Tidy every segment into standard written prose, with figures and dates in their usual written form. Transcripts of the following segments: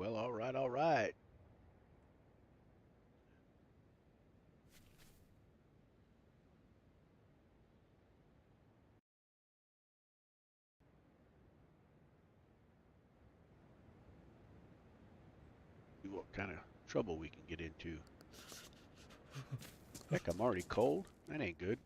Well, all right, all right. See what kind of trouble we can get into. Heck, I'm already cold. That ain't good.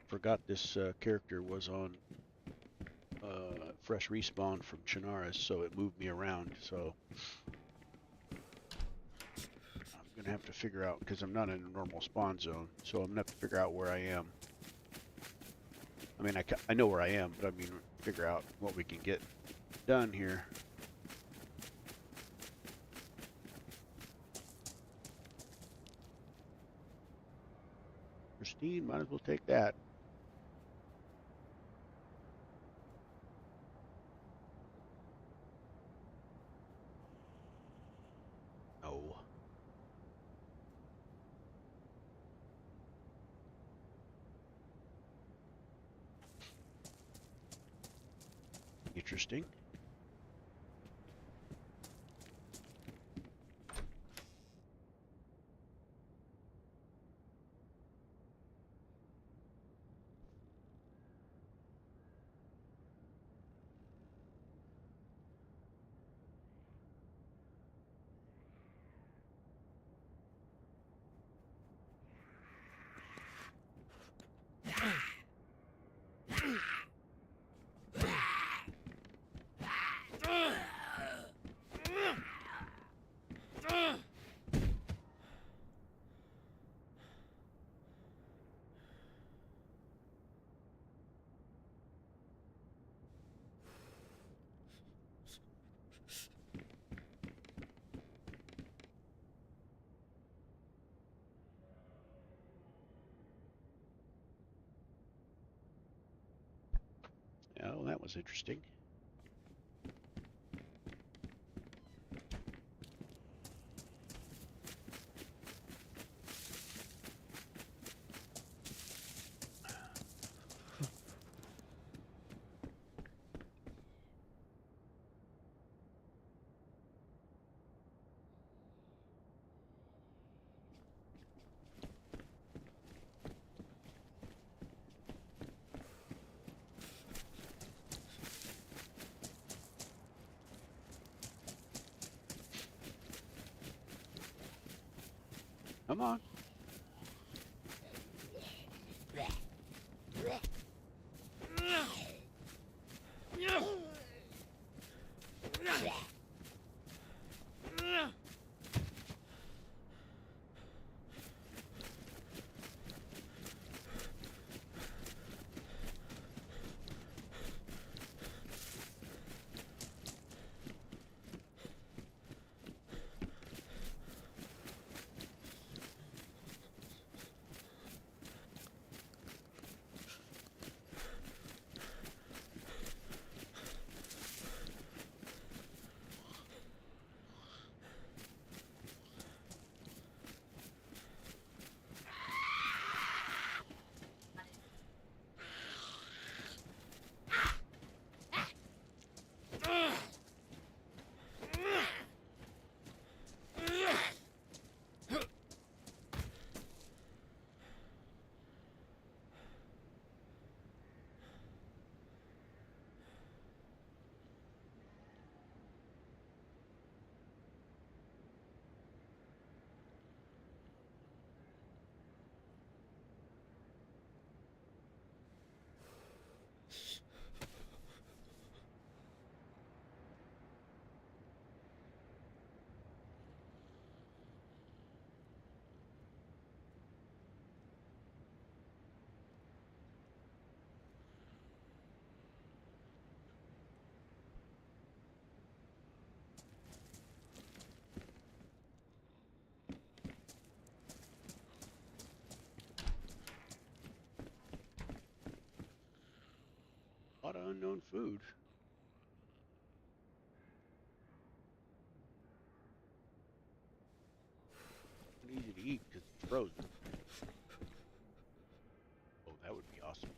Forgot this character was on fresh respawn from Chinaris, so it moved me around. So I'm gonna have to figure out because I'm not in a normal spawn zone. So I'm gonna have to figure out where I am. I mean, I know where I am, but I mean, figure out what we can get done here. Christine, might as well take that. No. Interesting. Yeah, well, that was interesting. Come on. A lot of unknown food. eat because it's frozen. Oh, that would be awesome.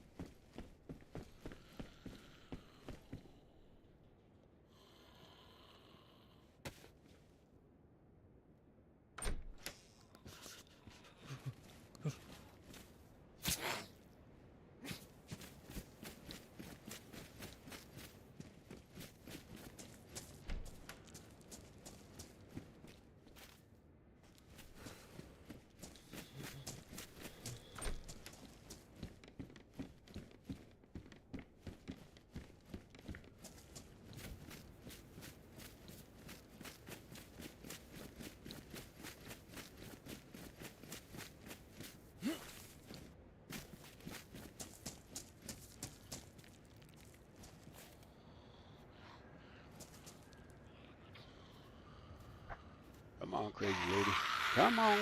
Come on, crazy lady. Come on.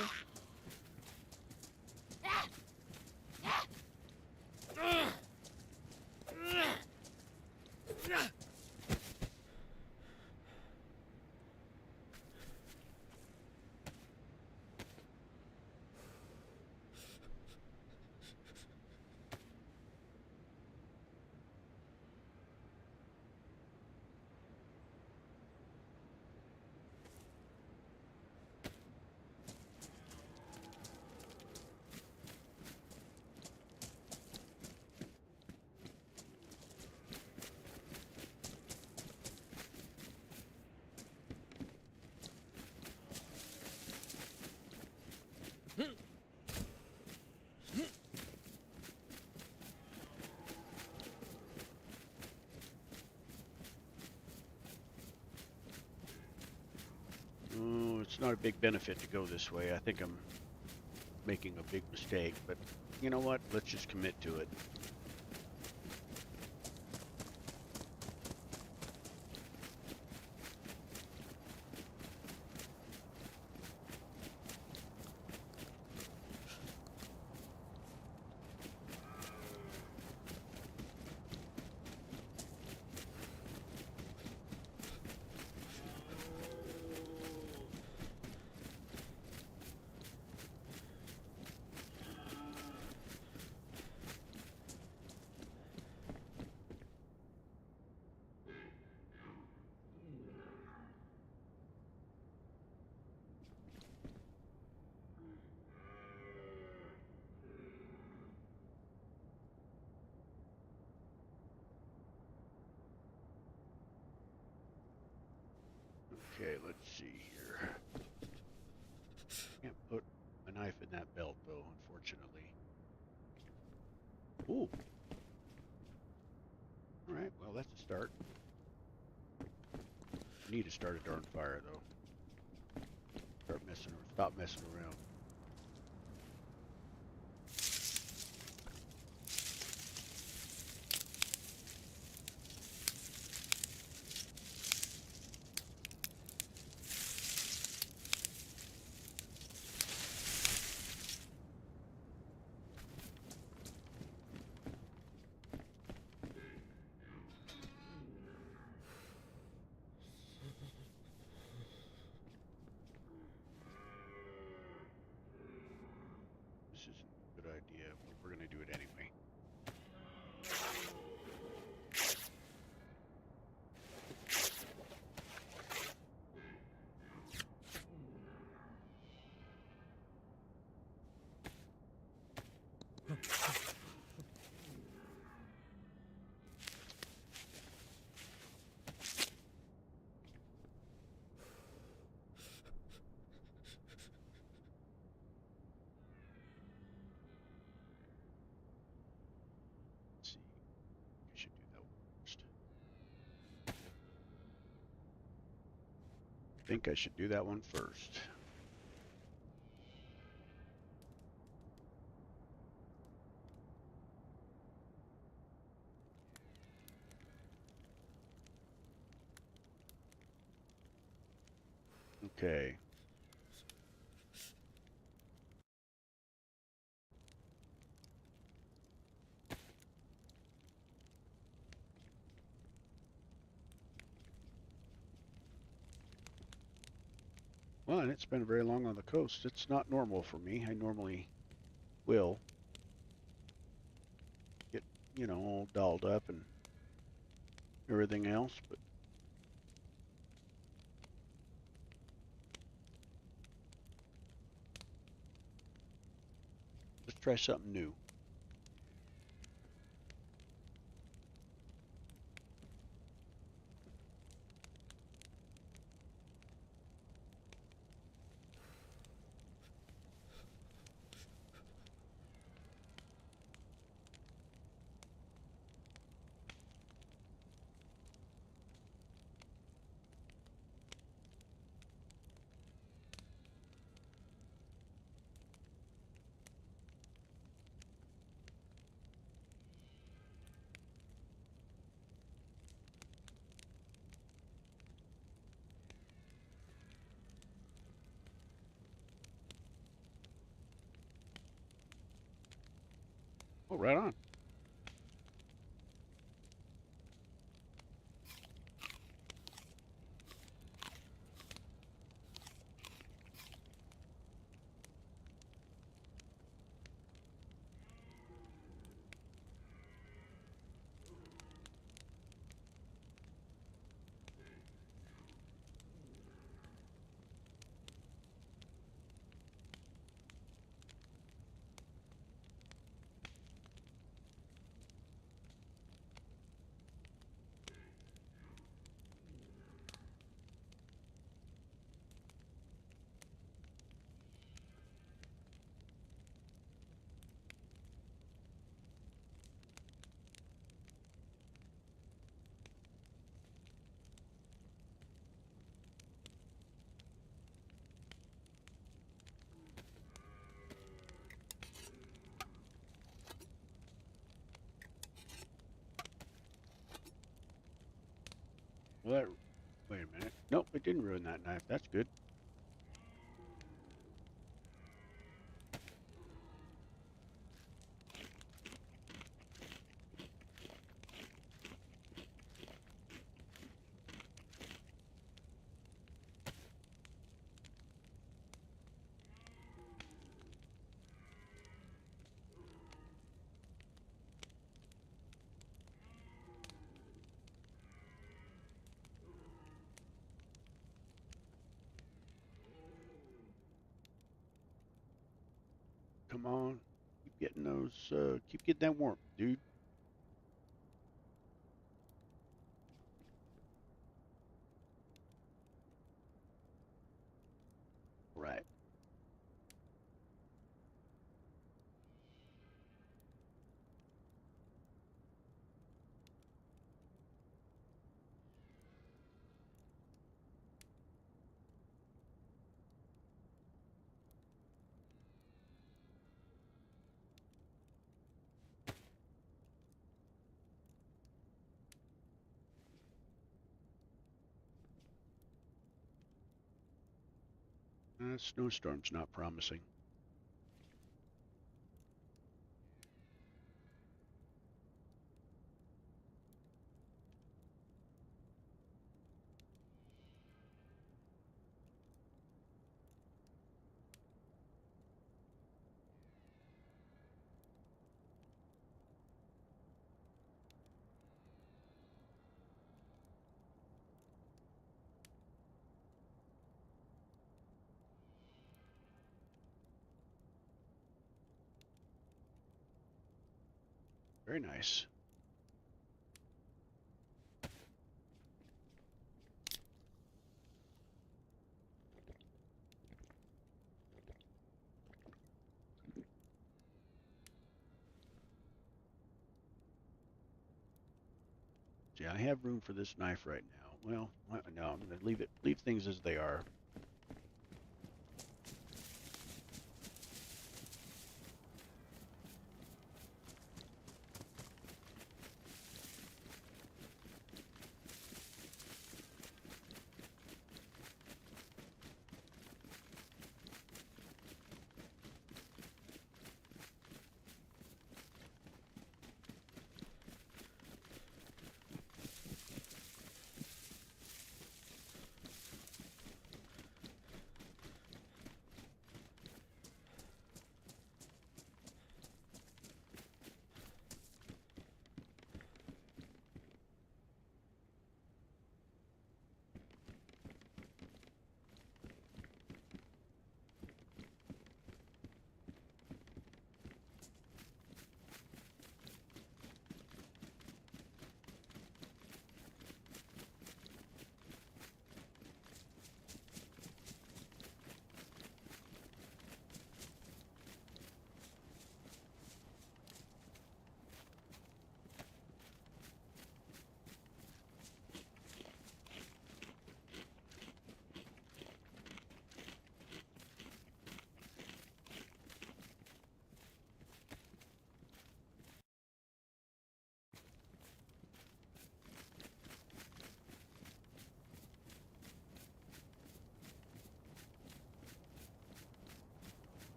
Oh, it's not a big benefit to go this way. I think I'm making a big mistake, but you know what? Let's just commit to it. Okay, let's see here. Can't put a knife in that belt, though, unfortunately. Ooh. All right, well, that's a start. Need to start a darn fire, though. Stop messing around. This isn't a good idea, but we're going to do it anyway. Let's see. I should do that one first. I think I should do that one first. Okay. Well, and it's been very long on the coast. It's not normal for me. I normally will get, all dolled up and everything else, but let's try something new. Oh, right on. Well, wait a minute. Nope, it didn't ruin that knife. That's good. Come on. Keep getting that warmth, dude. Right. Snowstorm's not promising. Very nice. See, I have room for this knife right now. Well, no, I'm going to leave things as they are.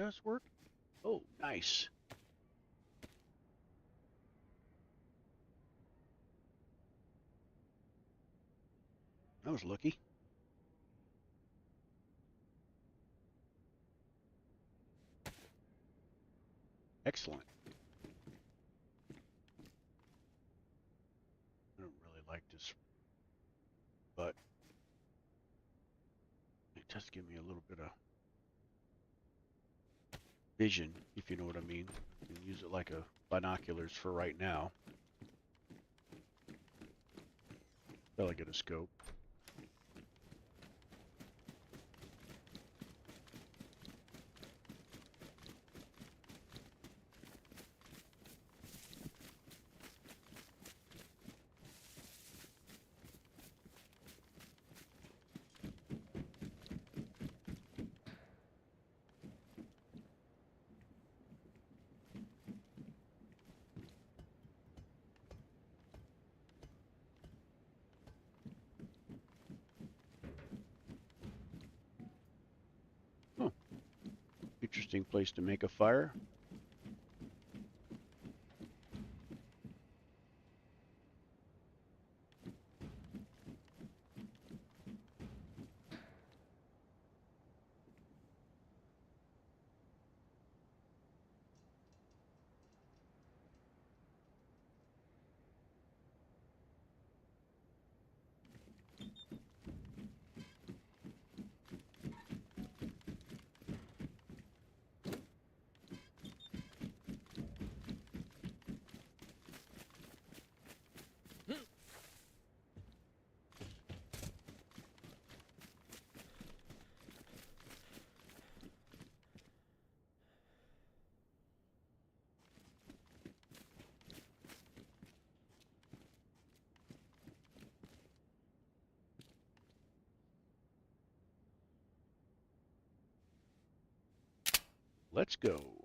does work? Oh, nice. I was lucky. Excellent. I don't really like this, but it does give me a little bit of vision, if you know what I mean. You can use it like a binoculars for right now. Till I get a scope. Oh, interesting place to make a fire. Let's go.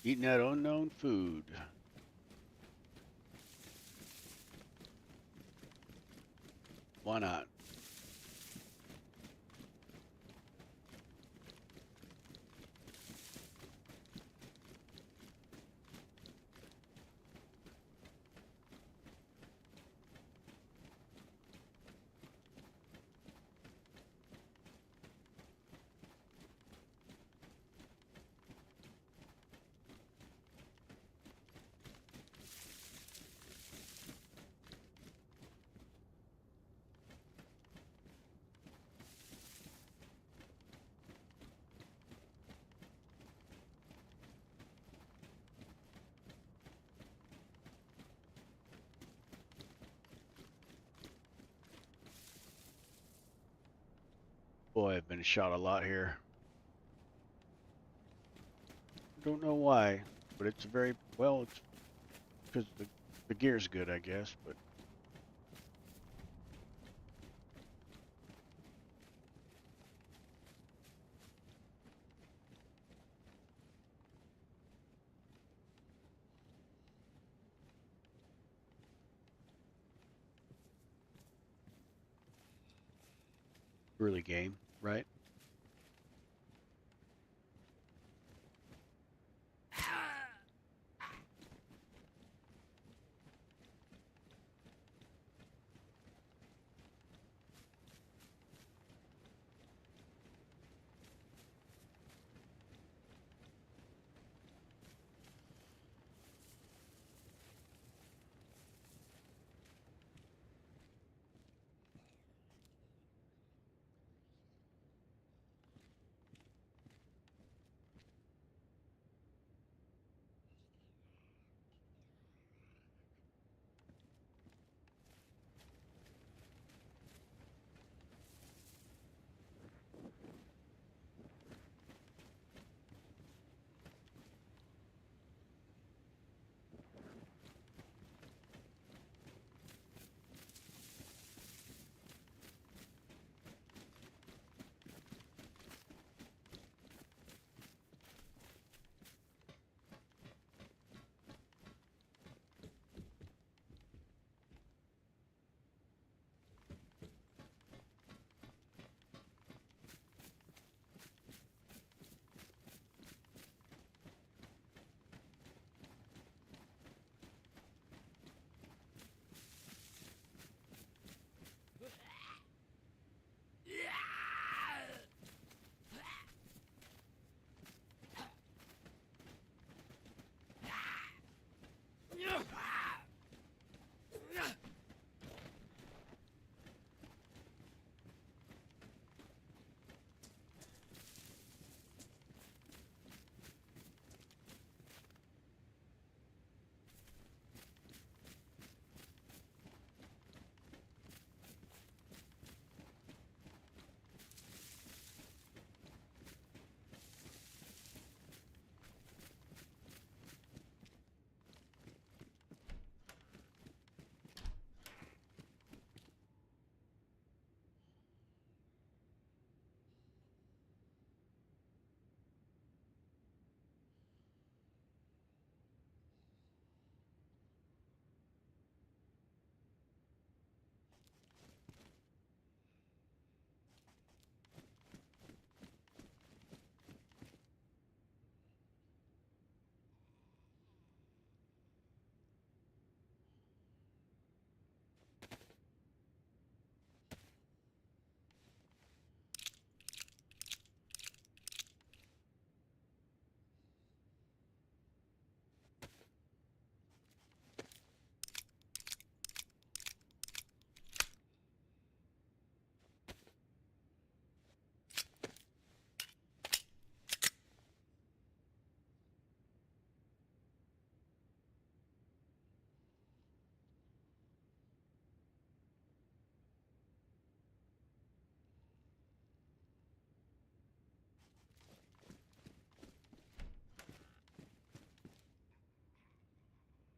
Eating that unknown food. Why not? Boy, I've been shot a lot here. Don't know why, but it's very well. It's because the gear's good, I guess. But early game, right?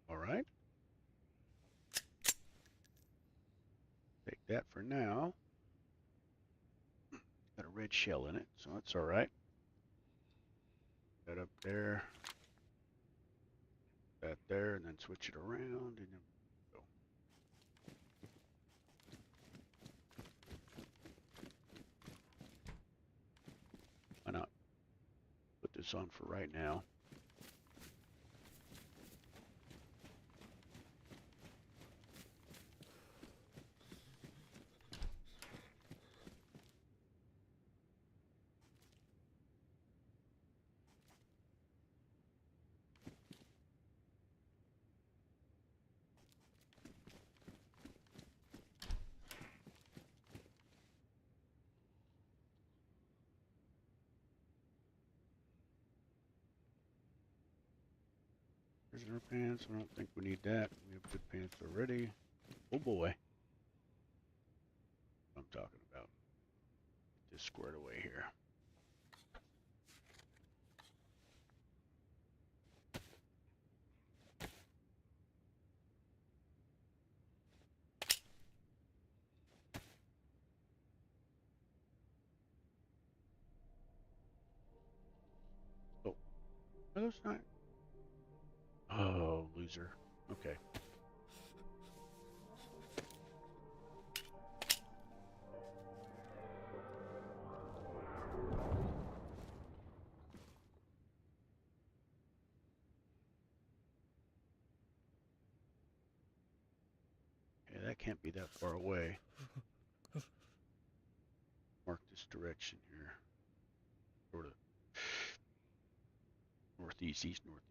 All right. Take that for now. Got a red shell in it, so that's all right. That up there. that there, and then switch it around, and then go. Why not put this on for right now? Prisoner pants, I don't think we need that. We have good pants already. Oh boy. I'm talking about. Get this squared away here. Oh, are those not? Oh, loser. Okay. Okay, that can't be that far away. Mark this direction here. Sort of northeast, east, northeast.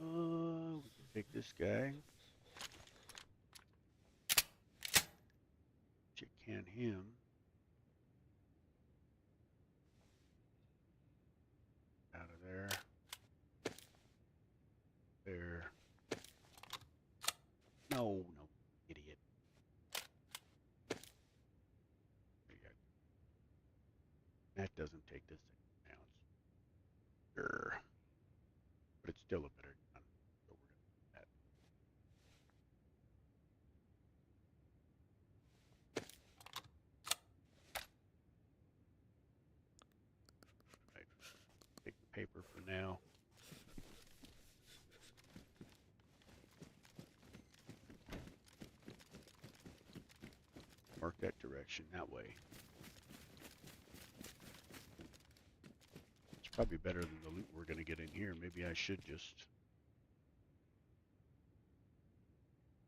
We can take this guy. Check can him. Out of there. There. No, no, idiot. That doesn't take this thing down. Sure. But it's still a better gun. So we're gonna do that. Right. Take the paper for now. Mark that direction that way. It's probably better than the loot we're gonna get in here. Maybe I should just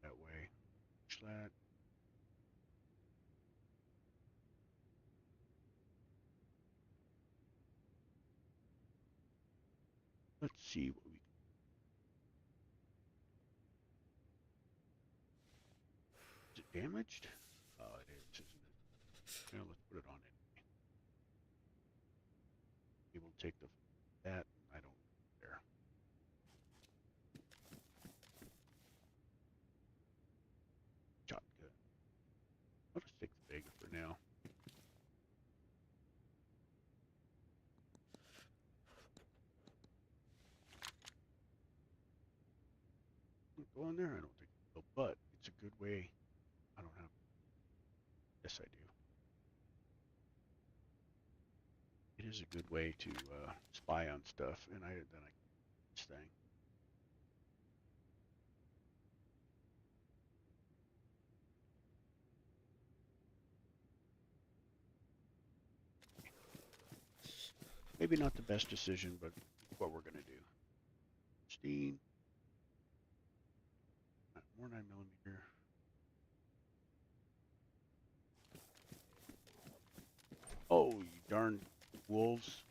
that way. Push that. Let's see what we can. Is it damaged? Oh, it is, isn't it? Yeah, let's put it on it. He will take that. I don't care. Shotgun. I'll just take the Vega for now. Go in there? I don't think so, but it's a good way. I don't have. Yes, I do. It is a good way to spy on stuff, and then I this thing. Maybe not the best decision, but what we're gonna do. Steam. More 9mm. Oh, you darn wolves!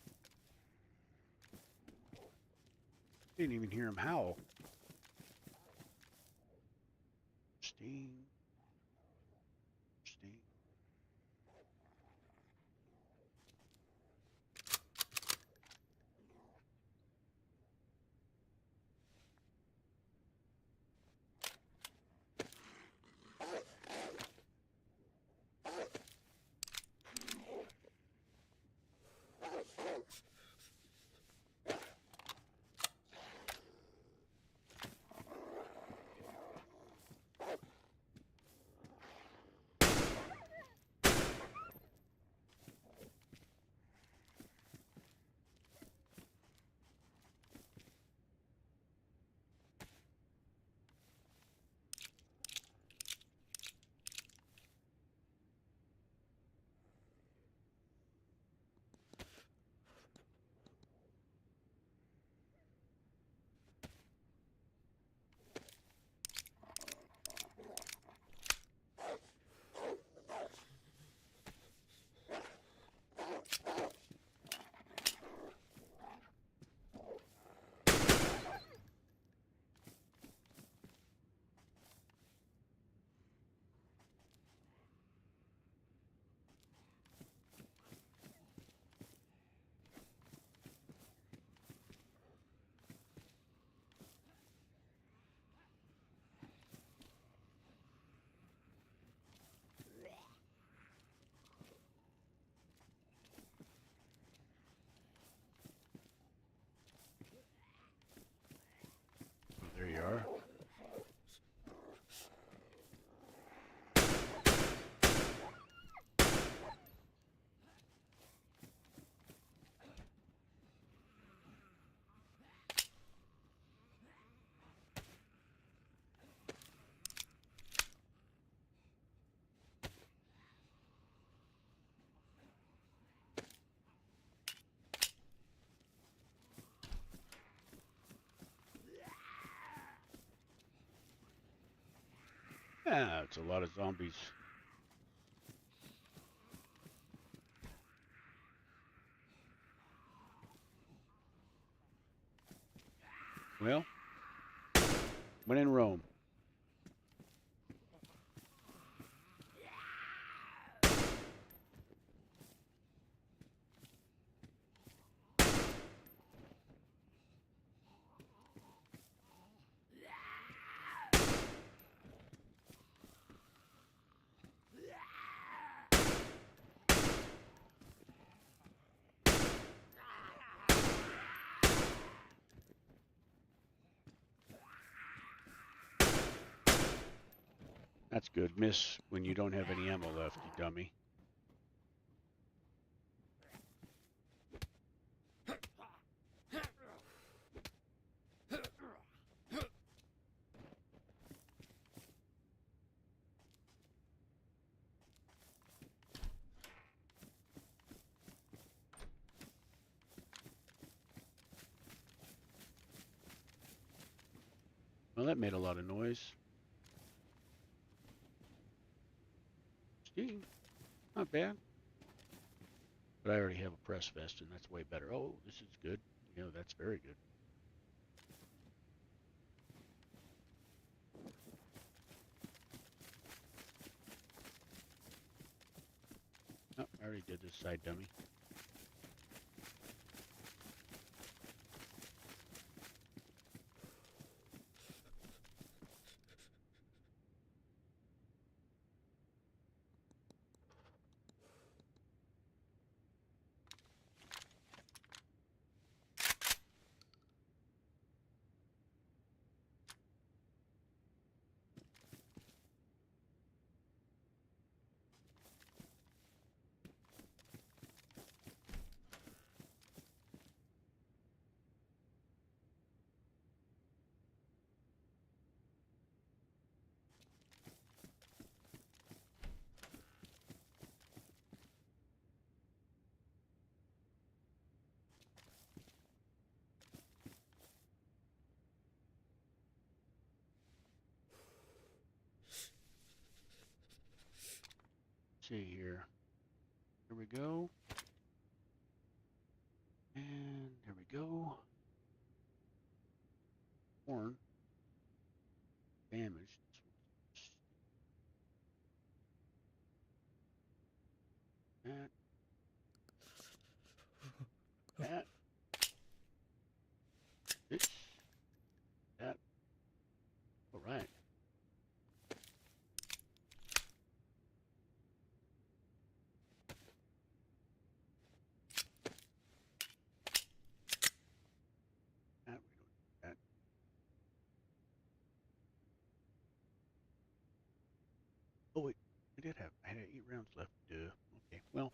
Didn't even hear him howl. Steam. Steam. Yeah, it's a lot of zombies. Well, when in Rome. That's good. Miss when you don't have any ammo left, you dummy. Well, that made a lot of noise. Gee, not bad. But I already have a press vest, and that's way better. Oh, this is good. You know, that's very good. Oh, I already did this side dummy. Let's see here. Here we go. And there we go. Horn. Damaged. That. That. This. That. All right. That we don't need that. Oh wait, I had 8 rounds left. Okay. Well,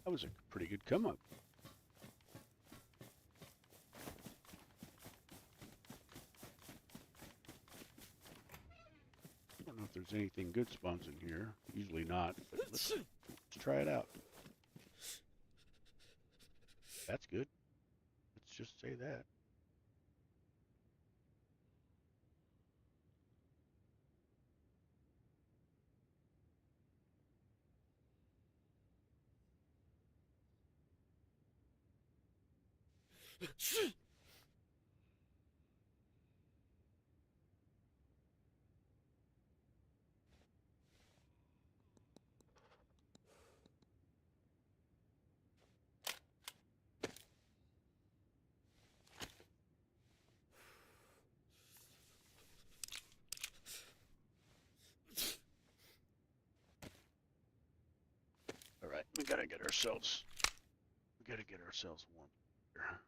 that was a pretty good come up. I don't know if there's anything good spawns in here. Usually not, but let's try it out. That's good. Let's just say that. All right, we gotta get ourselves warm here.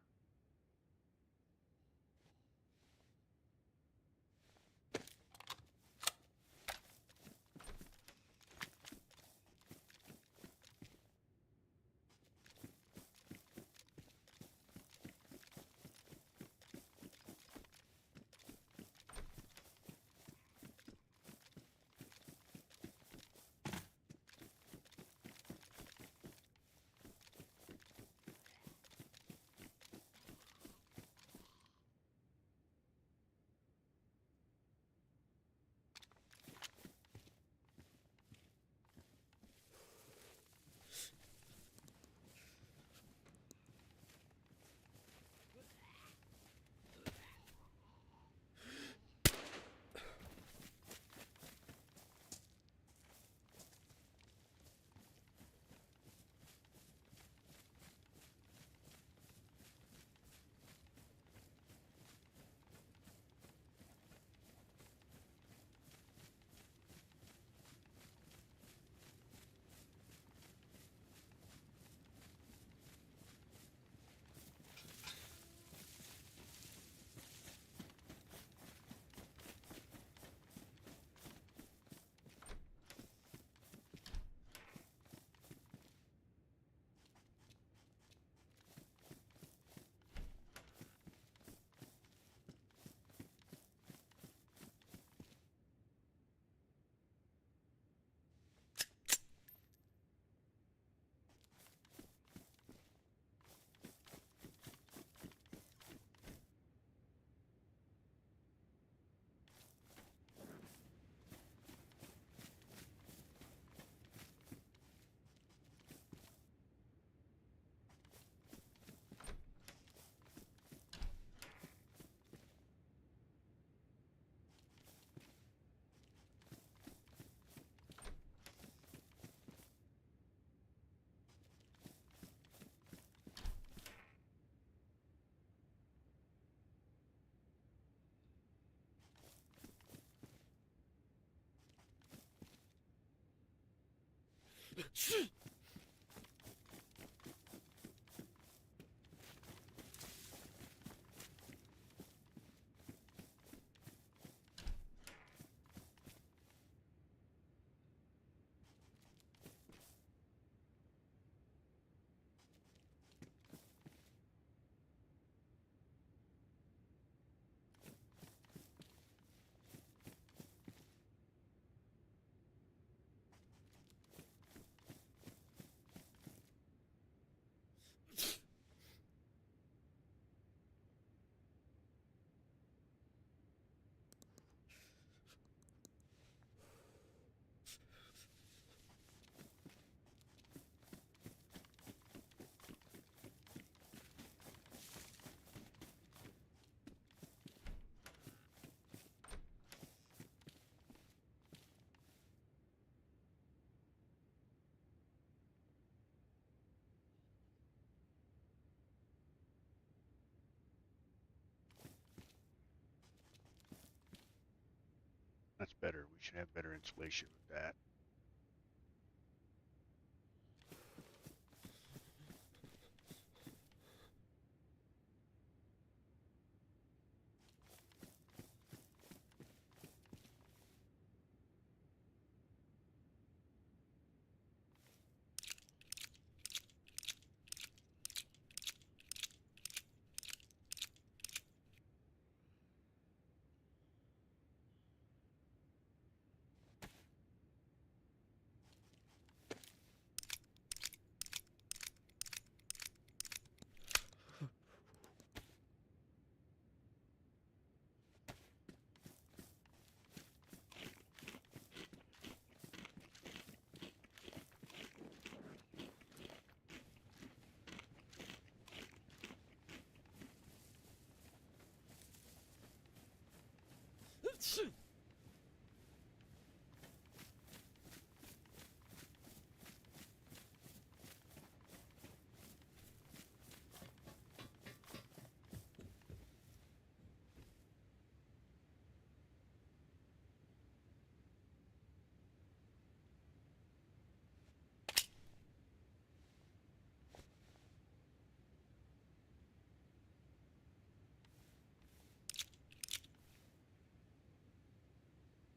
That's better. We should have better insulation with that.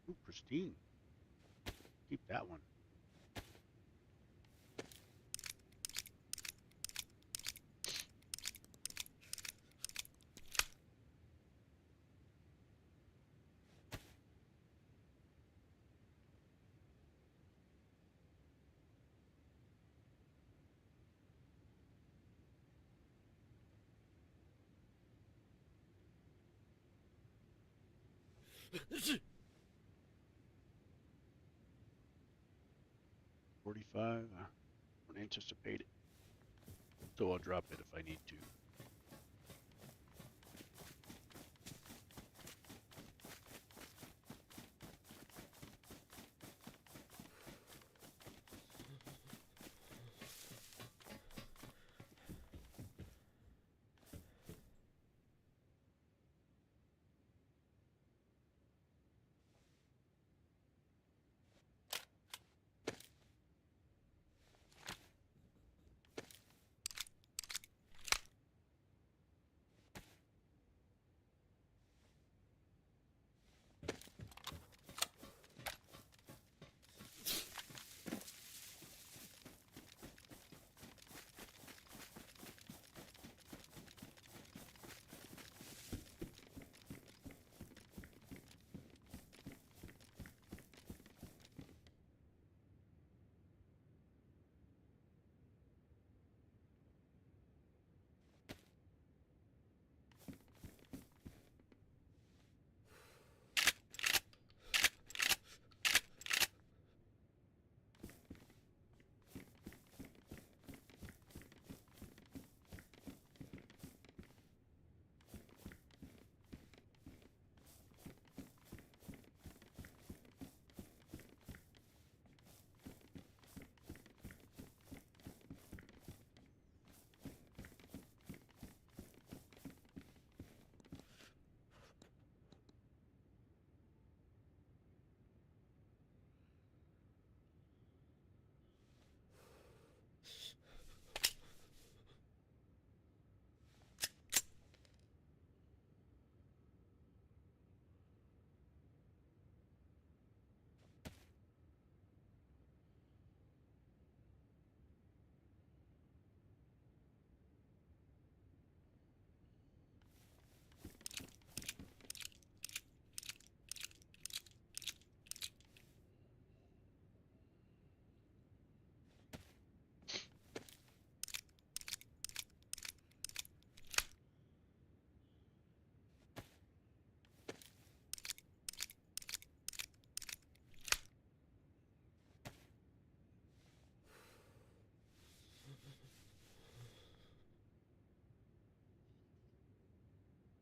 Ooh, pristine. Keep that one. $45. Don't anticipate it. So I'll drop it if I need to.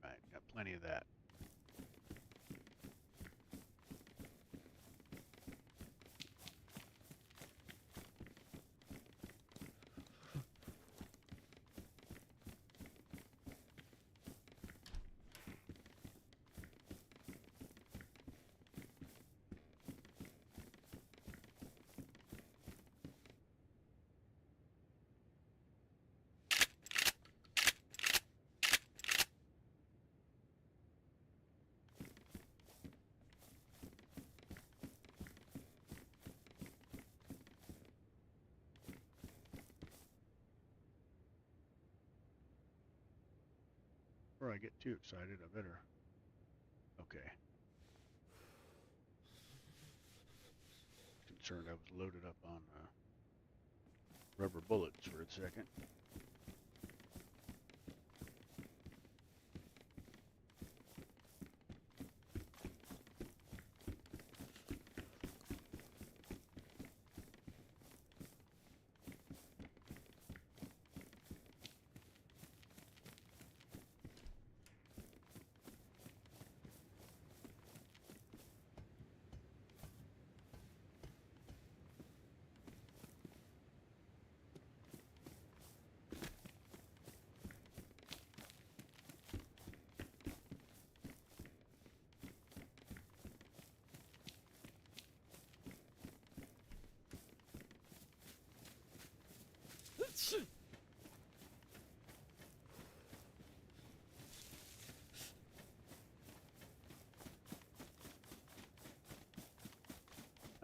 Right, got plenty of that. Before I get too excited, I better. Okay. Concerned I was loaded up on rubber bullets for a second.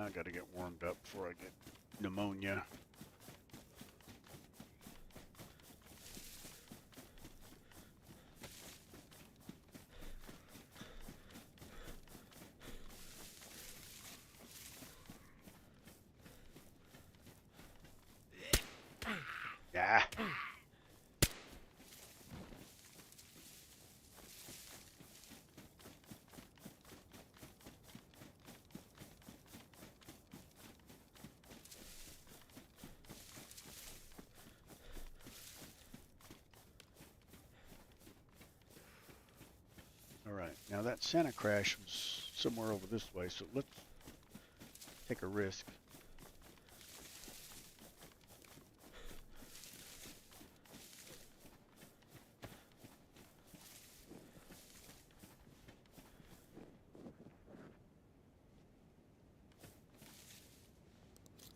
I gotta get warmed up before I get pneumonia. Yeah. All right. Now that Santa crash was somewhere over this way, so let's take a risk.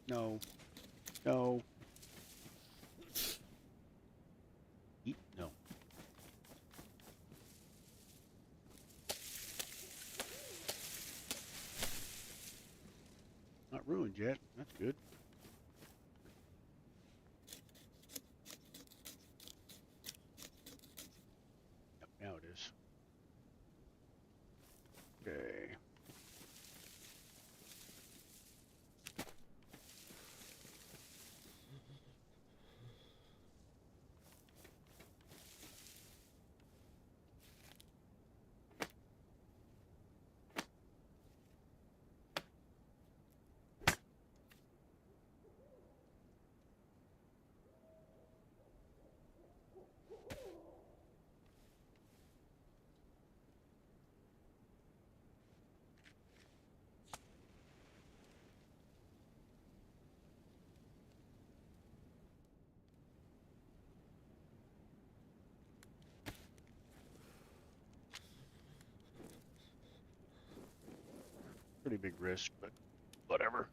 No. No. Eat. No. Not ruined yet. That's good. Yep, now it is. Okay. Pretty big risk, but whatever.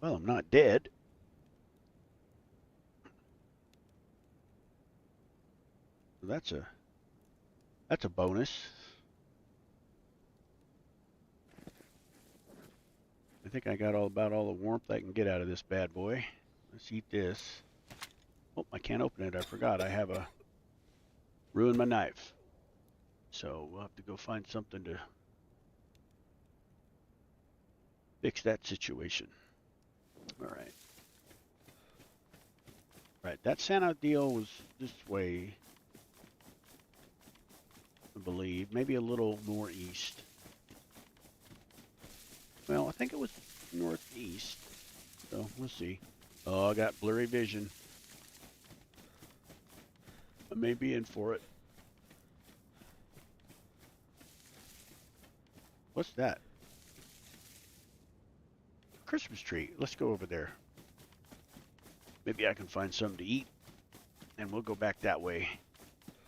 Well, I'm not dead. That's a bonus. I think I got about all the warmth I can get out of this bad boy. Let's eat this. Oh, I can't open it. I forgot. I have ruined my knife. So we'll have to go find something to fix that situation. All right. Right, that Santa deal was this way, I believe. Maybe a little more east. Well, I think it was northeast. So we'll see. Oh, I got blurry vision. I may be in for it. What's that? Christmas tree. Let's go over there. Maybe I can find something to eat, and we'll go back that way.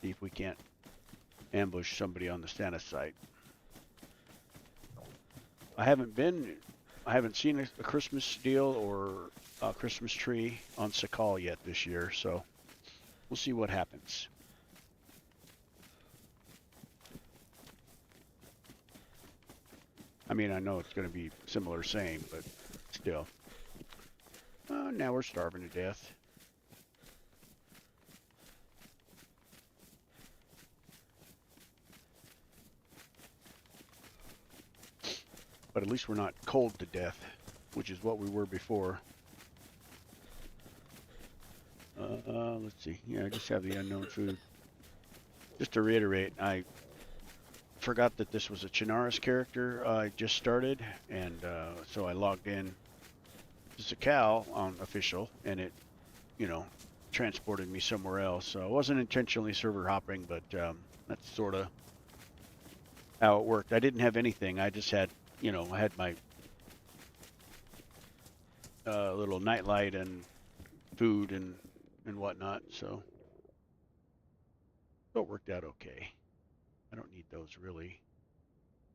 See if we can't ambush somebody on the Santa site. I haven't seen a Christmas deal or a Christmas tree on Sakhal yet this year, so we'll see what happens. I mean, I know it's going to be similar, same, but still. Now we're starving to death. But at least we're not cold to death, which is what we were before. Let's see. Yeah, I just have the unknown food. Just to reiterate, I forgot that this was a Chinaris character I just started, and so I logged in to Sakhal on official, and it, transported me somewhere else. So I wasn't intentionally server hopping, but that's sort of how it worked. I didn't have anything. I just had, I had my little nightlight and food and whatnot, so it worked out okay. I don't need those really.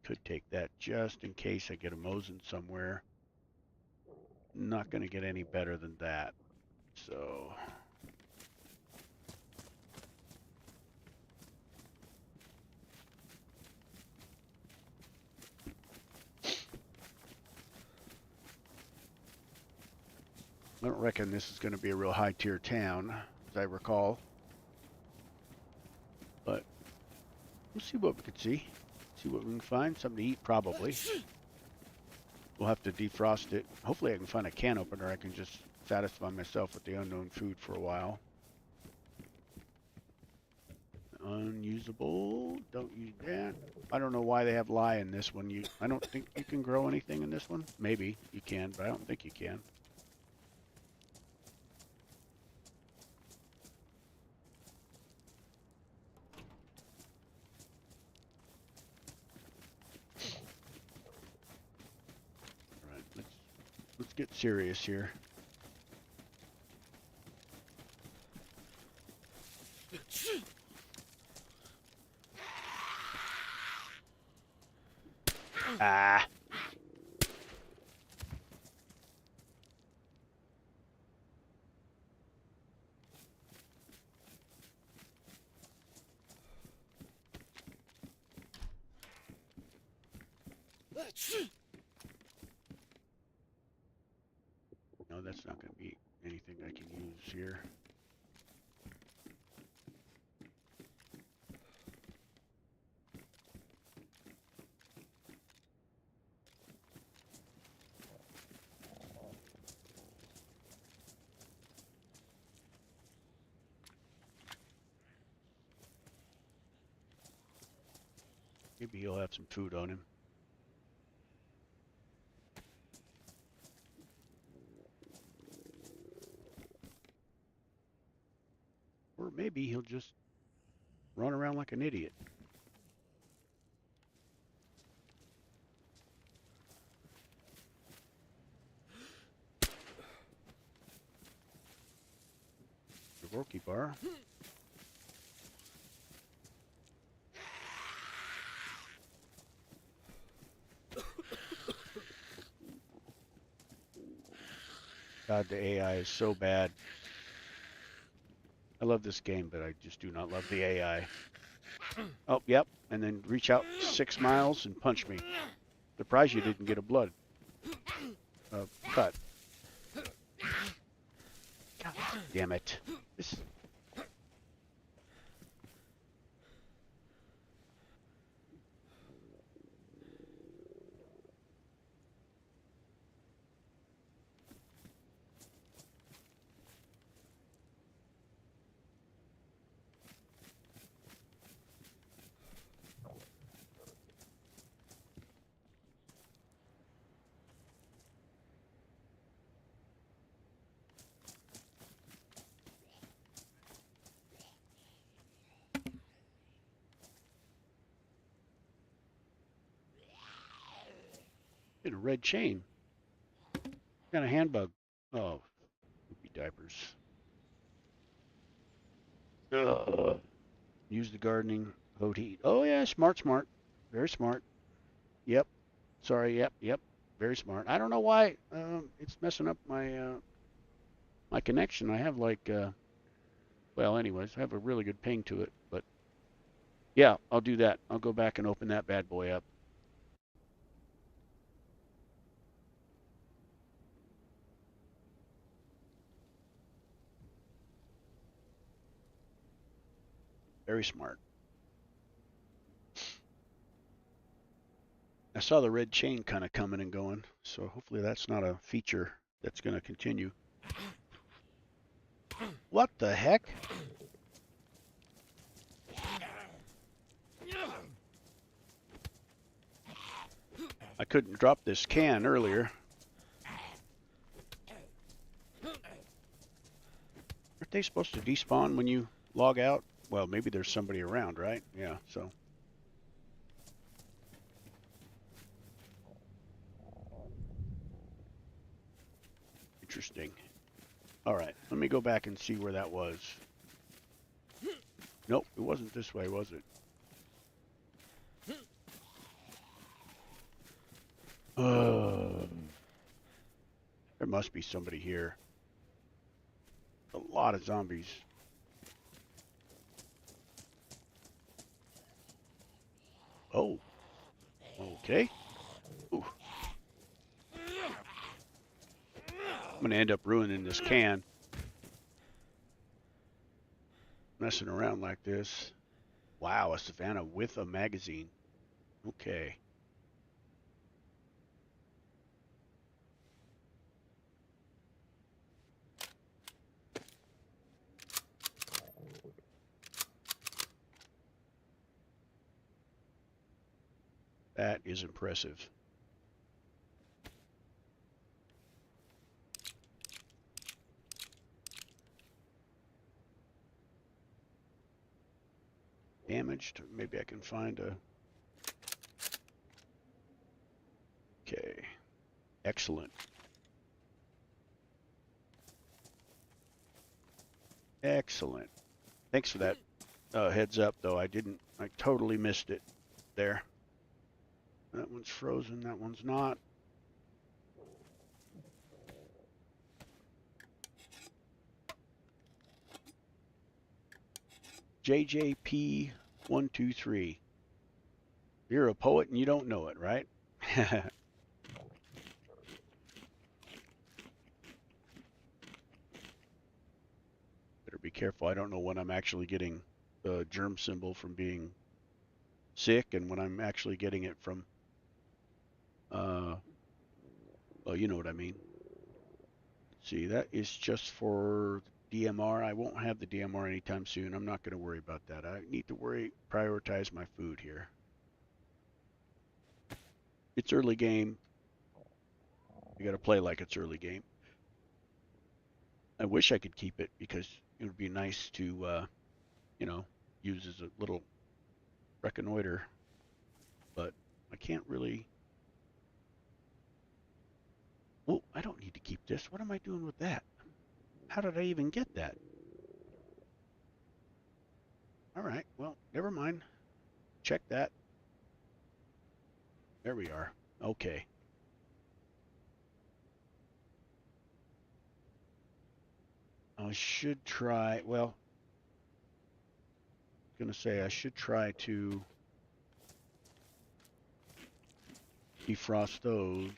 Could take that just in case I get a Mosin somewhere. Not going to get any better than that. So I don't reckon this is going to be a real high tier town, as I recall. But we'll see what we can see. See what we can find. Something to eat, probably. We'll have to defrost it. Hopefully I can find a can opener. I can just satisfy myself with the unknown food for a while. Unusable. Don't use that. I don't know why they have lye in this one. I don't think you can grow anything in this one. Maybe you can, but I don't think you can. Let's get serious here. Ah. No, that's not going to be anything I can use here. Maybe he'll have some food on him. Or maybe he'll just run around like an idiot. The Roki bar. God, the AI is so bad. I love this game, but I just do not love the AI. Oh, yep. And then reach out 6 miles and punch me. Surprised you didn't get a blood cut. God damn it. This in a red chain. Got a handbug. Oh, poopy diapers. Ugh. Use the gardening hoe to eat. Oh yeah, smart, smart. Very smart. Yep. Sorry. Yep. Yep. Very smart. I don't know why it's messing up my connection. I have like well, anyways, I have a really good ping to it. But yeah, I'll do that. I'll go back and open that bad boy up. Very smart. I saw the red chain kind of coming and going, so hopefully that's not a feature that's going to continue. What the heck? I couldn't drop this can earlier. Aren't they supposed to despawn when you log out? Well, maybe there's somebody around, right? Yeah, so. Interesting. All right, let me go back and see where that was. Nope, it wasn't this way, was it? There must be somebody here. A lot of zombies. Oh, okay. Ooh. I'm going to end up ruining this can. Messing around like this. Wow, a Savannah with a magazine. Okay. That is impressive. Damaged. Maybe I can find a... Okay. Excellent. Excellent. Thanks for that heads up, though. I totally missed it there. That one's frozen. That one's not. JJP123. You're a poet and you don't know it, right? Better be careful. I don't know when I'm actually getting the germ symbol from being sick and when I'm actually getting it from, well, you know what I mean. See, that is just for DMR. I won't have the DMR anytime soon. I'm not going to worry about that. I need to prioritize my food here. It's early game. You got to play like it's early game. I wish I could keep it because it would be nice to, use as a little reconnoiter, but I can't really. Oh, I don't need to keep this. What am I doing with that? How did I even get that? All right, well, never mind. Check that. There we are. Okay. I should try, well, I was going to say I should try to defrost those.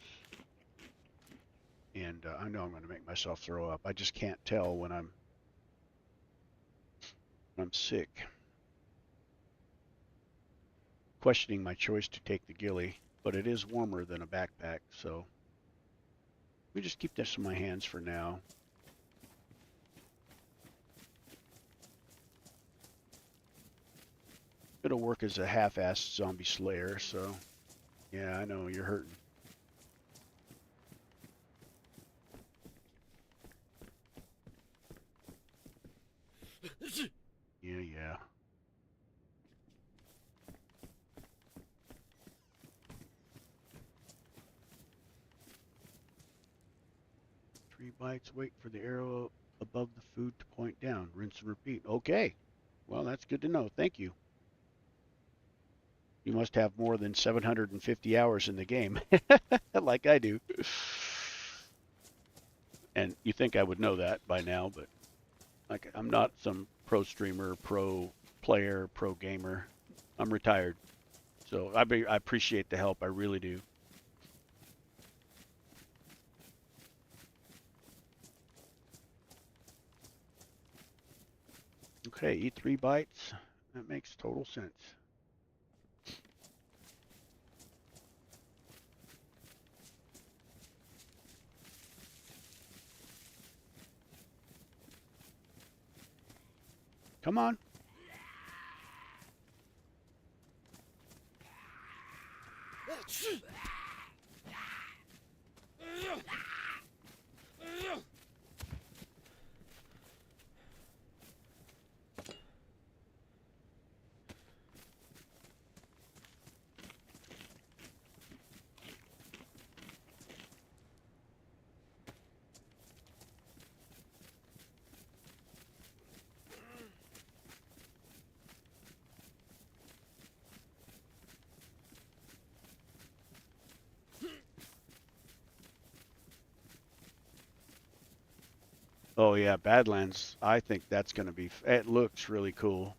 And I know I'm going to make myself throw up. I just can't tell when I'm sick. Questioning my choice to take the ghillie, but it is warmer than a backpack, so we just keep this in my hands for now. It'll work as a half-assed zombie slayer, so yeah, I know you're hurting. Yeah. 3 bites, wait for the arrow above the food to point down. Rinse and repeat. Okay. Well, that's good to know. Thank you. You must have more than 750 hours in the game, like I do. And you think I would know that by now, but like I'm not some pro streamer, pro player, pro gamer. I'm retired. So I appreciate the help. I really do. Okay, eat 3 bites. That makes total sense. Come on. Oh yeah, Badlands. I think that's going to be. It looks really cool.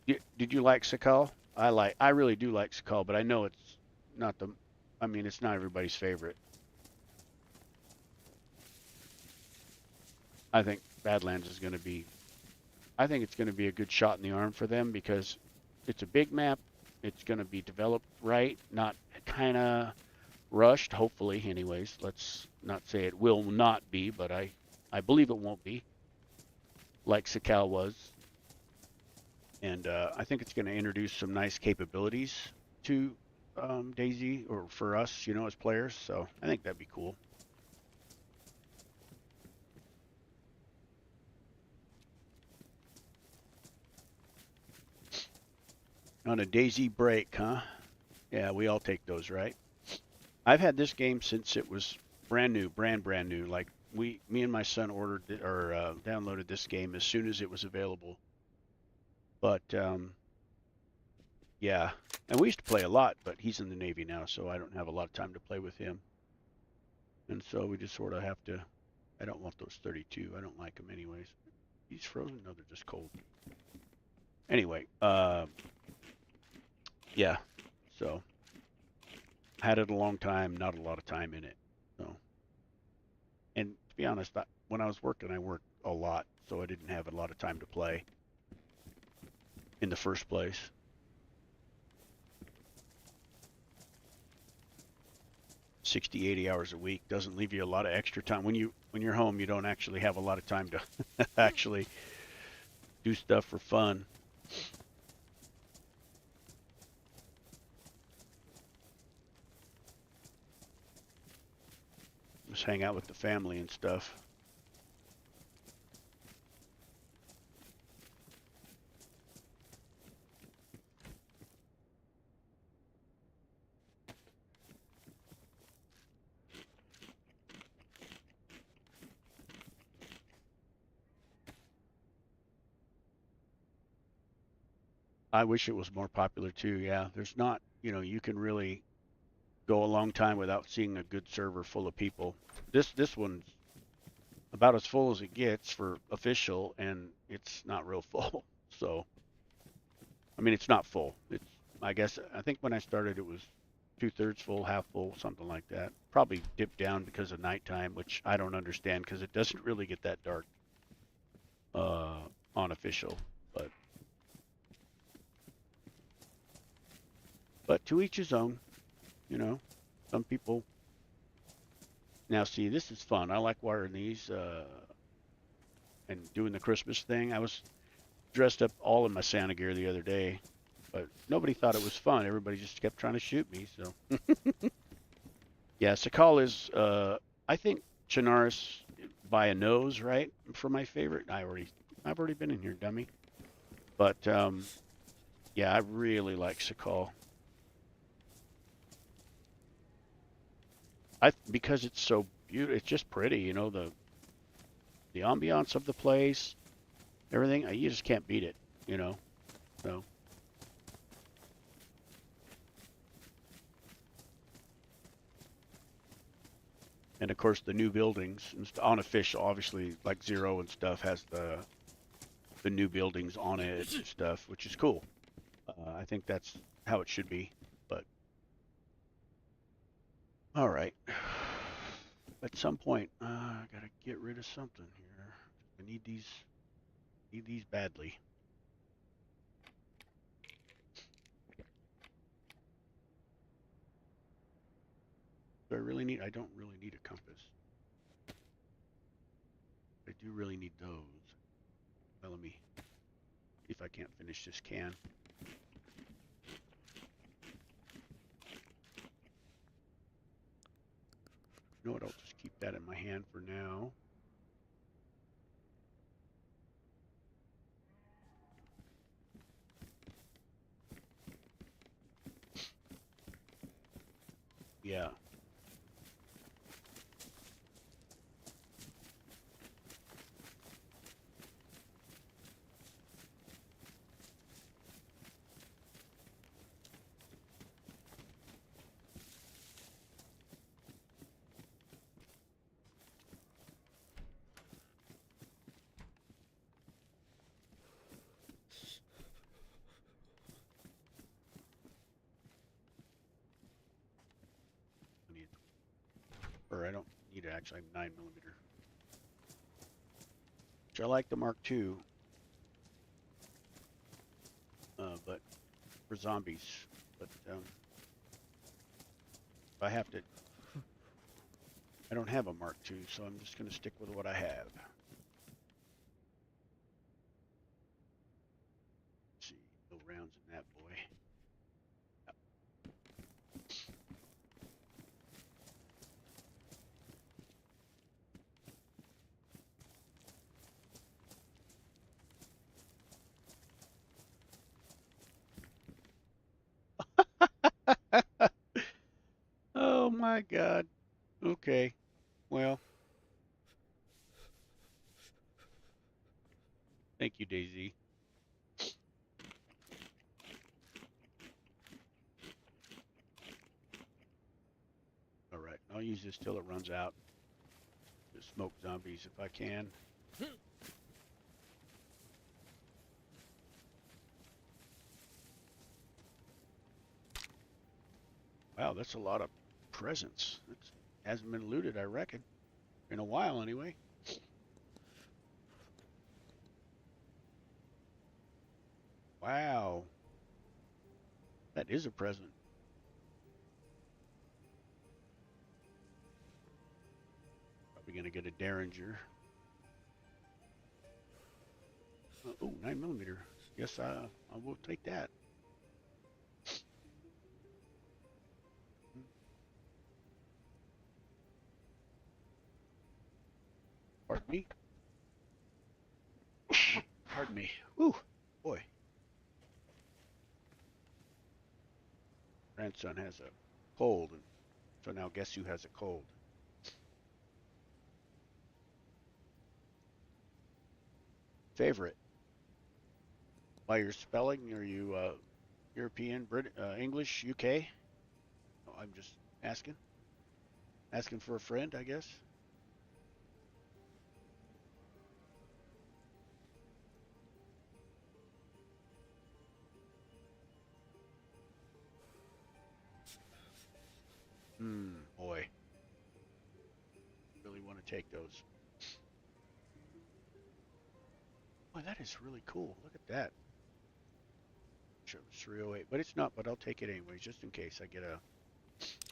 Did you like Sakhal? I really do like Sakhal, but I know it's not the. I mean, it's not everybody's favorite. I think Badlands is going to be. I think it's going to be a good shot in the arm for them because it's a big map. It's going to be developed right, not kind of rushed. Hopefully, anyways. Let's not say it will not be, but I believe it won't be like Sakhal was. And I think it's going to introduce some nice capabilities to Daisy or for us, as players. So I think that'd be cool. On a Daisy break, huh? Yeah, we all take those, right? I've had this game since it was brand new, brand new. Like me and my son ordered or downloaded this game as soon as it was available. But yeah, and we used to play a lot, but he's in the Navy now, so I don't have a lot of time to play with him. And so we just sort of have to. I don't want those 32. I don't like them anyways. He's frozen? No, they're just cold. Anyway, yeah. So had it a long time, not a lot of time in it. So, and to be honest, when I was working, I worked a lot, so I didn't have a lot of time to play in the first place. 60, 80 hours a week doesn't leave you a lot of extra time. When you're home, you don't actually have a lot of time to actually do stuff for fun. Just hang out with the family and stuff. I wish it was more popular too. Yeah, there's not, you can really go a long time without seeing a good server full of people. This one's about as full as it gets for official, and it's not real full. So, I mean, it's not full. It's, I guess, I think when I started, it was 2/3 full, half full, something like that. Probably dipped down because of nighttime, which I don't understand because it doesn't really get that dark uh, on official. But to each his own, you know. Some people. Now, see, this is fun. I like wiring these and doing the Christmas thing. I was dressed up all in my Santa gear the other day, but nobody thought it was fun. Everybody just kept trying to shoot me. So, yeah, Sakhal is, I think, Chinaris by a nose, right? For my favorite. I've already been in here, dummy. But yeah, I really like Sakhal. Because it's so beautiful. It's just pretty, you know, the ambiance of the place, everything. You just can't beat it, you know. So. And of course, the new buildings unofficial, obviously, like Zero and stuff has the new buildings on it and stuff, which is cool. I think that's how it should be. But all right, at some point, I gotta get rid of something here. I need these badly. Do I really need? I don't really need a compass. I do really need those. Well, let me see if I can't finish this can. You know what? I'll just keep that in my hand for now. Yeah. I need, or I don't need it actually. I have 9mm. Which I like the Mark II, but for zombies. But if I have to, I don't have a Mark II, so I'm just going to stick with what I have. Let's see, no rounds in that boy. Oh my God. Okay. Well, thank you, Daisy. All right, I'll use this till it runs out. Just smoke zombies if I can. Wow, that's a lot of presents. It hasn't been looted, I reckon, in a while anyway. Wow, that is a present. Probably gonna get a Derringer. Oh, 9mm. Yes, I will take that. Pardon me. Pardon me. Whew, boy. Grandson has a cold, and so now guess who has a cold? Favorite. By your spelling, are you European, English, UK? Oh, I'm just asking. Asking for a friend, I guess. take those. Boy, that is really cool. Look at that. Shows 308, but it's not. But I'll take it anyways, just in case I get a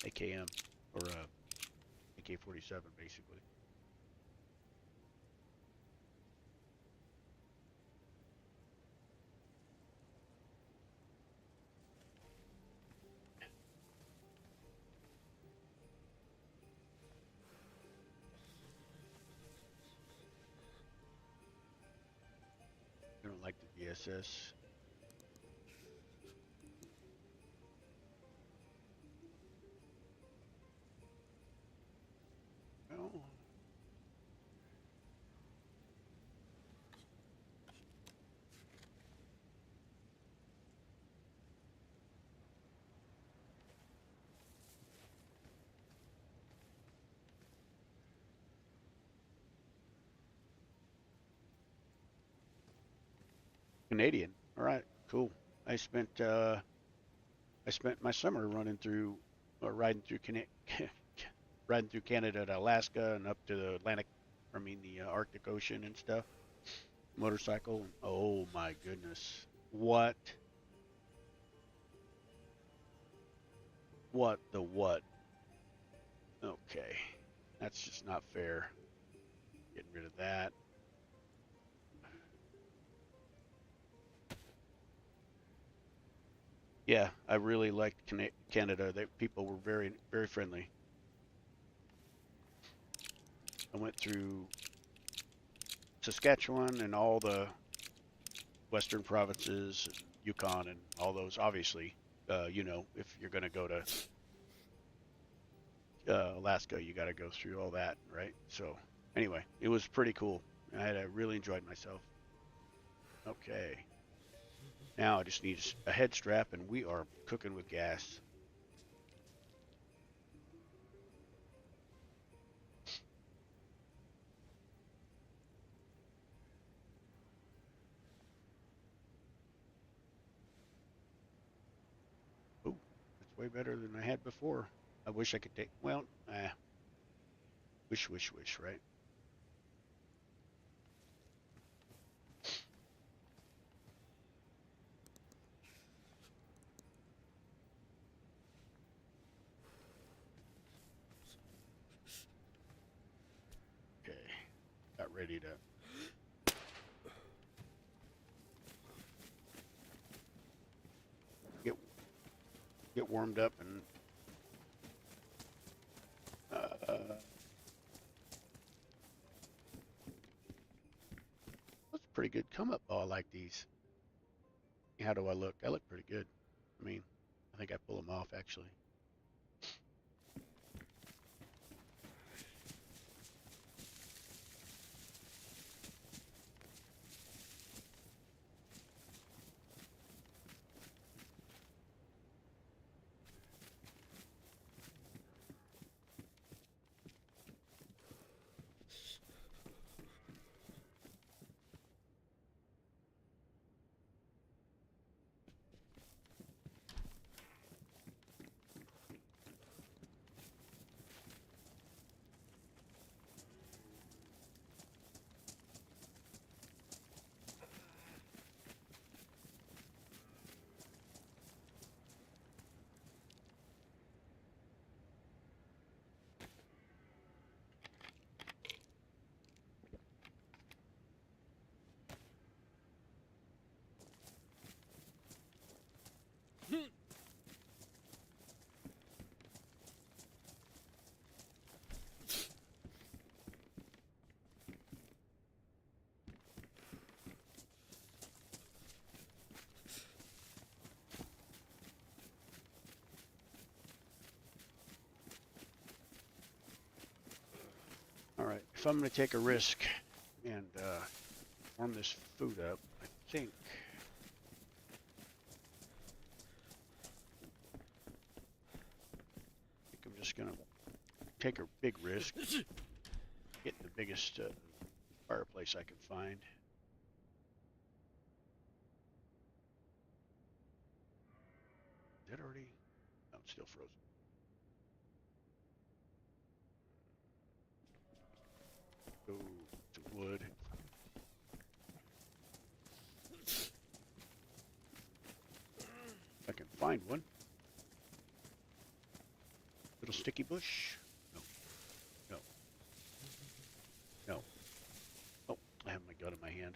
AKM or a AK-47, basically. I don't like the VSS. Well, Canadian. All right, cool. I spent my summer running through, or riding through riding through Canada to Alaska and up to the Atlantic. I mean the Arctic Ocean and stuff. Motorcycle. Oh my goodness. What? What the what? Okay. That's just not fair. Getting rid of that. Yeah, I really liked Canada. People were very, very friendly. I went through Saskatchewan and all the western provinces, Yukon, and all those. Obviously, if you're going to go to Alaska, you got to go through all that, right? So, anyway, it was pretty cool. I really enjoyed myself. Okay. Now I just need a head strap, and we are cooking with gas. Ooh, that's way better than I had before. I wish I could take, well, wish, wish, wish, right? Okay, got ready to get get warmed up and that's a pretty good come up. Oh, I like these. How do I look? I look pretty good. I mean, I think I pull them off actually. All right, if I'm going to take a risk and warm this food up, I think I'm just going to take a big risk, get the biggest fireplace I can find. Is that already? No, it's still frozen. find one. Little sticky bush. No. No. No. Oh, I have my gun in my hand.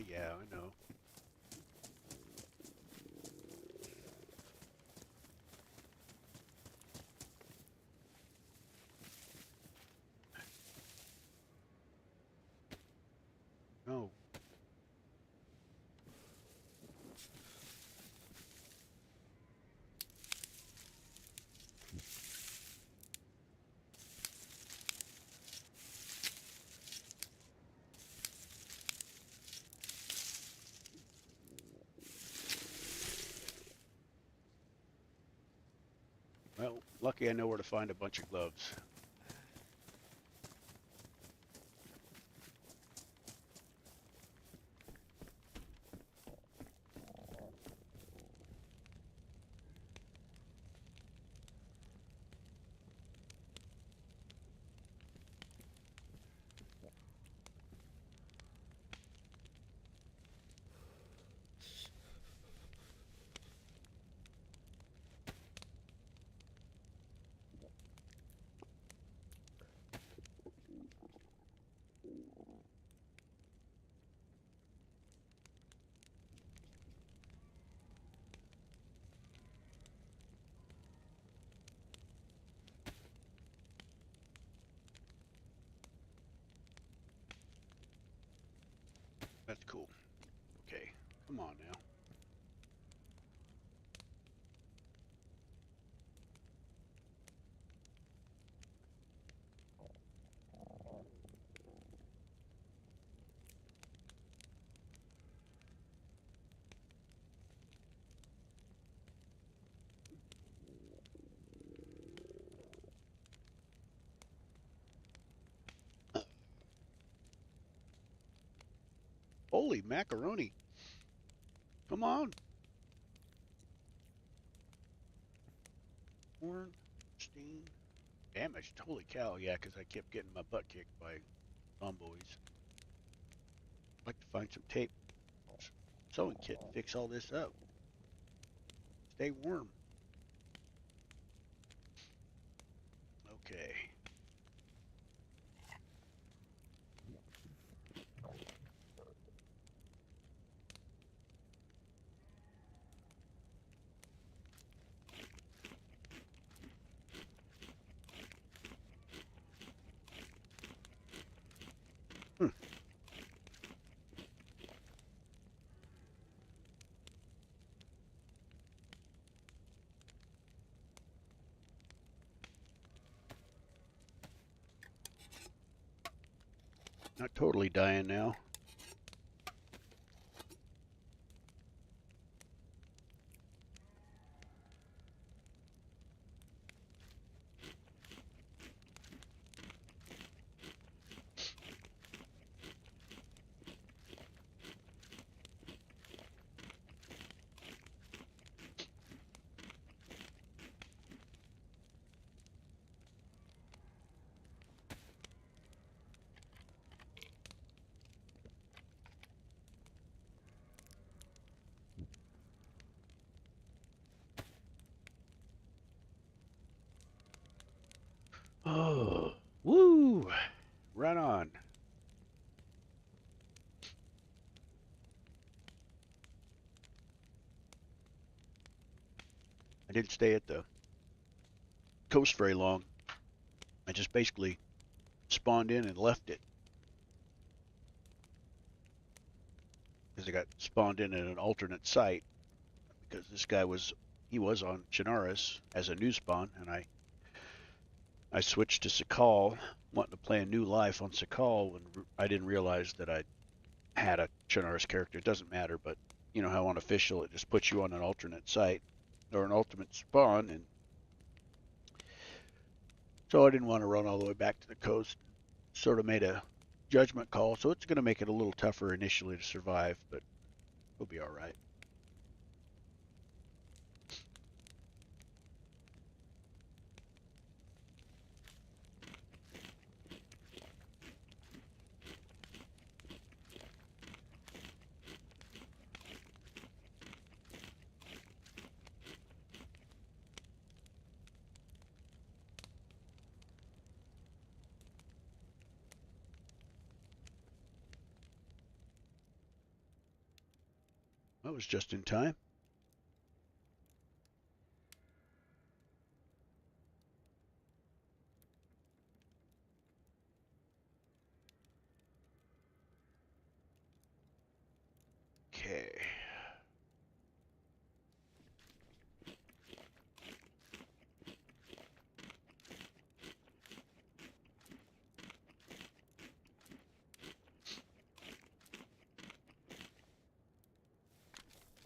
Yeah, I know. No. Well, lucky I know where to find a bunch of gloves. That's cool. Okay, come on now. Holy macaroni. Come on. Horn, steen, damaged. Holy cow, yeah, because I kept getting my butt kicked by zomboids. I'd like to find some tape. Sewing kit and fix all this up. Stay warm. Okay. Hmm. Not totally dying now. Oh, woo! Right on. I didn't stay at the coast very long. I just basically spawned in and left it because I got spawned in at an alternate site because this guy he was on Chinaris as a new spawn, and I switched to Sakhal, wanting to play a new life on Sakhal when I didn't realize that I had a Chinaris character. It doesn't matter, but you know how on official it just puts you on an alternate site or an ultimate spawn, and so I didn't want to run all the way back to the coast. Sort of made a judgment call, so it's going to make it a little tougher initially to survive, but we'll be all right. That was just in time. Okay.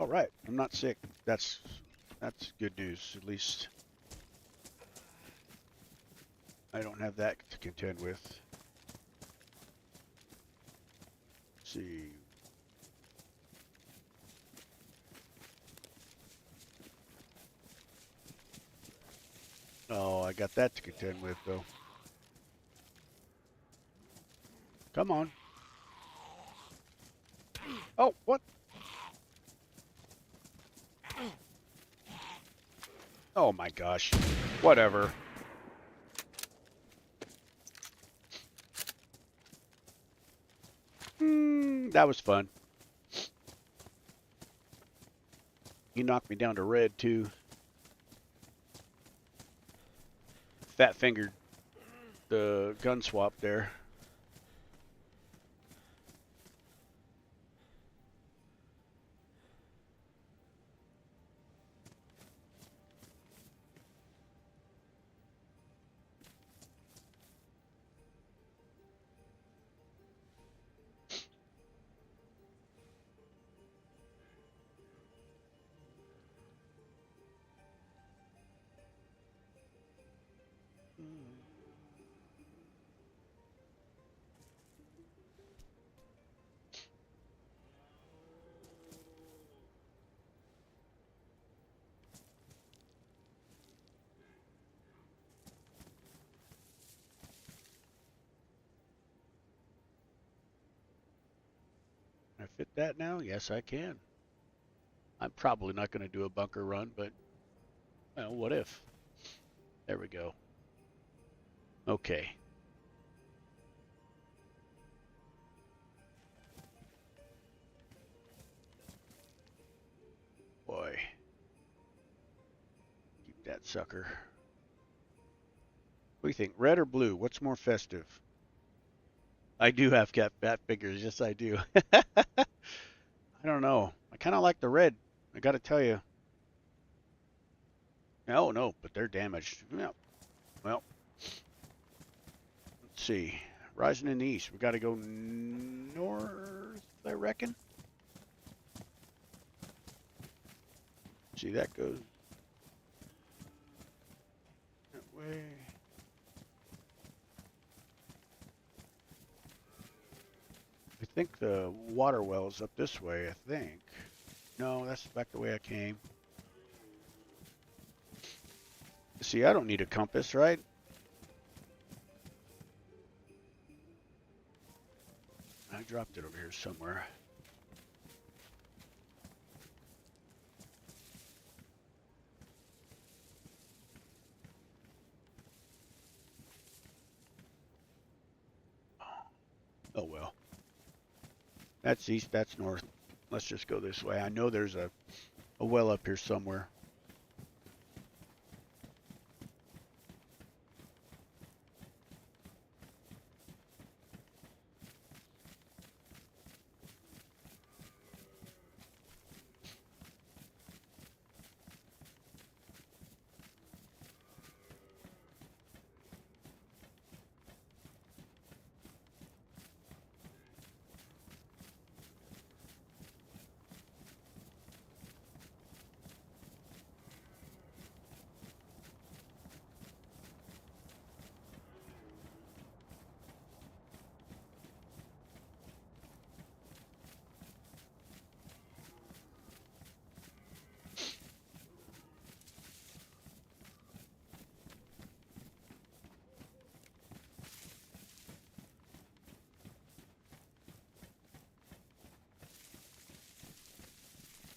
All right. I'm not sick. That's good news. At least I don't have that to contend with. Let's see. Oh, I got that to contend with, though. Come on. Oh, what? Oh my gosh. Whatever. That was fun. He knocked me down to red, too. Fat fingered the gun swap there. Can I fit that now? Yes, I can. I'm probably not going to do a bunker run, but well, what if? There we go. Okay. Boy. Keep that sucker. What do you think? Red or blue? What's more festive? I do have cat bat figures. Yes, I do. I don't know. I kind of like the red. I got to tell you. Oh, no, but they're damaged. Yeah. Well, let's see. Rising in the east. We got to go north, I reckon. See, that goes that way. I think the water well's up this way, I think. No, that's back the way I came. See, I don't need a compass, right? I dropped it over here somewhere. Oh well. That's east, that's north. Let's just go this way. I know there's a well up here somewhere.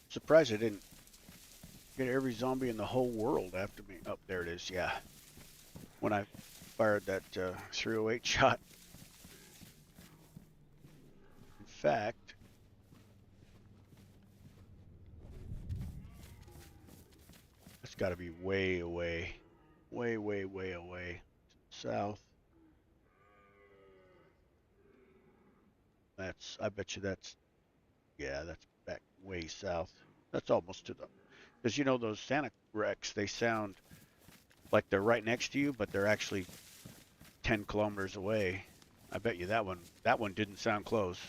Surprised I didn't get every zombie in the whole world after me. Oh, there it is. Yeah. When I fired that 308 shot. In fact, it's got to be way away. Way, way, way away. South. I bet you yeah, that's back way south. That's almost to the, because you know those Santa wrecks, they sound like they're right next to you, but they're actually 10 kilometers away. I bet you that one didn't sound close.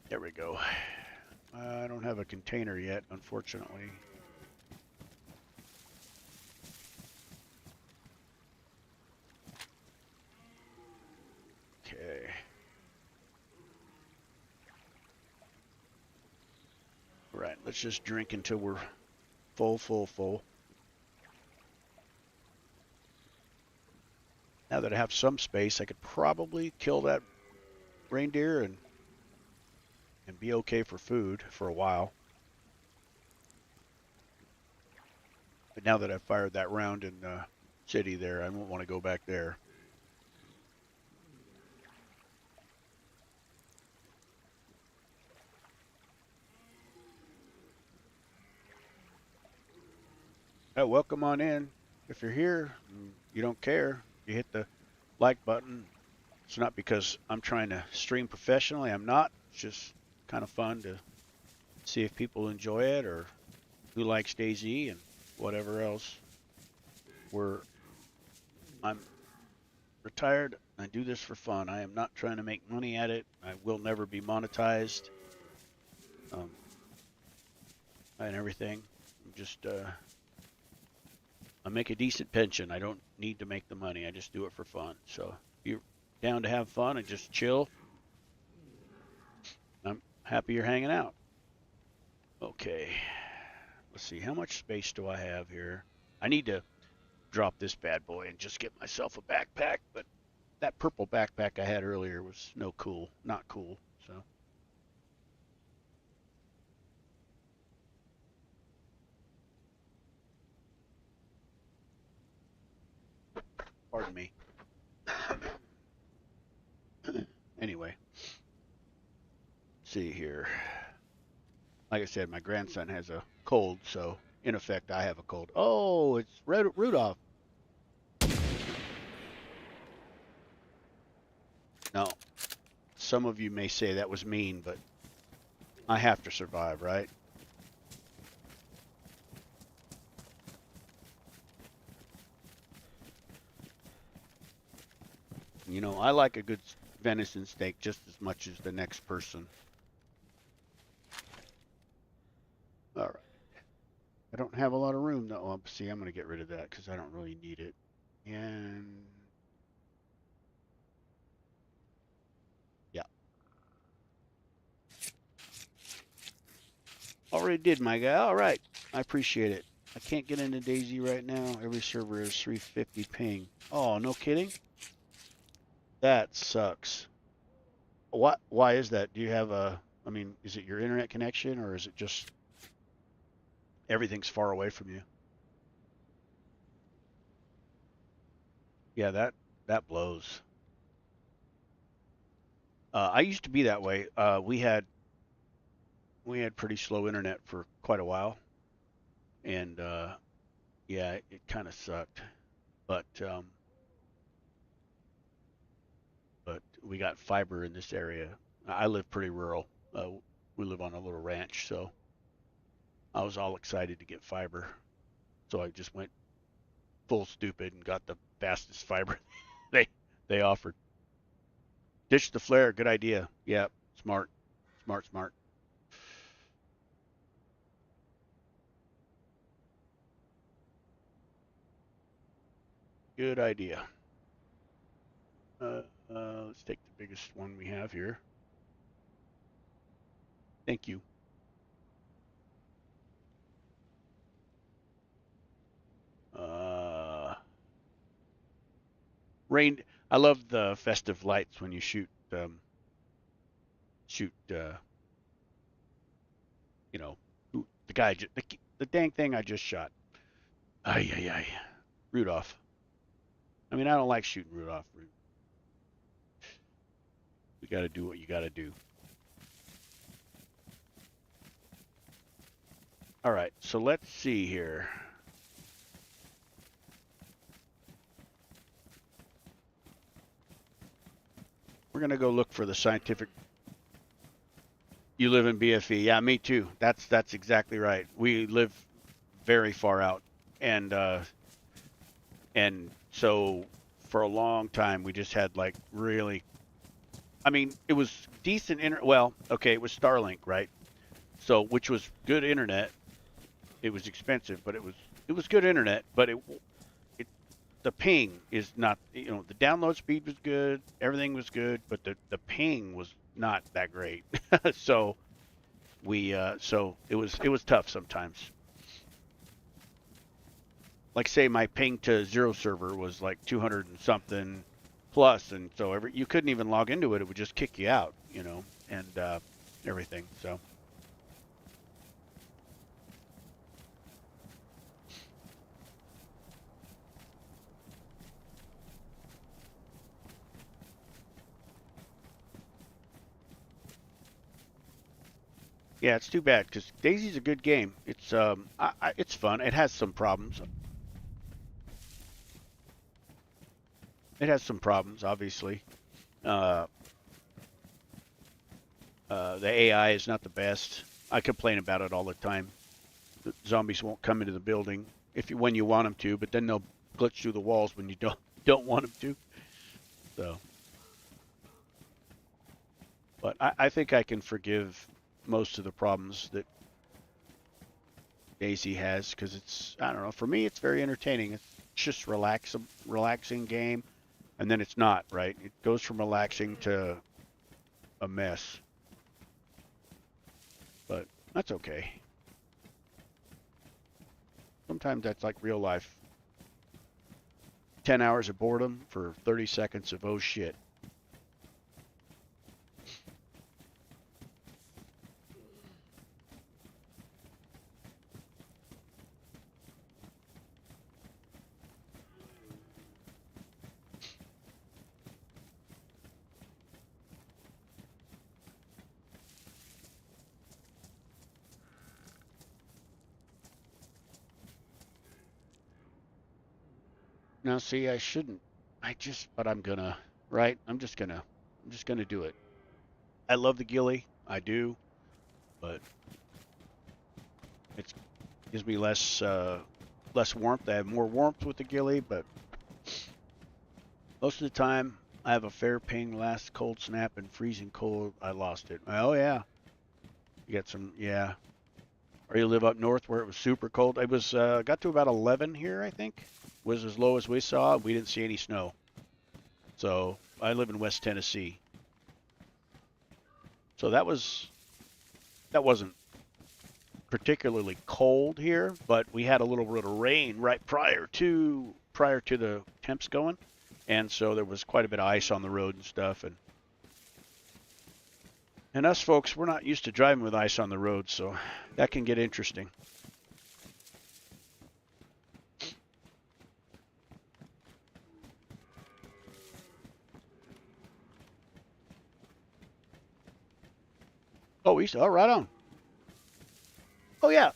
There we go. I don't have a container yet, unfortunately. Okay. Right, let's just drink until we're full, full, full. Now that I have some space, I could probably kill that reindeer and be okay for food for a while. But now that I've fired that round in the city there, I won't want to go back there. Oh, welcome on in. If you're here, you don't care, you hit the like button. It's not because I'm trying to stream professionally. I'm not. It's just kind of fun to see if people enjoy it or who likes DayZ and whatever else. I'm retired. I do this for fun. I am not trying to make money at it. I will never be monetized. And everything. I'm just I make a decent pension. I don't need to make the money. I just do it for fun. So if you're down to have fun and just chill, I'm happy you're hanging out. Okay. Let's see. How much space do I have here? I need to drop this bad boy and just get myself a backpack, but that purple backpack I had earlier was not cool. So pardon me. Anyway, see here. Like I said, my grandson has a cold, so in effect, I have a cold. Oh, it's Rudolph. No, some of you may say that was mean, but I have to survive, right? You know, I like a good venison steak just as much as the next person. All right. I don't have a lot of room though. Oh, see, I'm going to get rid of that because I don't really need it. And yeah. Already did, my guy. All right. I appreciate it. I can't get into DayZ right now. Every server is 350 ping. Oh, no kidding? That sucks. Why is that? Do you have I mean, is it your internet connection or is it just everything's far away from you? Yeah, that blows. I used to be that way. We had pretty slow internet for quite a while, and yeah, it kind of sucked. But but we got fiber in this area. I live pretty rural. We live on a little ranch, so I was all excited to get fiber. So I just went full stupid and got the fastest fiber they they offered. Ditch the flare, good idea. Yeah, smart, smart, smart. Good idea. Uh, let's take the biggest one we have here. Thank you. Uh, rain. I love the festive lights when you shoot. You know, the guy, the dang thing I just shot. Ay ay ay. Rudolph. I mean, I don't like shooting Rudolph. You got to do what you got to do. All right, so let's see here. We're gonna go look for the scientific. You live in BFE, yeah, me too. That's exactly right. We live very far out, and so for a long time we just had like really. I mean, it was decent internet. Well, okay, it was Starlink, right? So which was good internet. It was expensive, but it was good internet. But it the ping is not. The download speed was good, everything was good, but the ping was not that great. So so it was tough sometimes. Like say my ping to zero server was like 200 and something plus, and so you couldn't even log into it. It would just kick you out, and everything. So yeah, it's too bad because Daisy's a good game. It's fun. It has some problems. It has some problems, obviously. Uh, the AI is not the best. I complain about it all the time. The zombies won't come into the building when you want them to, but then they'll glitch through the walls when you don't want them to. So, but I think I can forgive most of the problems that Daisy has because I don't know. For me, it's very entertaining. It's just relaxing game, and then it's not right. It goes from relaxing to a mess, but that's okay. Sometimes that's like real life. 10 hours of boredom for 30 seconds of oh shit. Now, see, I shouldn't. But I'm gonna, right? I'm just gonna do it. I love the ghillie, I do, but it gives me less warmth. I have more warmth with the ghillie, but most of the time I have a fair ping. Last cold snap and freezing cold, I lost it. Oh yeah, you got some, yeah. Or you live up north where it was super cold. It was got to about 11 here, I think. Was as low as we saw. We didn't see any snow. So I live in West Tennessee. So that wasn't particularly cold here, but we had a little bit of rain right prior to the temps going, and so there was quite a bit of ice on the road and stuff. And us folks, we're not used to driving with ice on the road, so that can get interesting. Oh, East. Oh, right on. Oh, yeah.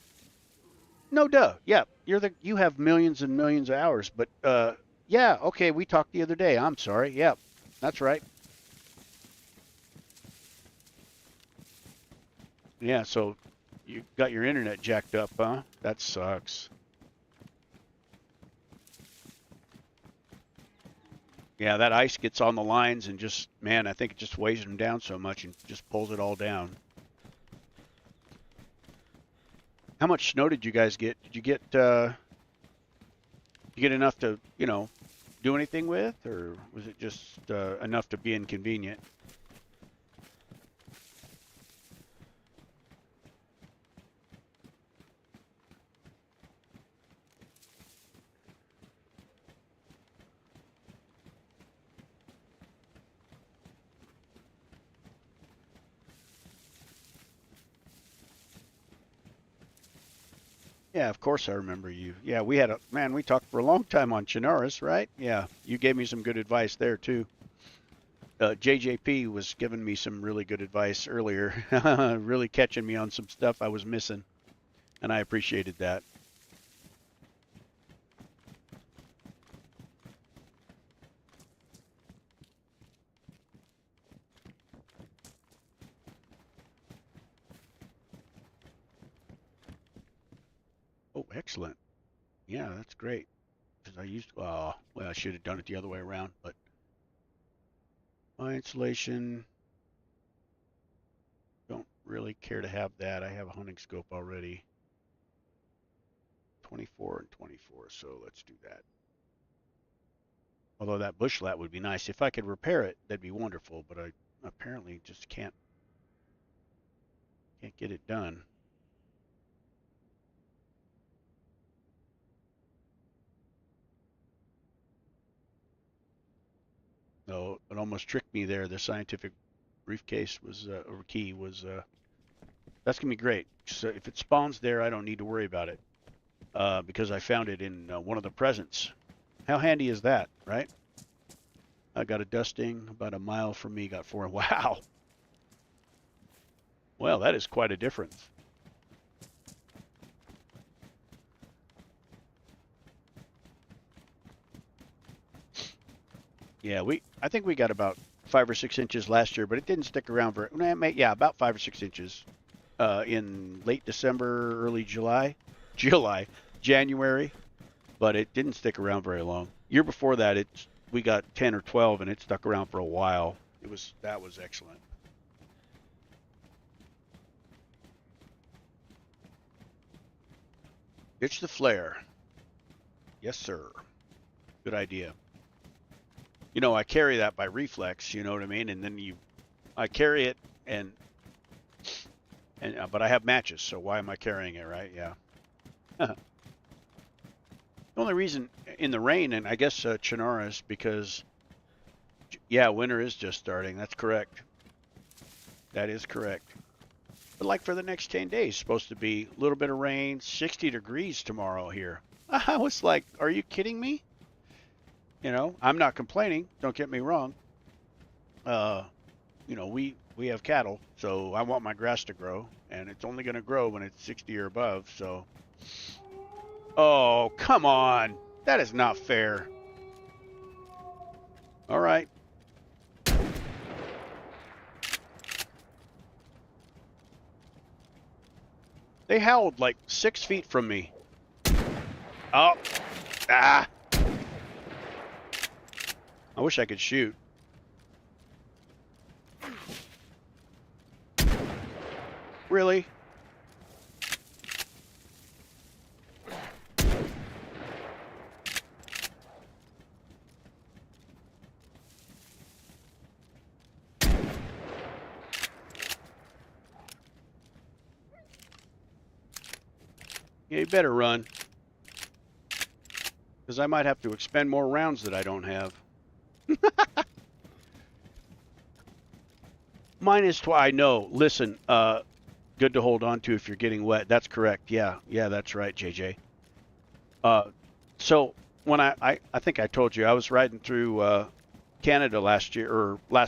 No, duh. Yeah, you have millions and millions of hours, but yeah, okay, we talked the other day. I'm sorry. Yeah, that's right. Yeah, so you got your internet jacked up, huh? That sucks. Yeah, that ice gets on the lines and just, man, I think it just weighs them down so much and just pulls it all down. How much snow did you guys get? Did you get enough to, do anything with, or was it just enough to be inconvenient? Yeah, of course I remember you. Yeah, we talked for a long time on Chinaris, right? Yeah, you gave me some good advice there too. JJP was giving me some really good advice earlier, really catching me on some stuff I was missing, and I appreciated that. Oh, excellent. Yeah, that's great. Because well, I should have done it the other way around, but my insulation, don't really care to have that. I have a hunting scope already. 24 and 24, so let's do that. Although that bush lat would be nice. If I could repair it, that'd be wonderful, but I apparently just can't get it done. No, it almost tricked me there. The scientific briefcase was or key was that's gonna be great. So if it spawns there, I don't need to worry about it because I found it in one of the presents. How handy is that, right? I got a dusting about a mile from me. Got four. Wow. Well, that is quite a difference. Yeah, I think we got about 5 or 6 inches last year, but it didn't stick around for. Yeah, about 5 or 6 inches in late December, early January, but it didn't stick around very long. Year before that, we got 10 or 12, and it stuck around for a while. That was excellent. Ditch the flare. Yes, sir. Good idea. I carry that by reflex. You know what I mean? And then I carry it but I have matches, so why am I carrying it, right? Yeah. The only reason in the rain, and I guess Chinaris, because yeah, winter is just starting. That's correct. That is correct. But like for the next 10 days, supposed to be a little bit of rain, 60 degrees tomorrow here. I was like, are you kidding me? I'm not complaining. Don't get me wrong. We have cattle, so I want my grass to grow, and it's only going to grow when it's 60 or above. So, oh, come on, that is not fair. All right. They howled like 6 feet from me. Oh, ah. I wish I could shoot. Really? Yeah, you better run. Because I might have to expend more rounds that I don't have. Mine is I know. Listen, good to hold on to if you're getting wet. That's correct. Yeah, that's right, JJ. So when I think I told you I was riding through Canada last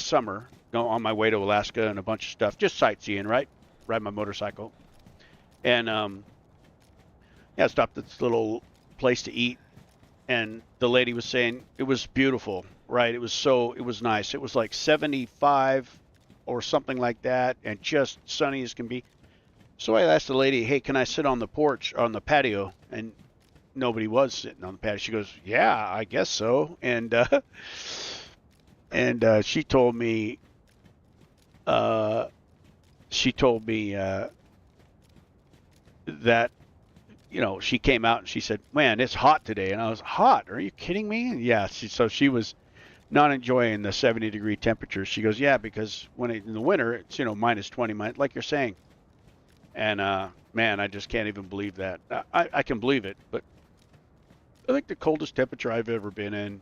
summer, on my way to Alaska and a bunch of stuff, just sightseeing, right? ride my motorcycle. And yeah, I stopped at this little place to eat, and the lady was saying it was beautiful, right? It was nice. It was like 75 or something like that, and just sunny as can be. So I asked the lady, "Hey, can I sit on the porch, on the patio?" And nobody was sitting on the patio. She goes, "Yeah, I guess so." And she told me, uh, that, she came out and she said, "Man, it's hot today." And I was, "Hot? Are you kidding me?" And yeah, so she was not enjoying the 70-degree temperatures. She goes, "Yeah, because in the winter, it's, minus 20, like you're saying." And man, I just can't even believe that. I can believe it, but I think the coldest temperature I've ever been in.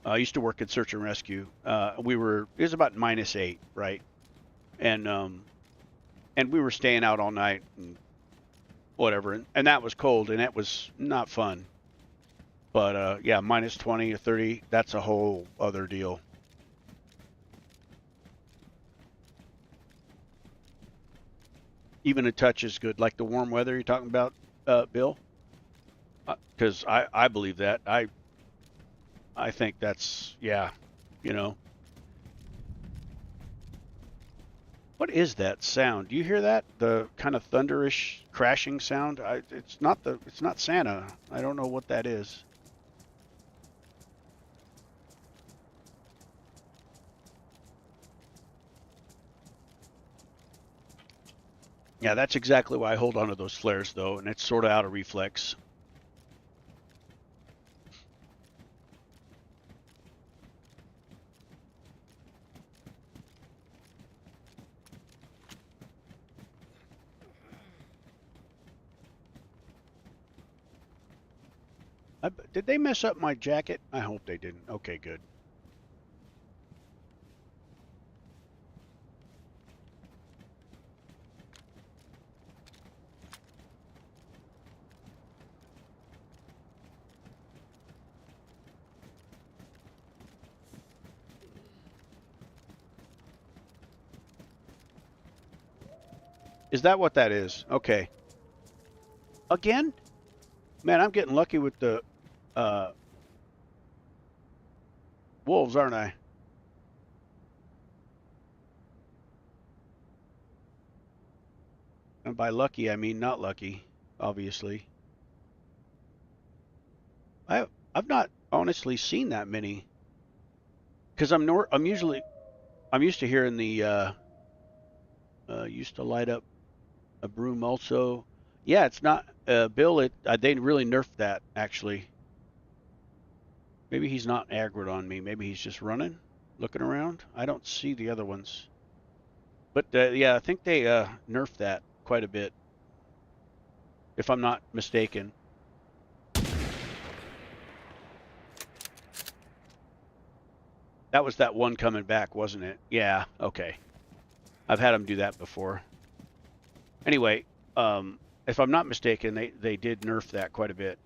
I used to work in search and rescue. It was about -8, right? And we were staying out all night and whatever, and that was cold, and that was not fun. But yeah, minus 20 or 30, that's a whole other deal. Even a touch is good, like the warm weather you're talking about, Bill. Because I believe that. I think that's, yeah, you know. What is that sound? Do you hear that? The kind of thunderish crashing sound? It's not Santa. I don't know what that is. Yeah, that's exactly why I hold on to those flares, though, and it's sort of out of reflex. Did they mess up my jacket? I hope they didn't. Okay, good. Is that what that is? Okay. Again? Man, I'm getting lucky with the wolves, aren't I? And by lucky, I mean not lucky, obviously. I've not honestly seen that many, because I'm used to hearing the used to light up a broom also. Yeah, it's not Bill. They really nerfed that actually. Maybe he's not aggroed on me. Maybe he's just running, looking around. I don't see the other ones. But yeah, I think they nerfed that quite a bit, if I'm not mistaken. That was that one coming back, wasn't it? Yeah, okay. I've had them do that before. Anyway, if I'm not mistaken, they did nerf that quite a bit.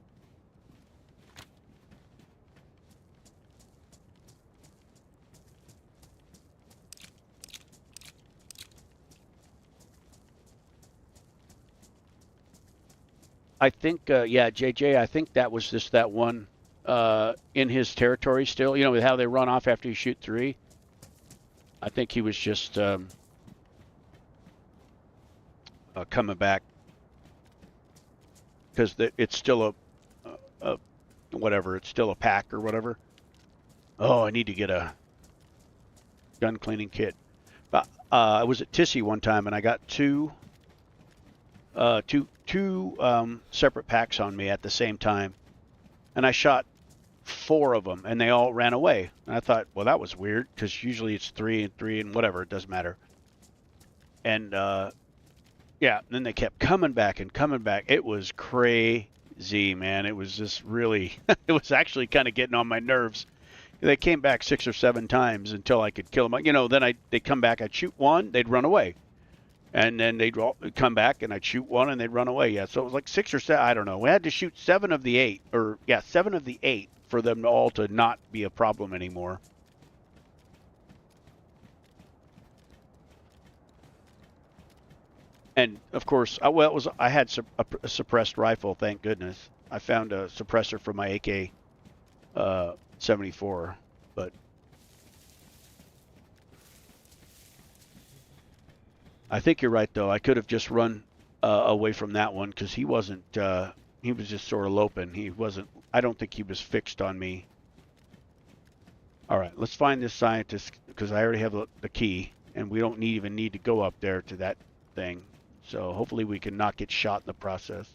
I think, yeah, JJ, I think that was just that one in his territory still. You know, with how they run off after you shoot 3. I think he was just coming back because it's still a whatever. It's still a pack or whatever. Oh, I need to get a gun cleaning kit. But I was at Tissy one time and I got two separate packs on me at the same time, and I shot 4 of them, and they all ran away. And I thought, well, that was weird, because usually it's 3 and 3 and whatever, it doesn't matter. And yeah, and then they kept coming back and coming back. It was crazy, man. It was just really, it was actually kind of getting on my nerves. They came back 6 or 7 times until I could kill them. You know, then they'd come back, I'd shoot one, they'd run away. And then they'd come back, and I'd shoot one, and they'd run away. Yeah, so it was like 6 or 7. I don't know. We had to shoot 7 of the 8, or yeah, 7 of the 8 for them all to not be a problem anymore. And of course, well, it was I had a suppressed rifle. Thank goodness. I found a suppressor for my AK 74, but I think you're right though. I could have just run away from that one because he wasn't. He was just sort of loping. He wasn't. I don't think he was fixed on me. All right, let's find this scientist because I already have the key, and we don't even need to go up there to that thing. So hopefully we can not get shot in the process.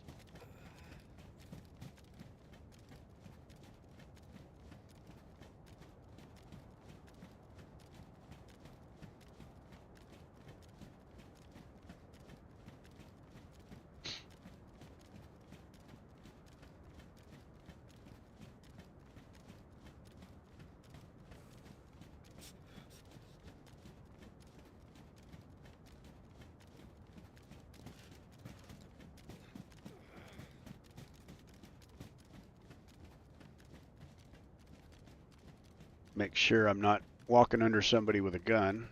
Make sure I'm not walking under somebody with a gun.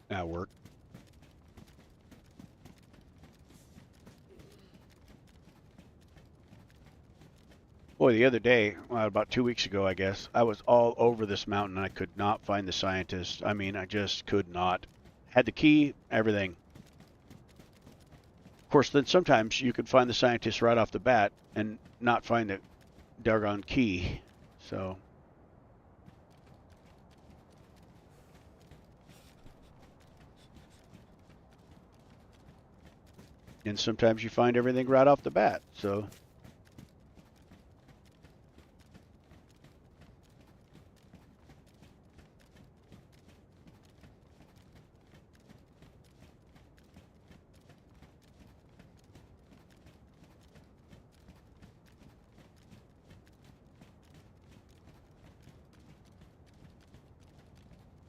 That worked. Boy, the other day, well, about 2 weeks ago, I guess, I was all over this mountain and I could not find the scientist. I mean, I just could not. Had the key, everything. Of course, then sometimes you could find the scientist right off the bat and not find the doggone key. So, and sometimes you find everything right off the bat. So,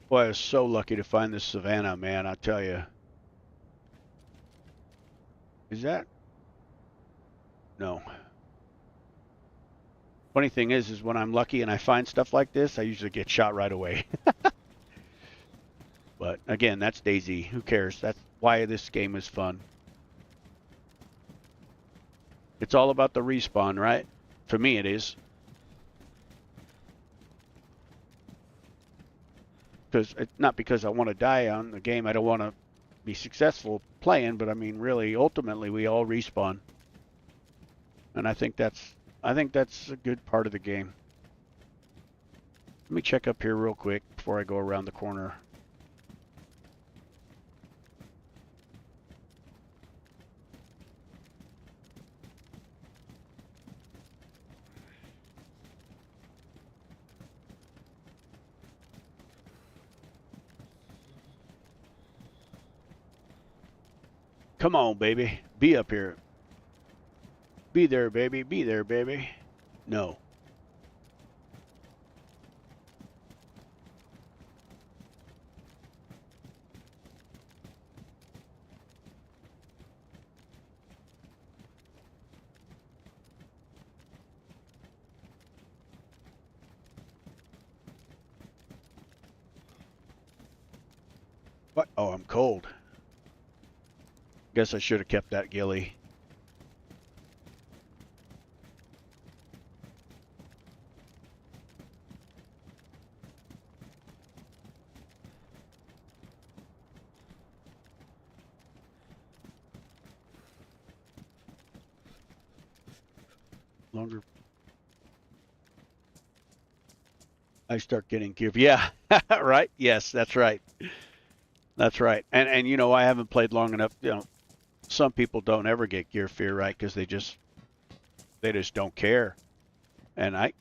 boy, I was so lucky to find this savannah, man. I tell you. Is that? No. Funny thing is when I'm lucky and I find stuff like this, I usually get shot right away. But again, that's Daisy. Who cares? That's why this game is fun. It's all about the respawn, right? For me, it is. Because not because I want to die on the game. I don't want to be successful playing, but I mean, really, ultimately, we all respawn, and I think that's a good part of the game. Let me check up here real quick before I go around the corner. Come on, baby. Be up here. Be there, baby. Be there, baby. No. What? Oh, I'm cold. Guess I should have kept that ghillie. Longer. I start getting gear. Yeah, right. Yes, that's right. That's right. And you know, I haven't played long enough. You know, some people don't ever get gear fear, right? Because they just don't care. And I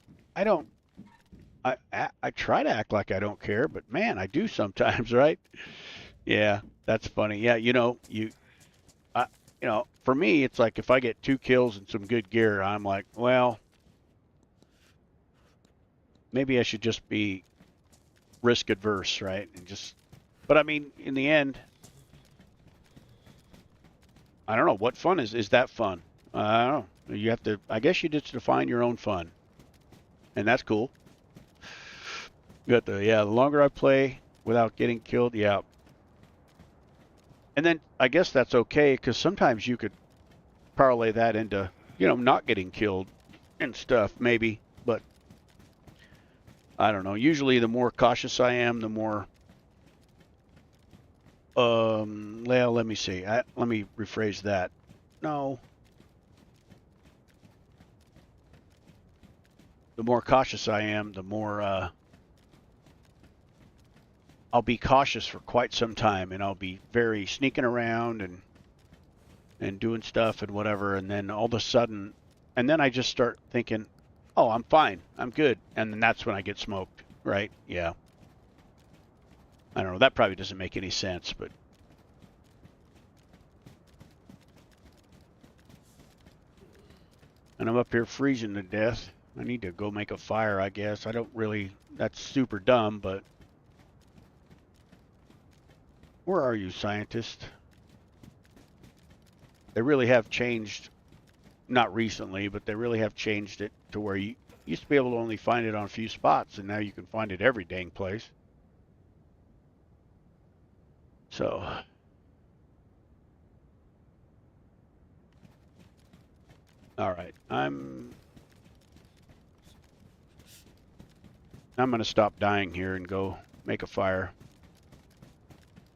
don't. I try to act like I don't care, but man, I do sometimes, right? Yeah, that's funny. Yeah, you know, I, you know, for me, it's like if I get 2 kills and some good gear, I'm like, well, maybe I should just be risk adverse, right? And just, but I mean, in the end, I don't know what fun is that fun. I don't know. You have to. I guess you just define your own fun, and that's cool. You got the yeah. The longer I play without getting killed, yeah. And then I guess that's okay because sometimes you could parlay that into, not getting killed and stuff, maybe. But I don't know. Usually, the more cautious I am, the more. Well, let me see. Let me rephrase that. No, the more cautious I am, the more I'll be cautious for quite some time, and I'll be very sneaking around and doing stuff and whatever, and then all of a sudden, and then I just start thinking, oh, I'm fine, I'm good, and then that's when I get smoked, right? Yeah. I don't know. That probably doesn't make any sense, but and I'm up here freezing to death. I need to go make a fire, I guess. I don't really. That's super dumb, but where are you, scientist? They really have changed, not recently, but they really have changed it to where you used to be able to only find it on a few spots, and now you can find it every dang place. So, all right, I'm going to stop dying here and go make a fire.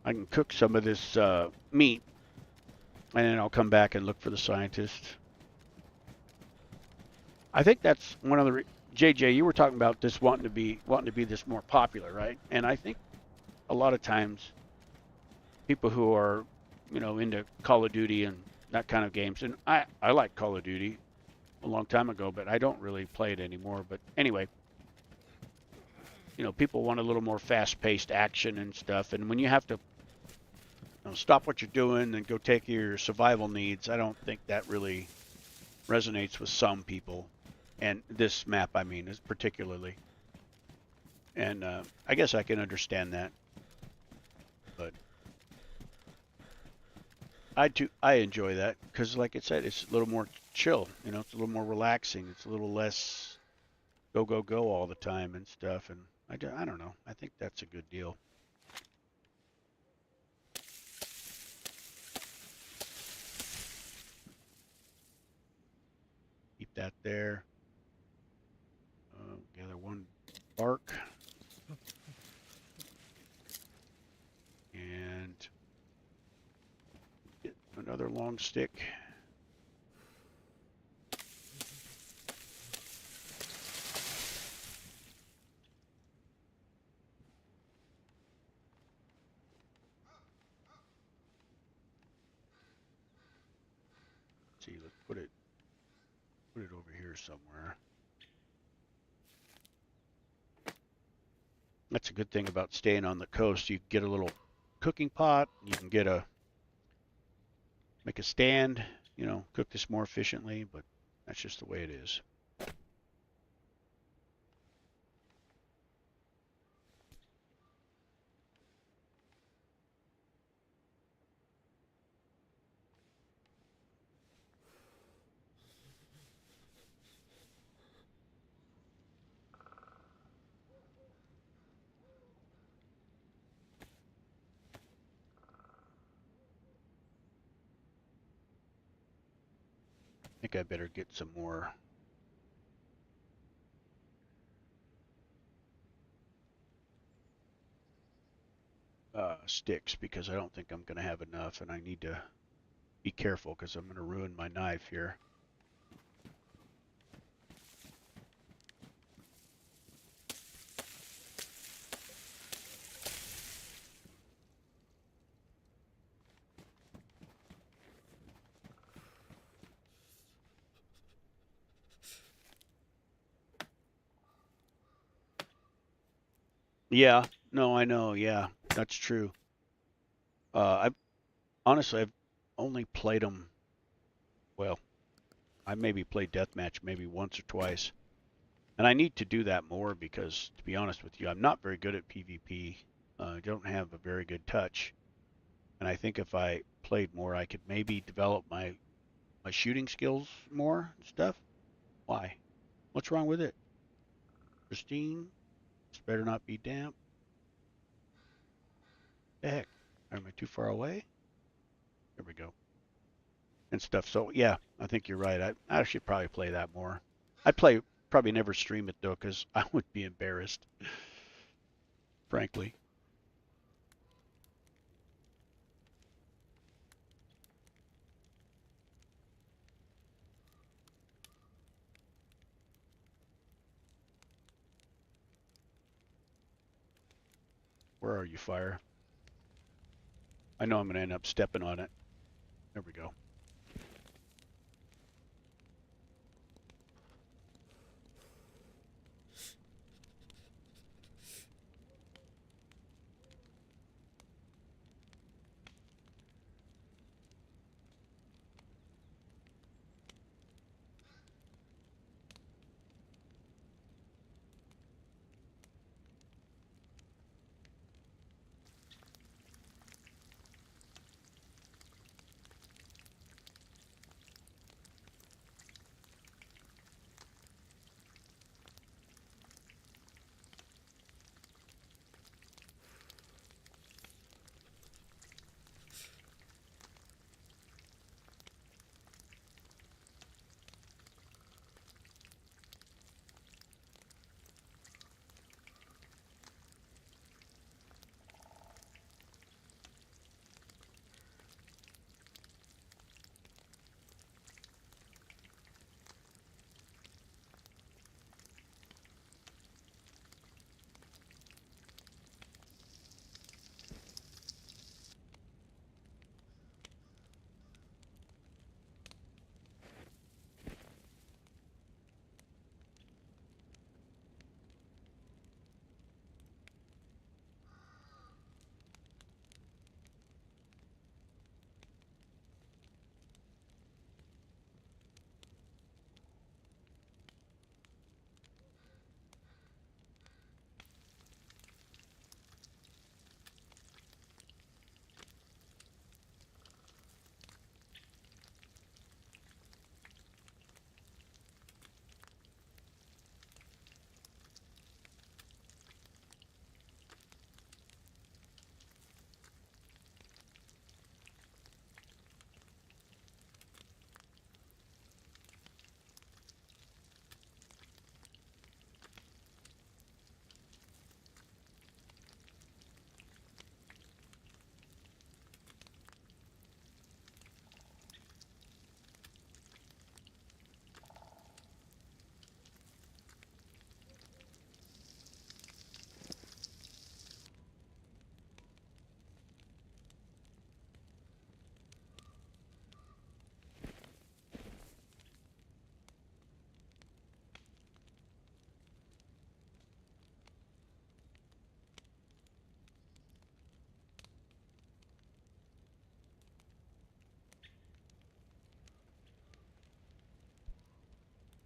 I can cook some of this meat, and then I'll come back and look for the scientist. I think that's one of the JJ. You were talking about this wanting to be this more popular, right? And I think a lot of times people who are, into Call of Duty and that kind of games, and I like Call of Duty a long time ago, but I don't really play it anymore. But anyway, people want a little more fast-paced action and stuff, and when you have to stop what you're doing and go take your survival needs, I don't think that really resonates with some people. And this map, I mean, is particularly. And I guess I can understand that. But I enjoy that because, like I said, it's a little more chill. It's a little more relaxing. It's a little less go, go, go all the time and stuff. And I don't know. I think that's a good deal. Keep that there. Gather one bark. And get another long stick. Let's see, let's put it over here somewhere. That's a good thing about staying on the coast. You get a little cooking pot. You can make a stand, cook this more efficiently, but that's just the way it is. I think I better get some more sticks because I don't think I'm going to have enough, and I need to be careful because I'm going to ruin my knife here. Yeah, no, I know. Yeah, that's true. I've only played them. Well, I maybe played deathmatch maybe once or twice, and I need to do that more because, to be honest with you, I'm not very good at PvP. I don't have a very good touch, and I think if I played more, I could maybe develop my shooting skills more and stuff. Why? What's wrong with it? Pristine. This better not be damp. The heck? Am I too far away? There we go. And stuff. So yeah, I think you're right. I should probably play that more. I'd probably never stream it though, because I would be embarrassed, frankly. Where are you, fire? I know I'm gonna end up stepping on it. There we go.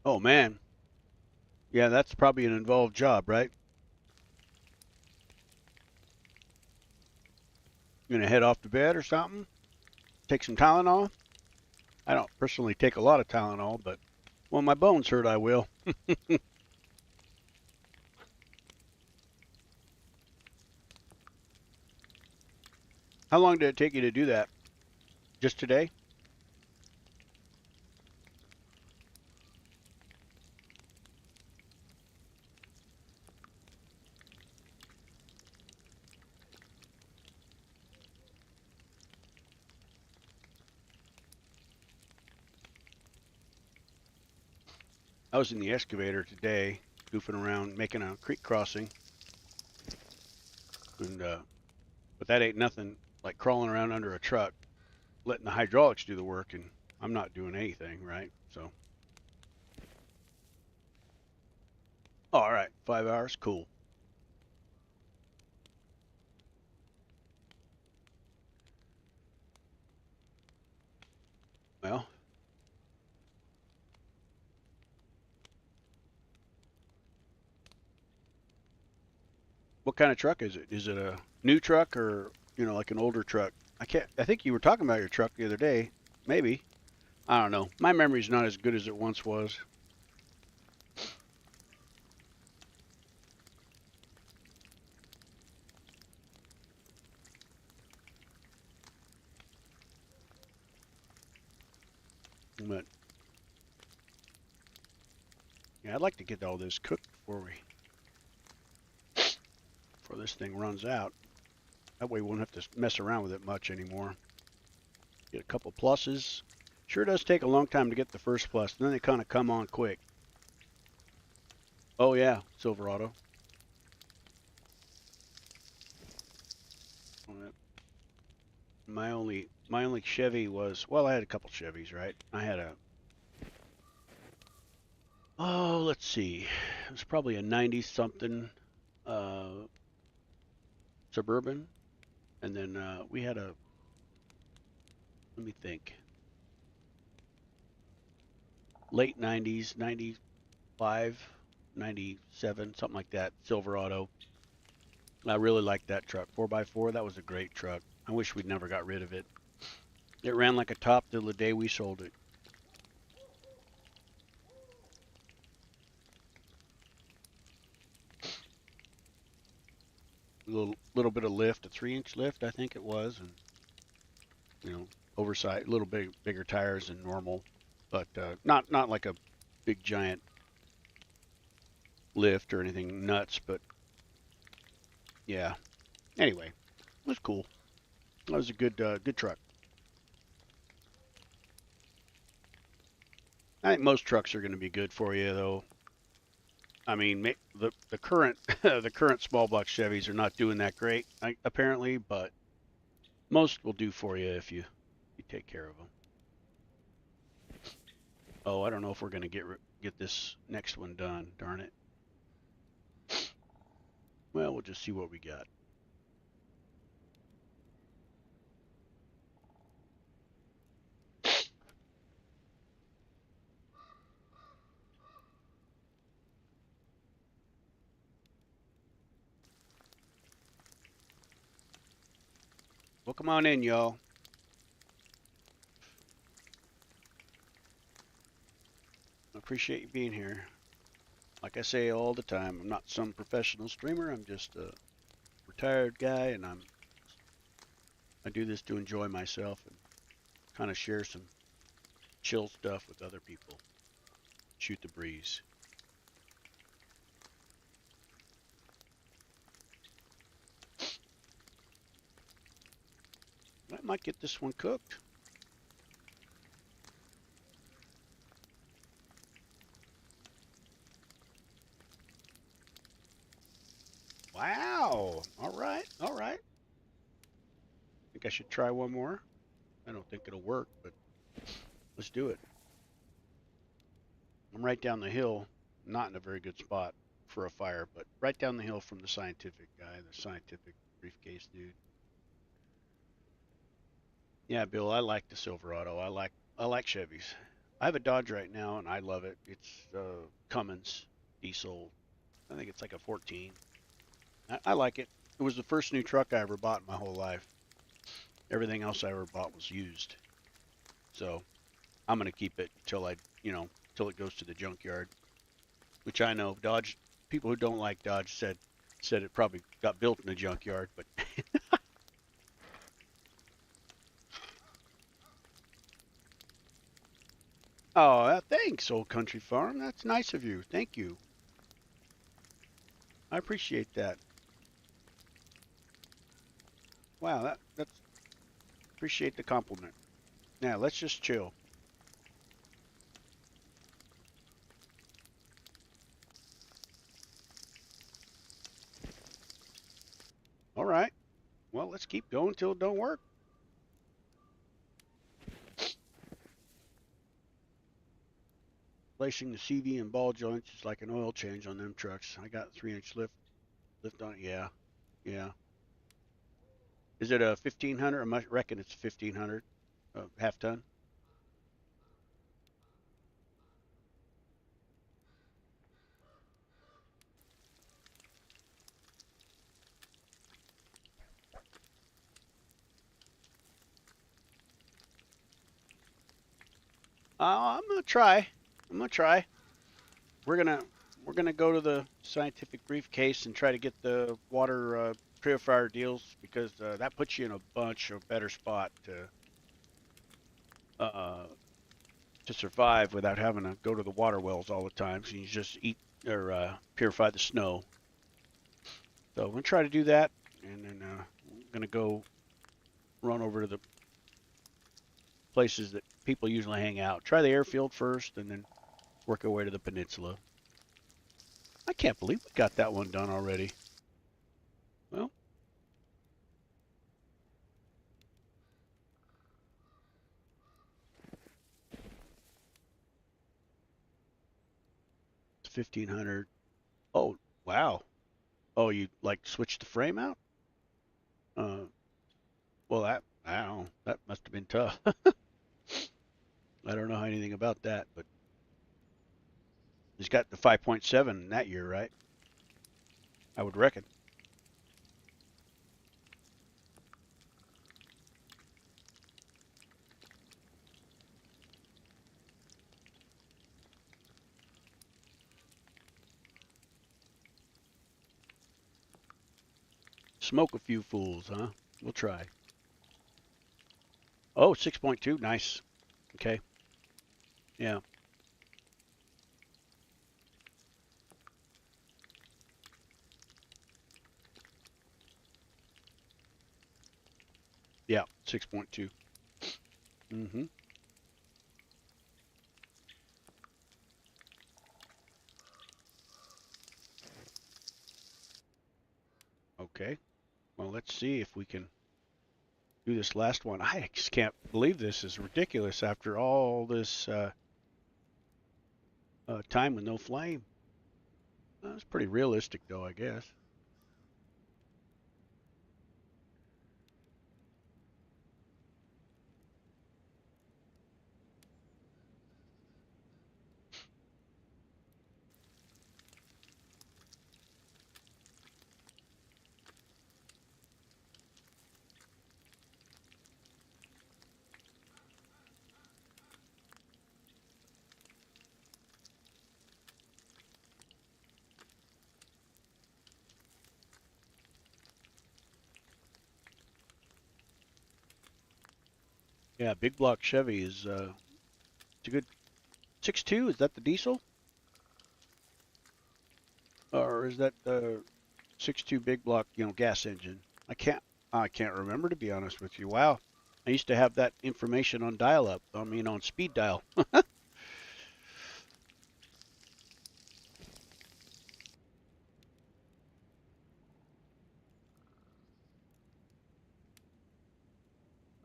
Oh man, yeah, that's probably an involved job, right? You gonna head off to bed or something? Take some Tylenol? I don't personally take a lot of Tylenol, but when my bones hurt, I will. How long did it take you to do that? Just today? I was in the excavator today, goofing around, making a creek crossing, and but that ain't nothing like crawling around under a truck, letting the hydraulics do the work, and I'm not doing anything, right? So, oh, all right, 5 hours, cool. Well, what kind of truck is it? Is it a new truck or like an older truck? I can't. I think you were talking about your truck the other day. Maybe. I don't know. My memory's not as good as it once was. Yeah, I'd like to get all this cooked before this thing runs out. That way we won't have to mess around with it much anymore. Get a couple pluses. Sure does take a long time to get the first plus, and then they kind of come on quick. Oh yeah, Silverado. My only Chevy was, well, I had a couple Chevys, right? I had a, oh, let's see, it was probably a 90 something Suburban, and then we had a, let me think, late 90s, 95, 97, something like that, Silverado. I really liked that truck, 4x4. That was a great truck. I wish we'd never got rid of it. It ran like a top till the day we sold it. A little bit of lift, a 3-inch lift, I think it was, and oversized, a little bigger tires than normal, but not like a big giant lift or anything nuts. But yeah, anyway, it was cool. That was a good truck. I think most trucks are going to be good for you, though. I mean, the current the current small block Chevys are not doing that great, apparently, but most will do for you if you take care of them. Oh, I don't know if we're going to get this next one done. Darn it. Well, we'll just see what we got. Well, come on in, y'all. I appreciate you being here. Like I say all the time, I'm not some professional streamer. I'm just a retired guy, and I do this to enjoy myself and kind of share some chill stuff with other people. Shoot the breeze. I might get this one cooked. Wow. All right. All right. I think I should try one more. I don't think it'll work, but let's do it. I'm right down the hill, not in a very good spot for a fire, but right down the hill from the scientific guy, the scientific briefcase dude. Yeah, Bill, I like the Silverado. I like Chevys. I have a Dodge right now, and I love it. It's Cummins diesel. I think it's like a 14. I like it. It was the first new truck I ever bought in my whole life. Everything else I ever bought was used. So I'm gonna keep it till till it goes to the junkyard. Which I know Dodge people who don't like Dodge said it probably got built in a junkyard, but oh, thanks, Old Country Farm. That's nice of you. Thank you. I appreciate that. Wow, that's appreciate the compliment. Now let's just chill. All right. Well, let's keep going till it don't work. Placing the CV and ball joints is like an oil change on them trucks. I got 3-inch lift on it. Yeah, yeah. Is it a 1500? I reckon it's 1500, half ton. I'm gonna try. I'm gonna try. We're gonna we're gonna go to the scientific briefcase and try to get the water purifier deals because that puts you in a bunch of better spot to to survive without having to go to the water wells all the time. So you just eat or purify the snow. So I'm gonna try to do that, and then I'm gonna go run over to the places that people usually hang out. Try the airfield first, and then work our way to the peninsula. I can't believe we got that one done already. Well, it's 1500. Oh, wow. Oh, you like switched the frame out? Uh, well, I don't know. That must have been tough. I don't know anything about that, but he's got the 5.7 that year, right? I would reckon. Smoke a few fools, huh? We'll try. Oh, 6.2. Nice. Okay. Yeah. Yeah. 6.2. Mm-hmm. Okay. Well, let's see if we can do this last one. I just can't believe this is ridiculous after all this time with no flame. It's pretty realistic, though, I guess. Yeah, big block Chevy is it's a good 6.2. Is that the diesel, or is that the 6.2 big block, gas engine? I can't remember, to be honest with you. Wow. I used to have that information on dial-up. I mean, on speed dial.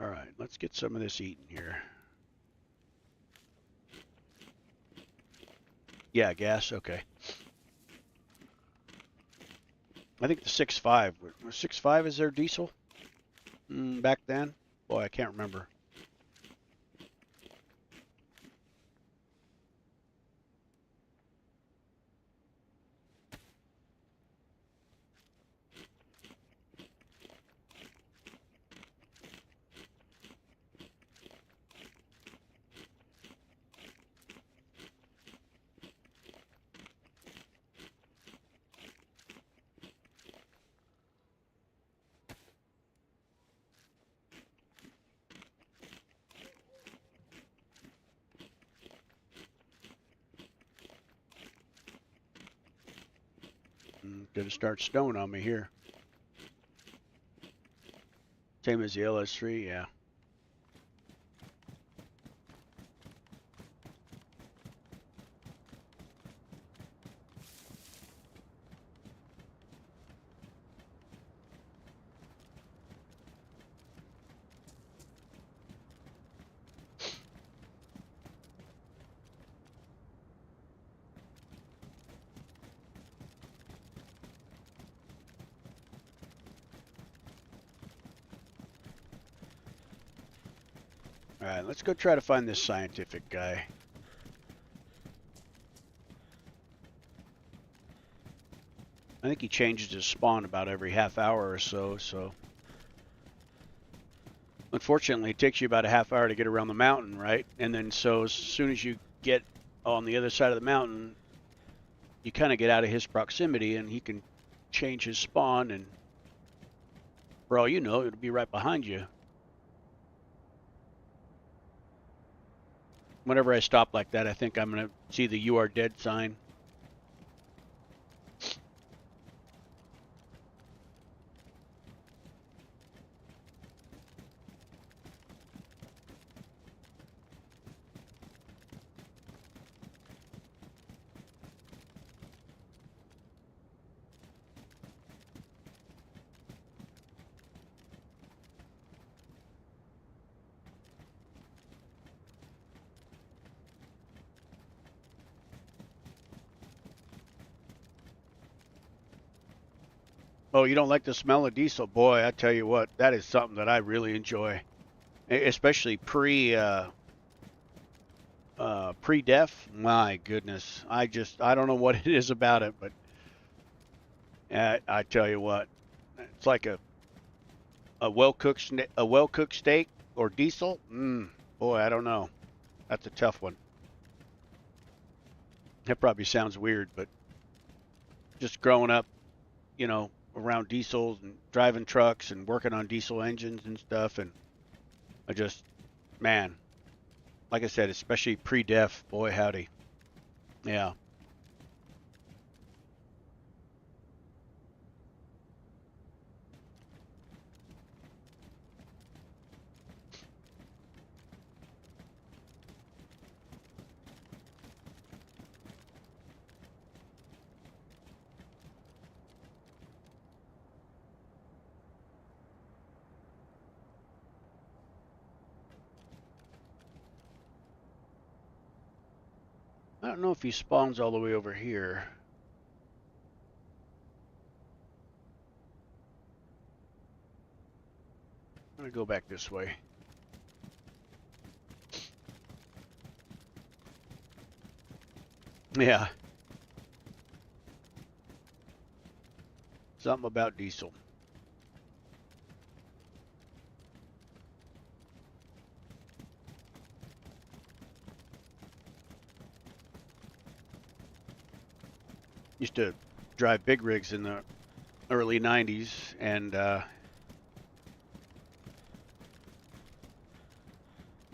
All right, let's get some of this eaten here. Yeah, gas. Okay. I think the 6.5 is their diesel back then. Boy, I can't remember. Gonna start snowing on me here. Same as the LS3, yeah. All right, let's go try to find this scientific guy. I think he changes his spawn about every half hour or so. Unfortunately, it takes you about a half hour to get around the mountain, right? And then so as soon as you get on the other side of the mountain, you kind of get out of his proximity, and he can change his spawn, and for all you know, it'll be right behind you. Whenever I stop like that, I think I'm going to see the "You Are Dead" sign. Oh, you don't like the smell of diesel? Boy, I tell you what, that is something that I really enjoy, especially pre-def. My goodness, I don't know what it is about it, but I tell you what, it's like a well cooked steak or diesel. Boy, I don't know. That's a tough one. That probably sounds weird, but just growing up, you know, around diesels and driving trucks and working on diesel engines and stuff, and I just, man, like I said, especially pre-def, boy howdy. Yeah. I don't know if he spawns all the way over here. I'm gonna go back this way. Yeah, something about diesel. Used to drive big rigs in the early 90s, and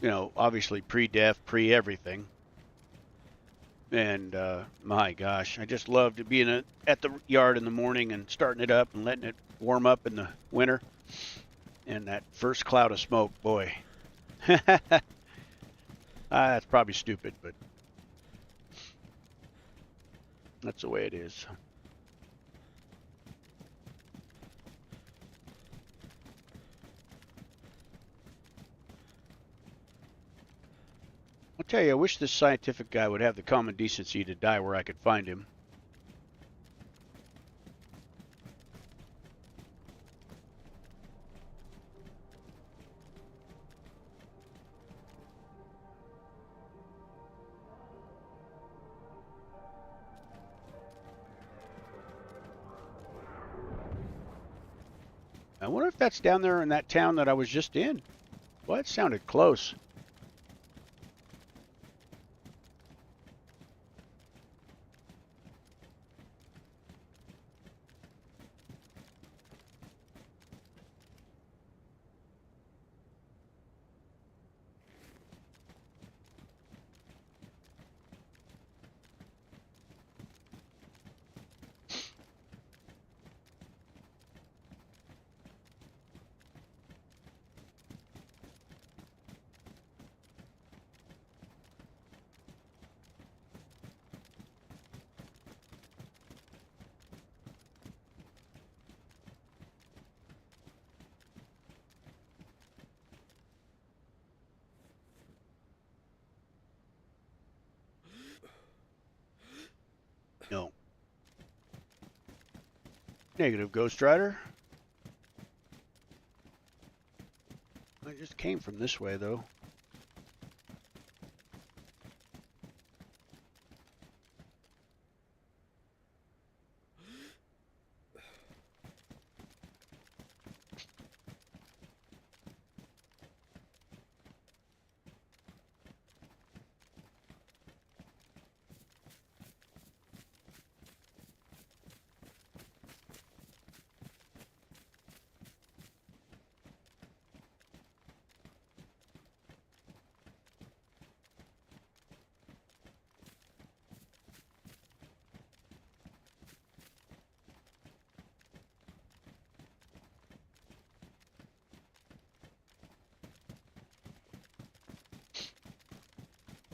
you know, obviously pre-def, pre-everything. And my gosh, I just loved being at the yard in the morning and starting it up and letting it warm up in the winter. And that first cloud of smoke, boy. That's probably stupid, but that's the way it is. I'll tell you, I wish this scientific guy would have the common decency to die where I could find him. I wonder if that's down there in that town that I was just in. Well, it sounded close. No. Negative, Ghost Rider. I just came from this way, though.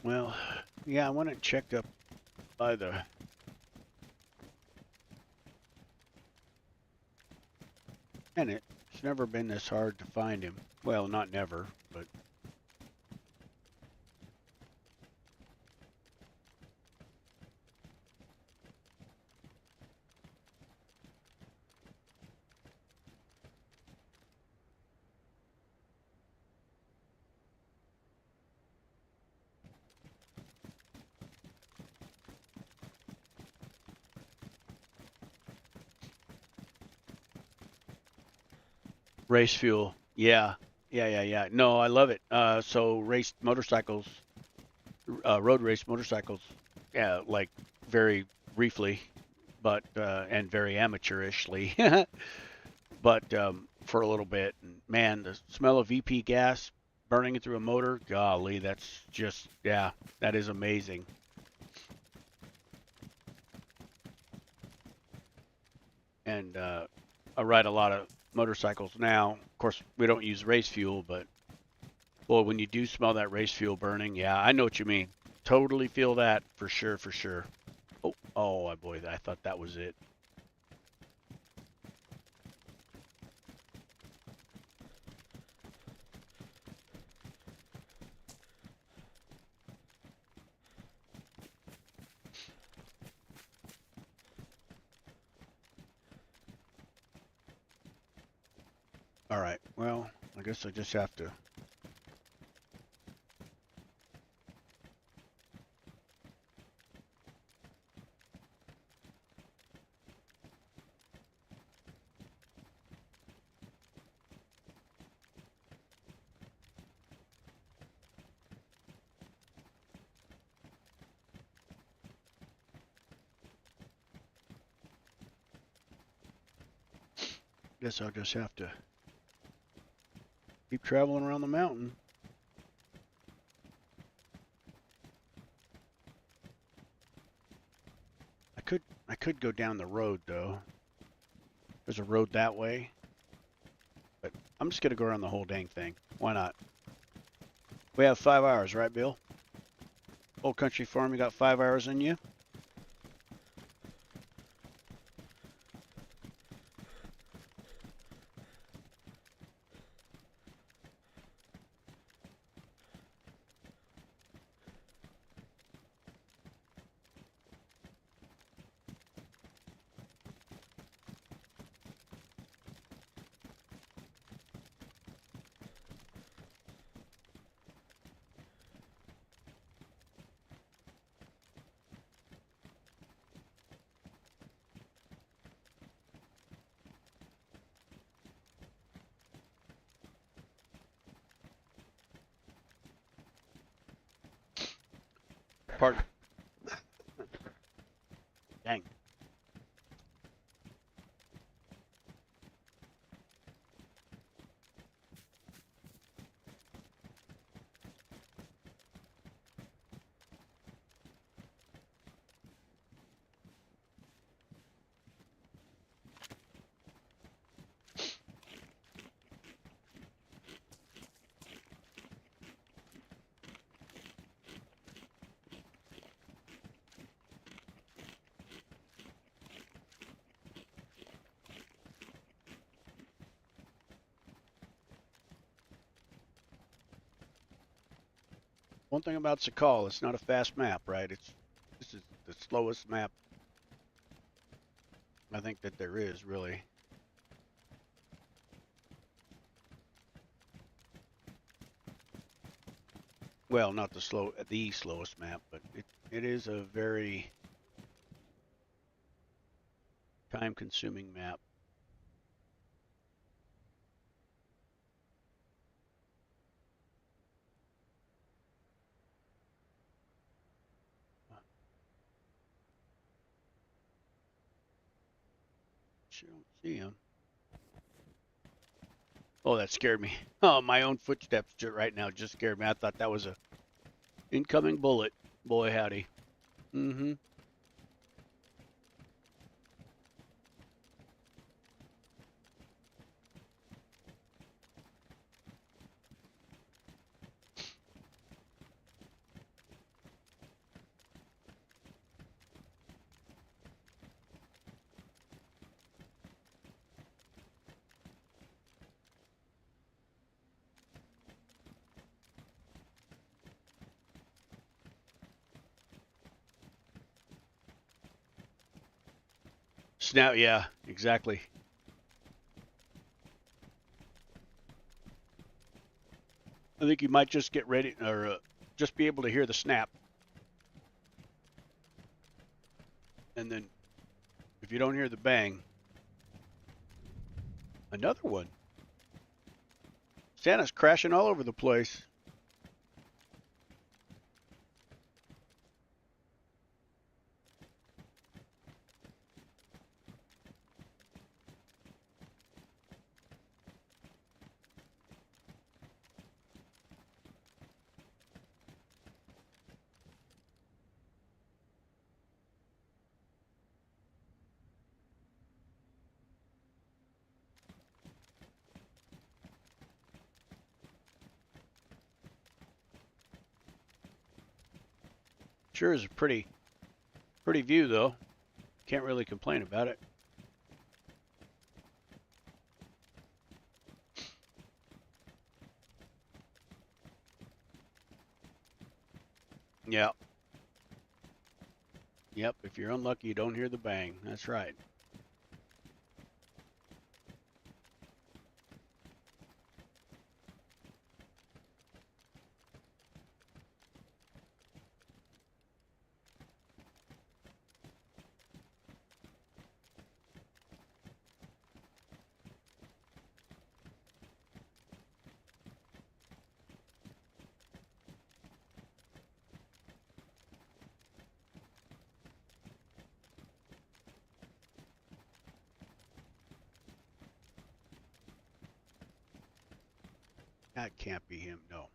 Well, yeah, I went and checked up by the. And it's never been this hard to find him. Well, not never, but. Race fuel. Yeah. Yeah. No, I love it. So race motorcycles, road race motorcycles. Yeah, like very briefly, but and very amateurishly, but for a little bit. And man, the smell of VP gas burning through a motor, golly, that's just yeah, that is amazing. And I ride a lot of motorcycles now. Of course, we don't use race fuel, but boy, when you do smell that race fuel burning, yeah, I know what you mean. Totally feel that for sure, for sure. Oh, boy, I thought that was it. All right, well, I guess I just have to. Guess I'll just have to keep traveling around the mountain. I could go down the road though. There's a road that way, but I'm just gonna go around the whole dang thing. Why not? We have 5 hours, right, Bill? Old Country Farm, you got 5 hours in you? Pardon. Dang. One thing about Sakhal, it's not a fast map, right? This is the slowest map I think that there is, really. Well, not the slowest map, but it is a very time-consuming map. Sure don't see him. Oh, that scared me. Oh, my own footsteps right now just scared me. I thought that was a incoming bullet. Boy, howdy. Mm-hmm. Snap, yeah, exactly. I think you might just get ready, or just be able to hear the snap. And then if you don't hear the bang, another one. Santa's crashing all over the place. Sure is a pretty view though. Can't really complain about it. Yeah. Yep, if you're unlucky, you don't hear the bang. That's right. That can't be him, no.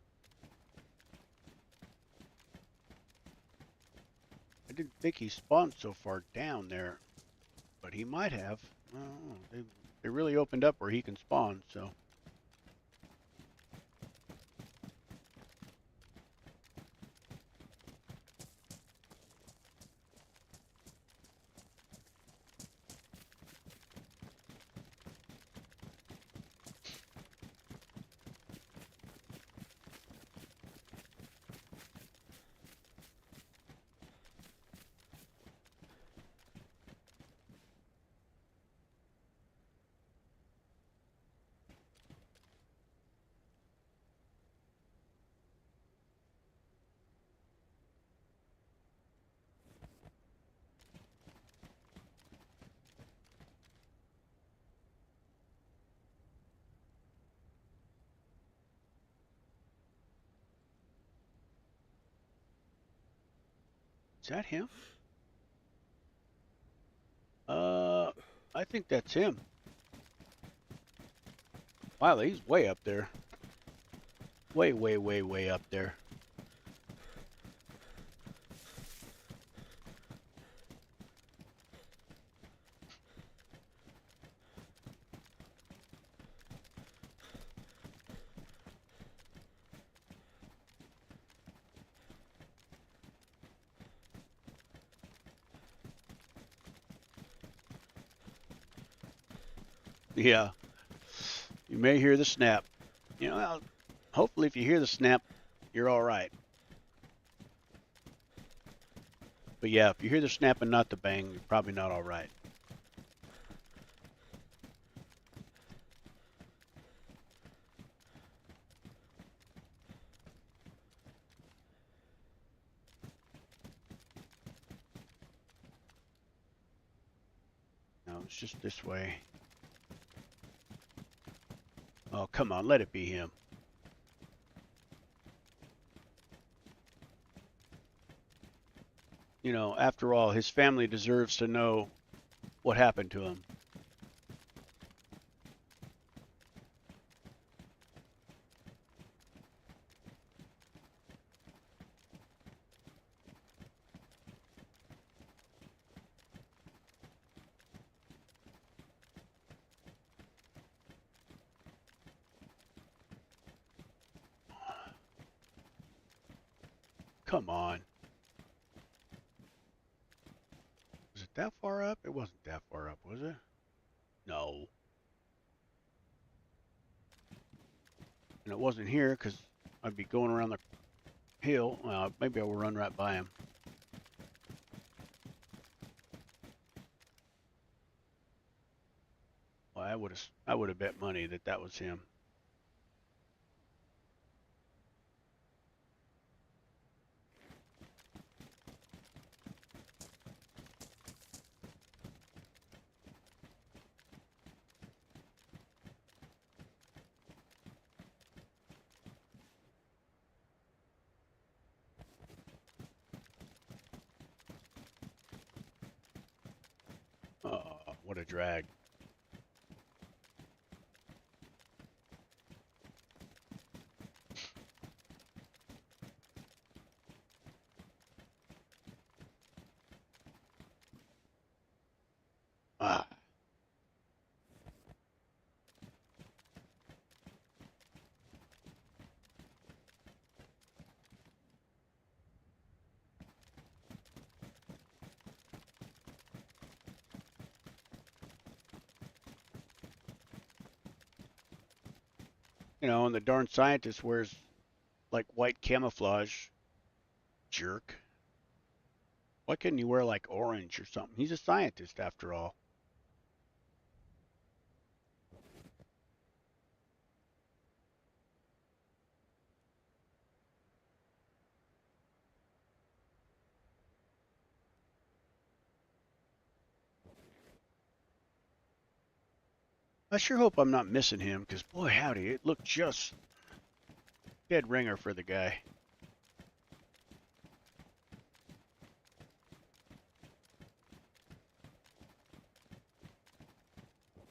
I didn't think he spawned so far down there, but he might have. Oh, they really opened up where he can spawn, so. Is that him? Uh, I think that's him. Wow, he's way up there. Way, way, way, way up there. Yeah, you may hear the snap. You know, hopefully if you hear the snap, you're all right. But yeah, if you hear the snap and not the bang, you're probably not all right. No, it's just this way. Oh, come on, let it be him. You know, after all, his family deserves to know what happened to him. Come on. Was it that far up? It wasn't that far up, was it? No. And it wasn't here because I'd be going around the hill. Maybe I will run right by him. I would have bet money that that was him. What a drag. Ah. You know, and the darn scientist wears like white camouflage. Jerk. Why couldn't you wear like orange or something? He's a scientist after all. I sure hope I'm not missing him, because boy howdy, it looked just dead ringer for the guy.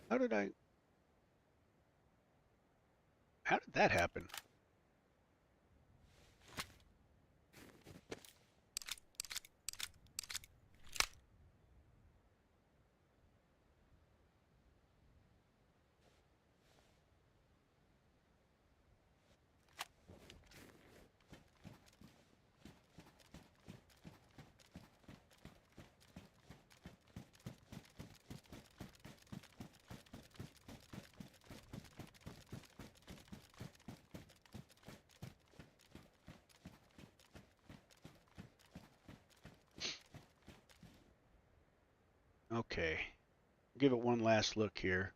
How did I... How did that happen? Okay. Give it one last look here.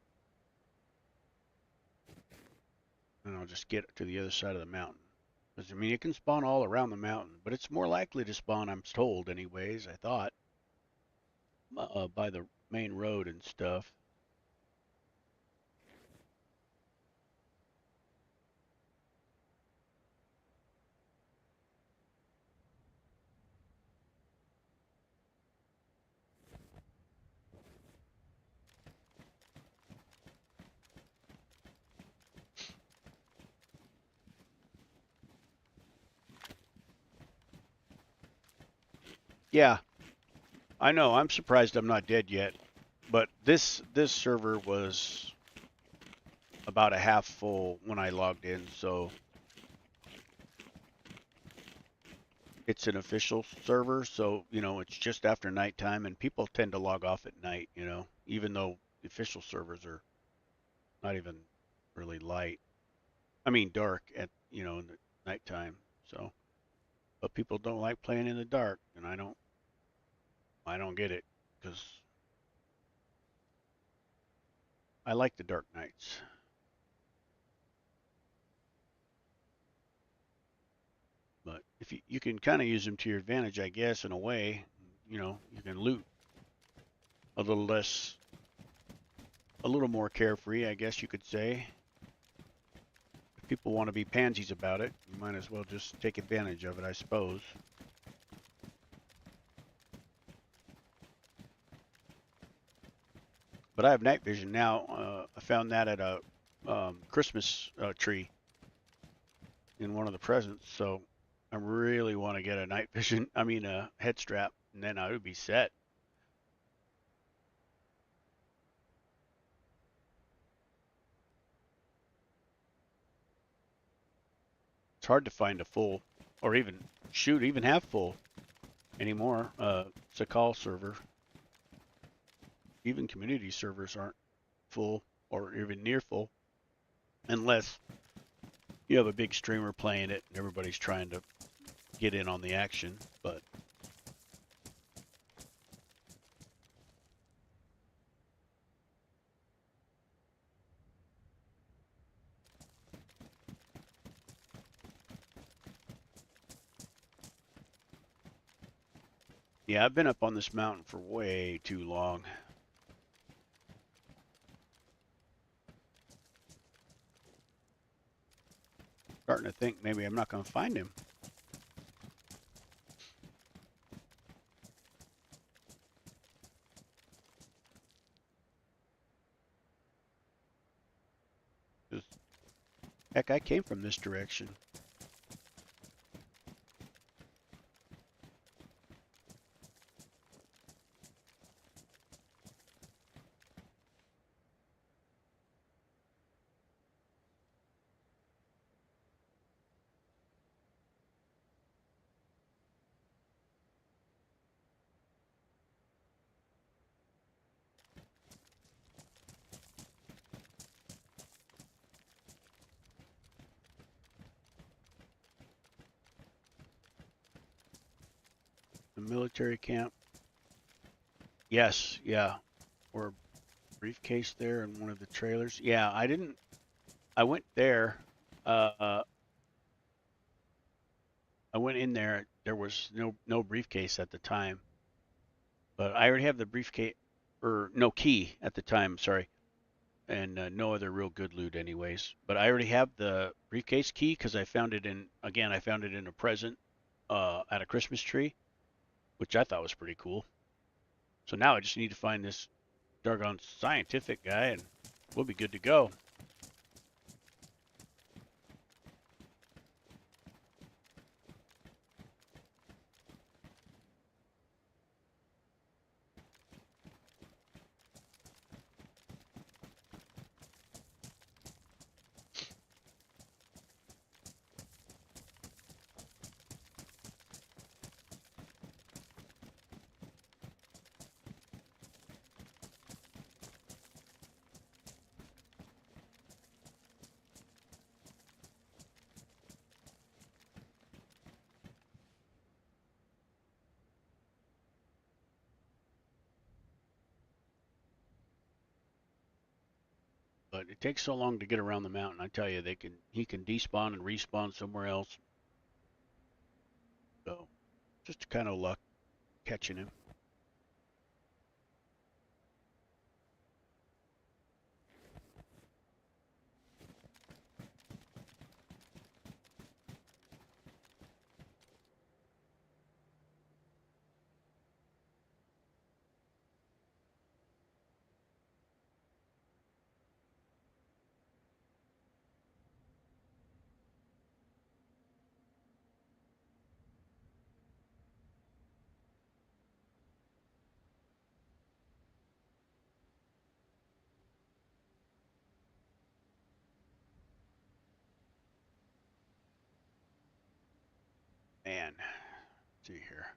And I'll just get to the other side of the mountain. Because, I mean, it can spawn all around the mountain, but it's more likely to spawn, I'm told, anyways, I thought, by the main road and stuff. Yeah, I know. I'm surprised I'm not dead yet. But this server was about a half full when I logged in, so it's an official server, so you know it's just after nighttime, and people tend to log off at night, you know, even though the official servers are not even really light. I mean dark at in the nighttime. So, but people don't like playing in the dark, and I don't get it because I like the dark nights. But if you can kind of use them to your advantage, I guess, in a way, you can loot a little less, a little more carefree, I guess you could say. If people want to be pansies about it, you might as well just take advantage of it, I suppose. But I have night vision now. I found that at a Christmas tree in one of the presents, so I really want to get a night vision, I mean a head strap, and then I would be set. It's hard to find a full, or even shoot, even have full anymore. Sakhal server, even community servers aren't full or even near full, unless you have a big streamer playing it and everybody's trying to get in on the action. But Yeah, I've been up on this mountain for way too long. Starting to think maybe I'm not going to find him. Heck, I came from this direction. The military camp. Yes, yeah. Or a briefcase there in one of the trailers. Yeah, I didn't. I went there. Uh, I went in there. There was no briefcase at the time, but I already have the briefcase or no key at the time. Sorry, and no other real good loot, anyways. But I already have the briefcase key because I found it in again. I found it in a present at a Christmas tree, which I thought was pretty cool. So now I just need to find this doggone scientific guy, and we'll be good to go. But it takes so long to get around the mountain. I tell you, he can despawn and respawn somewhere else. So just kind of luck catching him. Man, let's see here.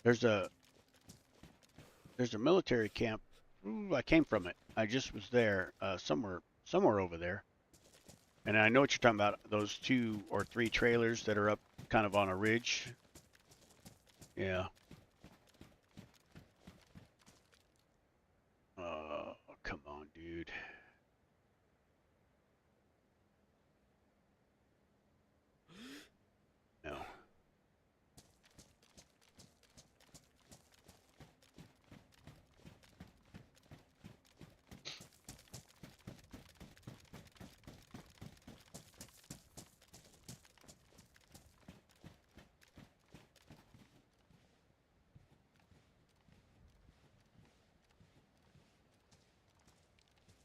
There's a there's a military camp. Ooh, I came from it. I just was there somewhere over there. And I know what you're talking about. Those 2 or 3 trailers that are up kind of on a ridge. Yeah. Oh, come on, dude. No.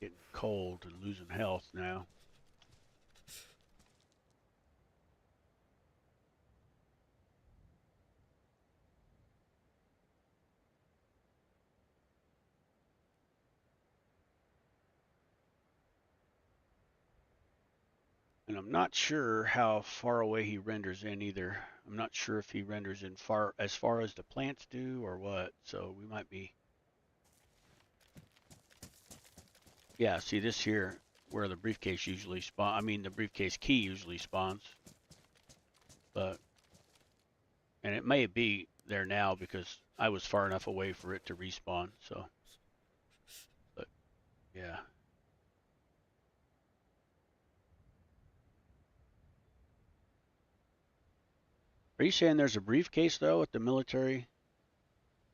Getting cold and losing health now. And I'm not sure how far away he renders in either. I'm not sure if he renders in far as the plants do or what. So we might be. Yeah, see this here where the briefcase usually spawn. I mean the briefcase key usually spawns. But and it may be there now because I was far enough away for it to respawn. So, but yeah. Are you saying there's a briefcase though at the military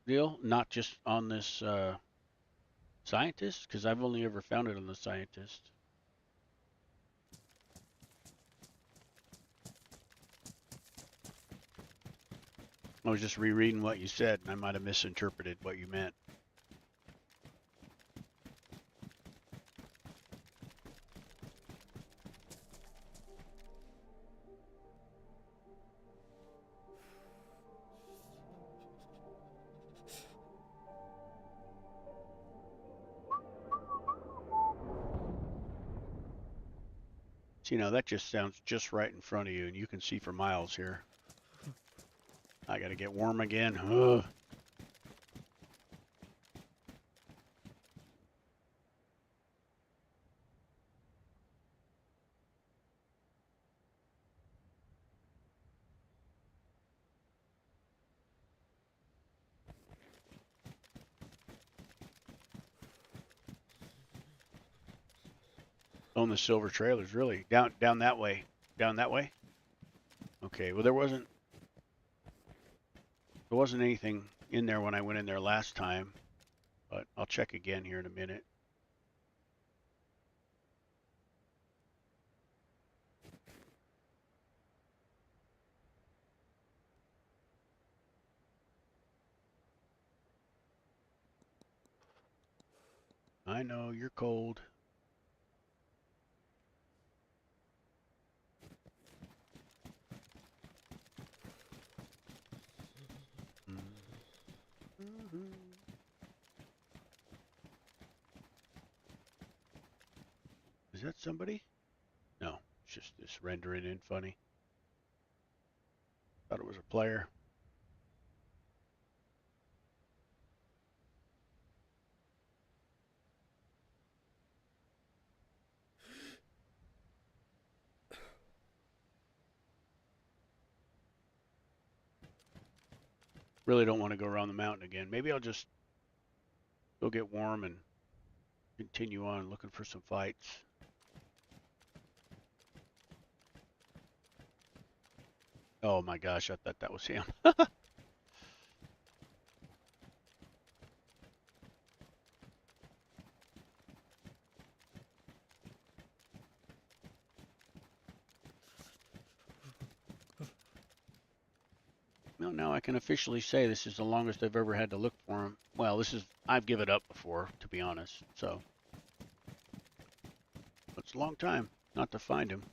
deal, not just on this scientist? Because I've only ever found it on the scientist. I was just rereading what you said, and I might have misinterpreted what you meant. See, now that just sounds just right in front of you, and you can see for miles here. I gotta get warm again. Ugh. On the silver trailers, really? Down that way. Down that way? Okay, well there wasn't anything in there when I went in there last time, but I'll check again here in a minute. I know you're cold. Mm-hmm. Is that somebody? No, it's just this rendering in funny. Thought it was a player. Really don't want to go around the mountain again. Maybe I'll just go get warm and continue on looking for some fights. Oh my gosh, I thought that was him. Well, now I can officially say this is the longest I've ever had to look for him. Well, I've given up before, to be honest. So, it's a long time not to find him.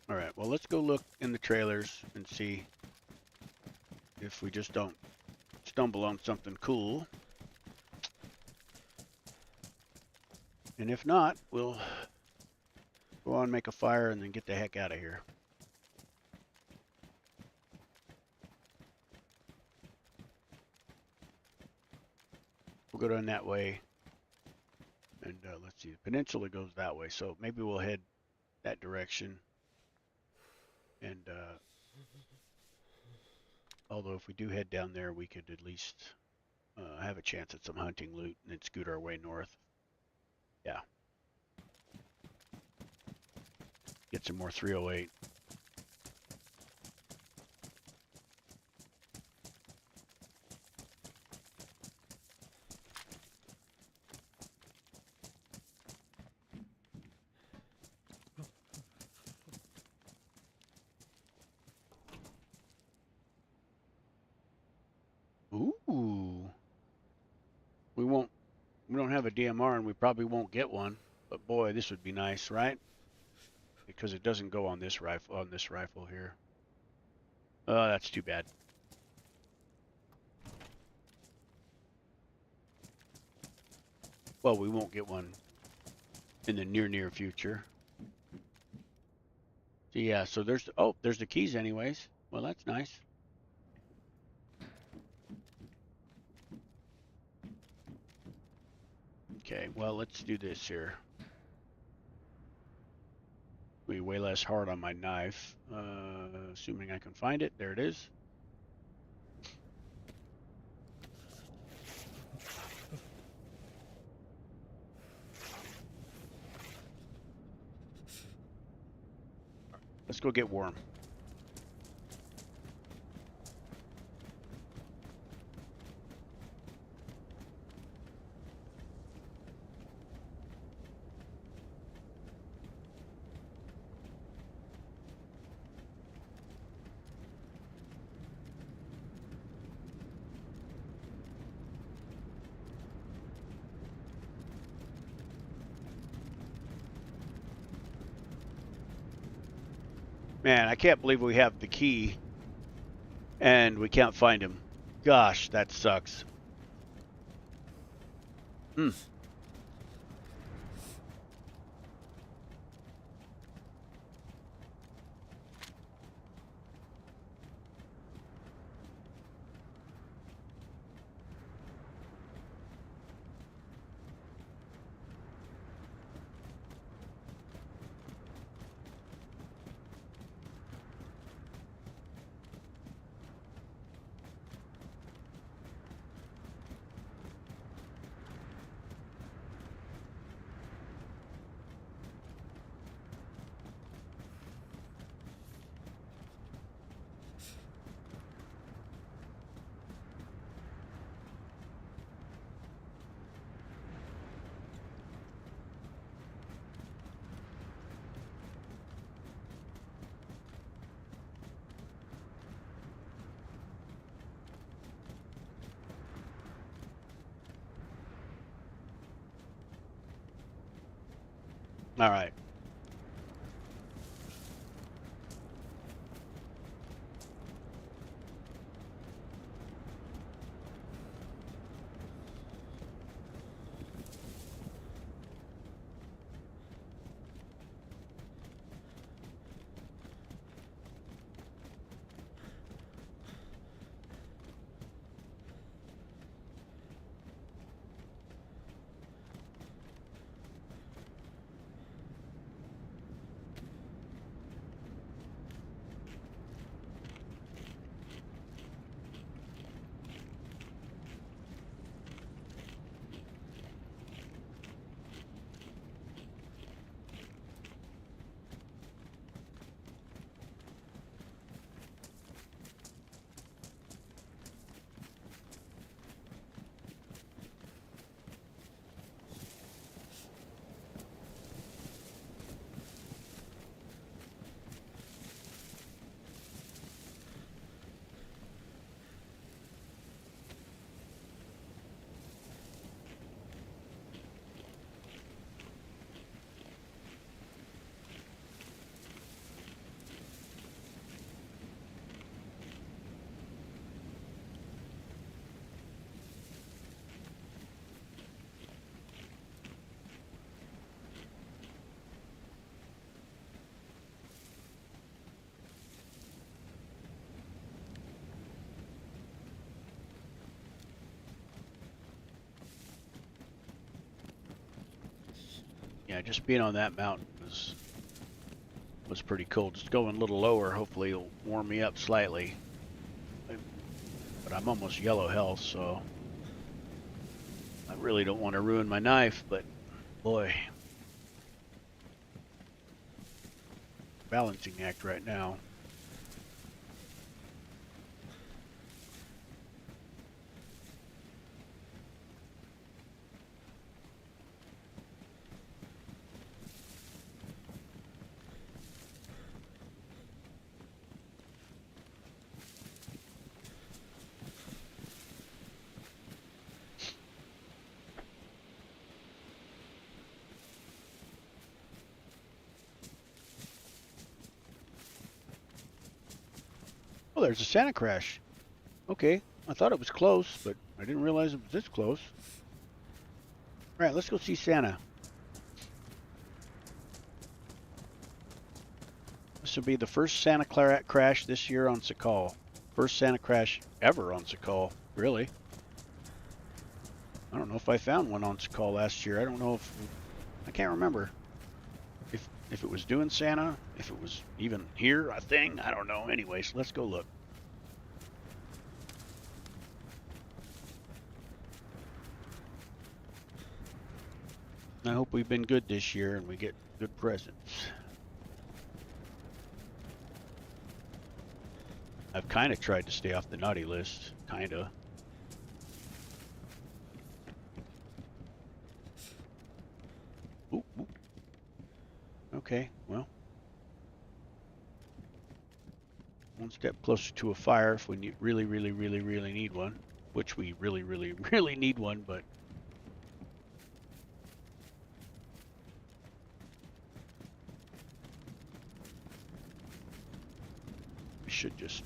All right, well, let's go look in the trailers and see if we just don't stumble on something cool. And if not, we'll go on, make a fire, and then get the heck out of here. We'll go down that way. And let's see, the peninsula goes that way, so maybe we'll head that direction. And although if we do head down there, we could at least have a chance at some hunting loot and then scoot our way north. Yeah. Get some more 308. Ooh. We don't have a DMR and we probably won't get one, but boy, this would be nice, right? Because it doesn't go on this rifle here. Oh, that's too bad. Well, we won't get one in the near future. So yeah, so there's the keys anyways. Well, that's nice. Okay, well, let's do this here. Be way less hard on my knife. Assuming I can find it. There it is. Let's go get warm. Man, I can't believe we have the key and we can't find him. Gosh, that sucks. Hmm. All right. Yeah, just being on that mountain was pretty cool. Just going a little lower, hopefully it'll warm me up slightly. But I'm almost yellow health, so I really don't want to ruin my knife, but boy, balancing act right now. Oh, there's a Santa crash. Okay, I thought it was close, but I didn't realize it was this close. All right, let's go see Santa. This will be the first Santa crash this year on Sakhal. First Santa crash ever on Sakhal, really. I don't know if I found one on Sakhal last year. I don't know if... I can't remember. if it was doing Santa, if it was even here a thing, I don't know. Anyways, let's go look. I hope we've been good this year and we get good presents. I've kind of tried to stay off the naughty list, kind of. Oop, oop. Okay, well. One step closer to a fire if we need, really need one. Which we really need one, but we should just...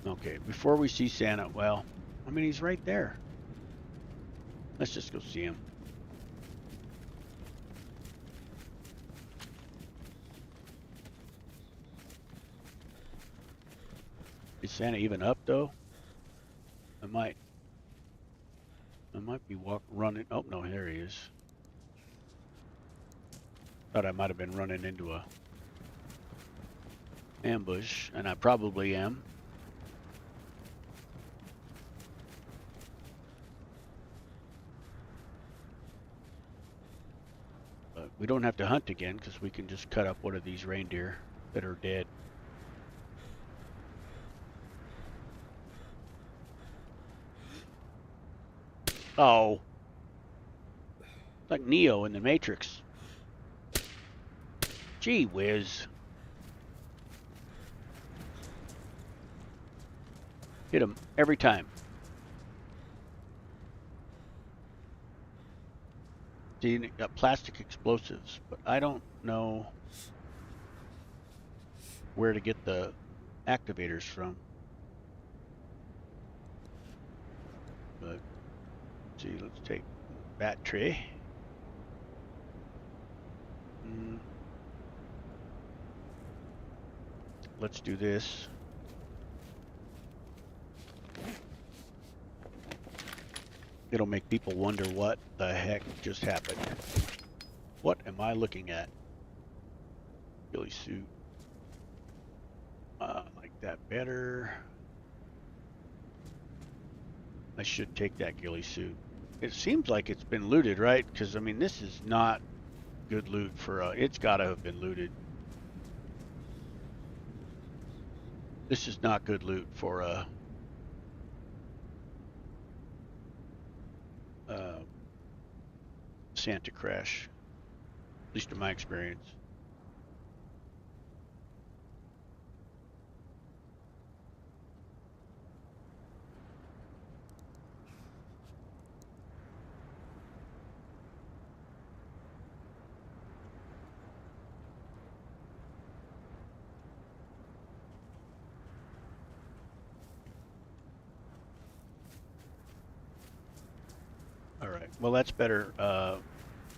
Okay, before we see Santa, well, I mean, he's right there. Let's just go see him. Is Santa even up though? I might be running. Oh no, there he is. Thought I might have been running into a ambush, and I probably am. But we don't have to hunt again because we can just cut up one of these reindeer that are dead. Oh, like Neo in the Matrix. Gee whiz. Hit him every time. See, you got plastic explosives, but I don't know where to get the activators from. But see, let's take battery. Let's do this. It'll make people wonder what the heck just happened. What am I looking at? Ghillie suit. Like that better. I should take that ghillie suit. It seems like it's been looted, right? Because, I mean, this is not good loot for... it's got to have been looted. This is not good loot for Santa Crash, at least in my experience. All right. Well, that's better.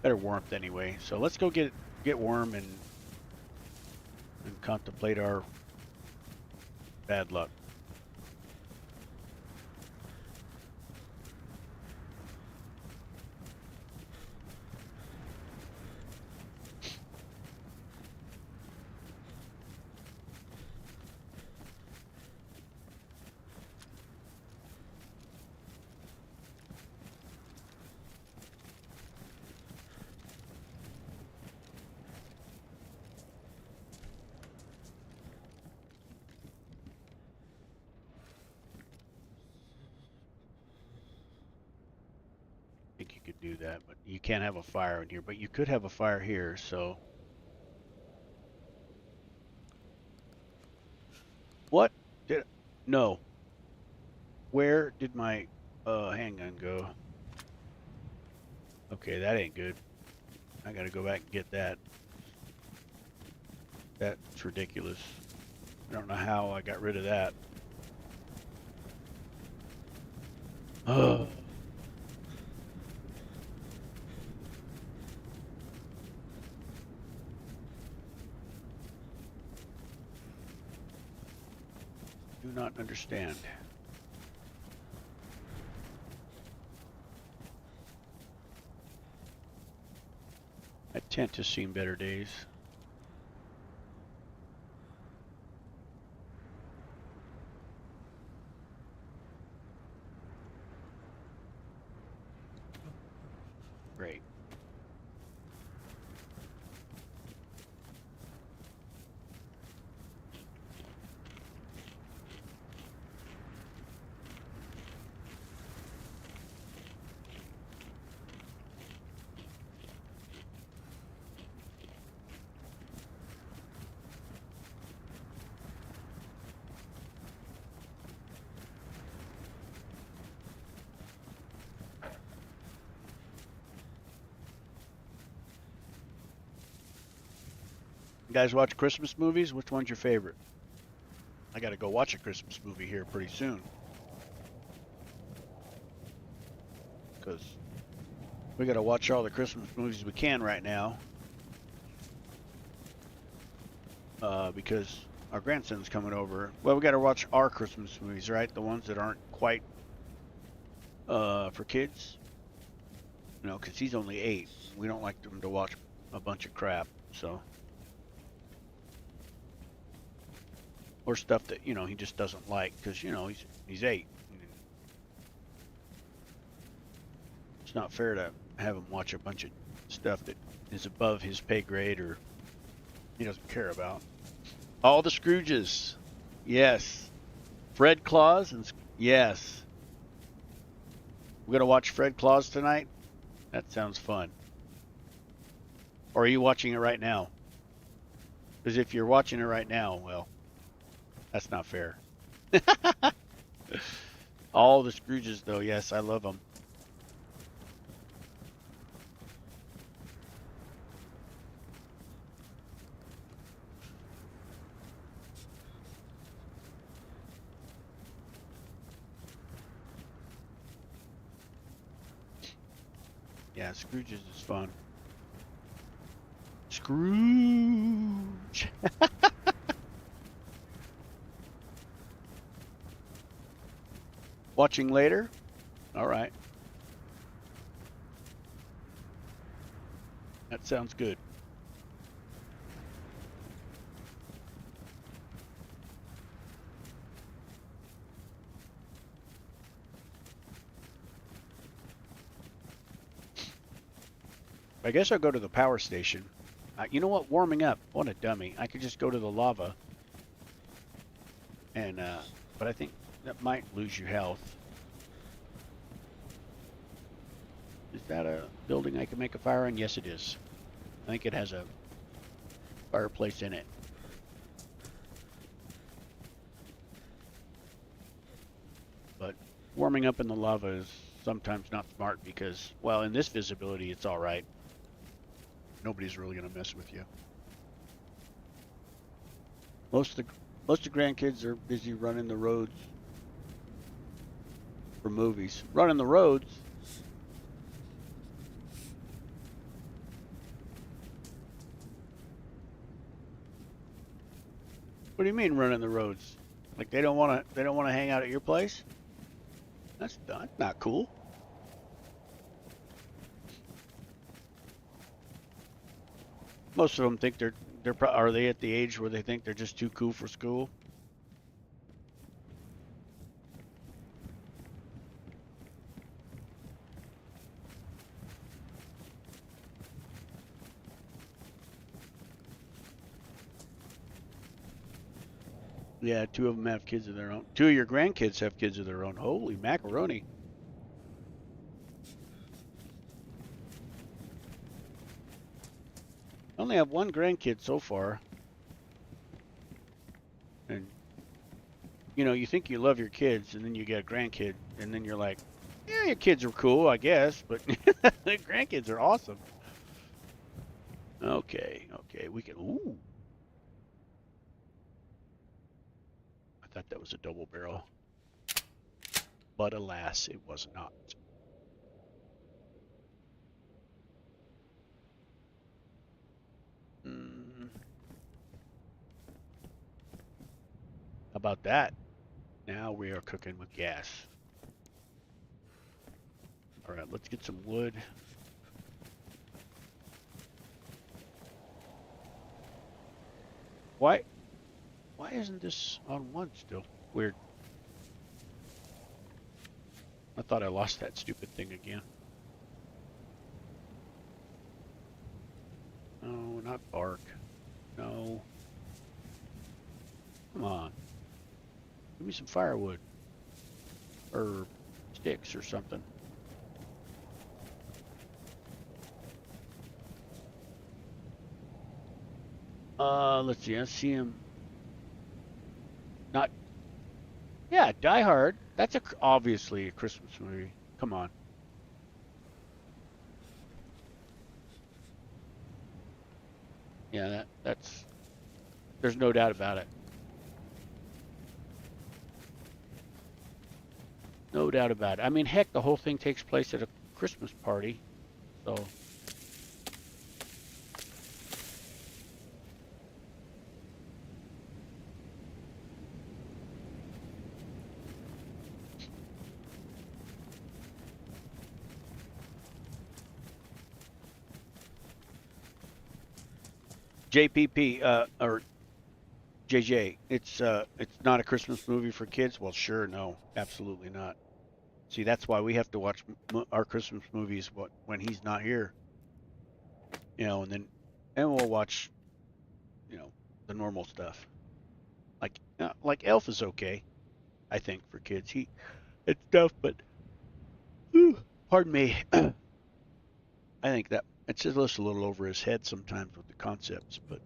Better warmth anyway. So let's go get warm and contemplate our bad luck. Think you could do that, but you can't have a fire in here, but you could have a fire here, so what did no where did my handgun go? Okay, that ain't good. I gotta go back and get that. That's ridiculous. I don't know how I got rid of that. Oh. Do not understand. Tent has seen better days. Great. You guys watch Christmas movies? Which one's your favorite? I gotta go watch a Christmas movie here pretty soon. Because we gotta watch all the Christmas movies we can right now. Because our grandson's coming over. Well, we gotta watch our Christmas movies, right? The ones that aren't quite for kids. You know, because he's only 8. We don't like them to watch a bunch of crap, so. Or stuff that, you know, he just doesn't like because, you know, he's 8. It's not fair to have him watch a bunch of stuff that is above his pay grade or he doesn't care about. All the Scrooges. Yes. Fred Claus and yes. We're going to watch Fred Claus tonight? That sounds fun. Or are you watching it right now? Because if you're watching it right now, well, that's not fair. All the Scrooges, though, yes, I love them. Yeah, Scrooges is fun. Scrooge. Watching later? All right. That sounds good. I guess I'll go to the power station. You know what? Warming up. What a dummy. I could just go to the lava. And, but I think that might lose you health. Is that a building I can make a fire in? Yes, it is. I think it has a fireplace in it. But warming up in the lava is sometimes not smart because, well, in this visibility, it's all right. Nobody's really going to mess with you. Most of the grandkids are busy running the roads for movies. Running the roads. What do you mean running the roads? Like they don't want to hang out at your place? That's not cool. Most of them think are they at the age where they think they're just too cool for school? Yeah, 2 of them have kids of their own. 2 of your grandkids have kids of their own. Holy macaroni. I only have 1 grandkid so far. And, you know, you think you love your kids, and then you get a grandkid, and then you're like, yeah, your kids are cool, I guess, but the grandkids are awesome. Okay, we can, ooh. I thought that was a double barrel. But alas, it was not. How about that? Now we are cooking with gas. All right, let's get some wood. Why? Why isn't this on one still? Weird. I thought I lost that stupid thing again. No, not bark. No. Come on. Give me some firewood. Or sticks or something. Let's see. I see him. Not. Yeah, Die Hard. That's obviously a Christmas movie. Come on. Yeah, that's. There's no doubt about it. No doubt about it. I mean, heck, the whole thing takes place at a Christmas party. So. JPP, or JJ, it's not a Christmas movie for kids. Well, sure, no, absolutely not. See, that's why we have to watch our Christmas movies when he's not here, and we'll watch, the normal stuff. Like Elf is okay, I think, for kids. It's tough, but whew, pardon me. I think that it's just a little over his head sometimes with the concepts. But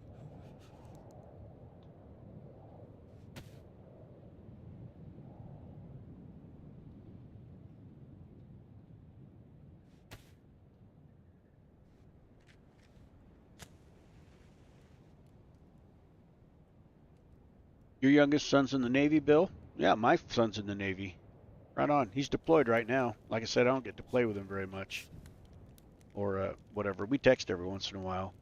your youngest son's in the Navy, Bill? Yeah, my son's in the Navy. Right on. He's deployed right now. Like I said, I don't get to play with him very much, or whatever. We text every once in a while.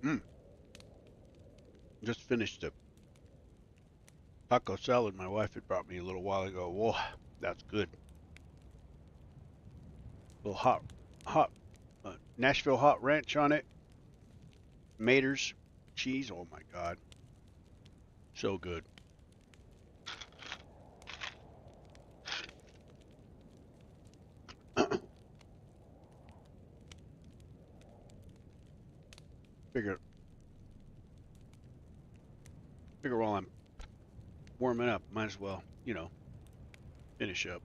Mm, just finished a taco salad my wife had brought me a little while ago. Whoa, that's good. A little hot Nashville hot ranch on it. Maters, cheese. Oh my God, so good. figure figure while I'm warming up, might as well, finish up.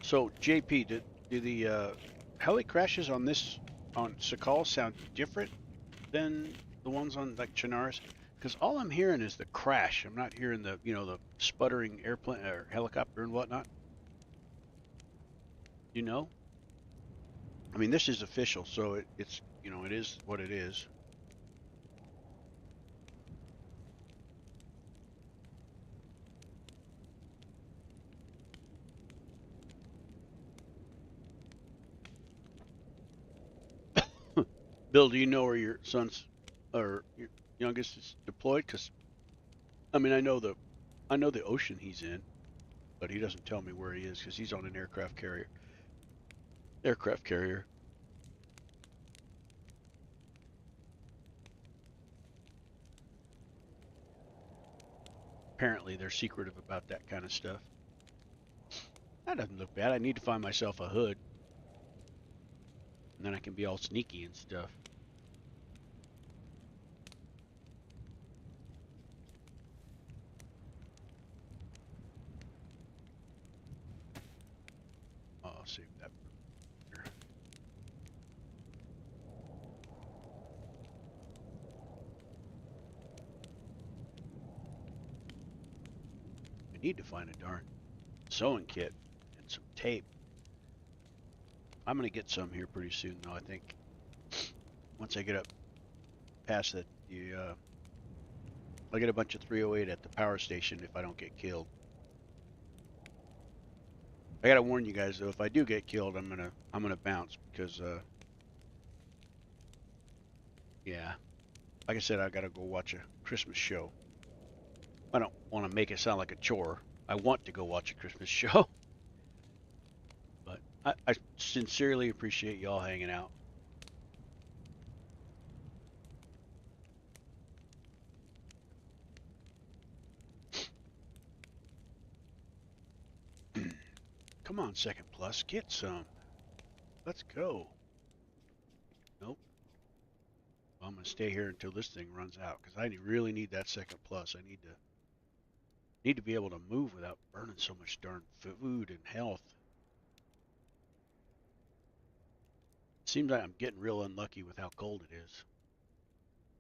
So JP, do the heli crashes on Sakhal sound different than the ones on like Chinaris? Because all I'm hearing is the crash. I'm not hearing the sputtering airplane or helicopter and whatnot. You know? I mean, this is official, so it is what it is. Bill, do you know where your son's or your youngest is deployed? Because I mean, I know the ocean he's in, but he doesn't tell me where he is because he's on an aircraft carrier. Aircraft carrier. Apparently, they're secretive about that kind of stuff. That doesn't look bad. I need to find myself a hood, and then I can be all sneaky and stuff. Oh, I'll save that. I need to find a darn sewing kit and some tape. I'm gonna get some here pretty soon, though. I think once I get up past that, I'll get a bunch of 308 at the power station if I don't get killed. I gotta warn you guys though, if I do get killed, I'm gonna bounce because yeah, like I said, I gotta go watch a Christmas show. I don't want to make it sound like a chore. I want to go watch a Christmas show, but I sincerely appreciate y'all hanging out. Come on, second plus, get some. Let's go. Nope. Well, I'm gonna stay here until this thing runs out because I really need that second plus. I need to be able to move without burning so much darn food and health. Seems like I'm getting real unlucky with how cold it is.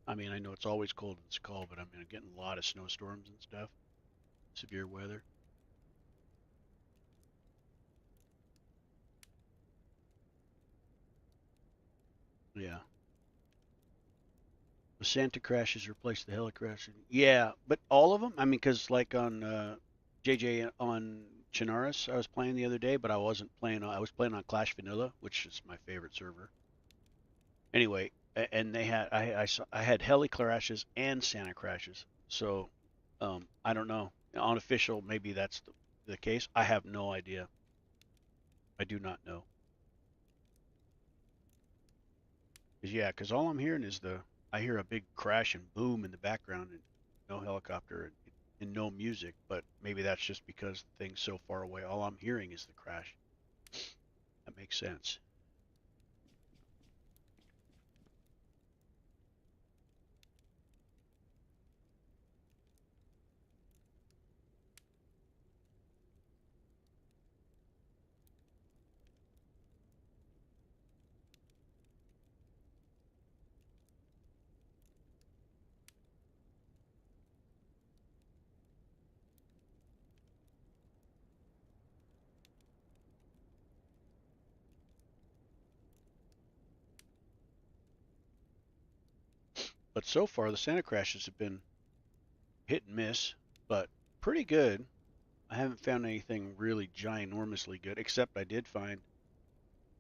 I mean, I know it's always cold in Skull, but I mean, I'm getting a lot of snowstorms and stuff. Severe weather. Yeah. The Santa crashes replaced the Helicrash. Yeah, but all of them? I mean, because like on JJ on Chinaris, I was playing the other day, but I wasn't playing. I was playing on Clash Vanilla, which is my favorite server. Anyway, and they had I had Heli crashes and Santa crashes. So I don't know. Unofficial, maybe that's the case. I have no idea. I do not know. 'Cause, yeah, because all I'm hearing is I hear a big crash and boom in the background and no helicopter and no music. But maybe that's just because the thing's so far away. All I'm hearing is the crash. That makes sense. But so far, the Santa crashes have been hit and miss, but pretty good. I haven't found anything really ginormously good, except I did find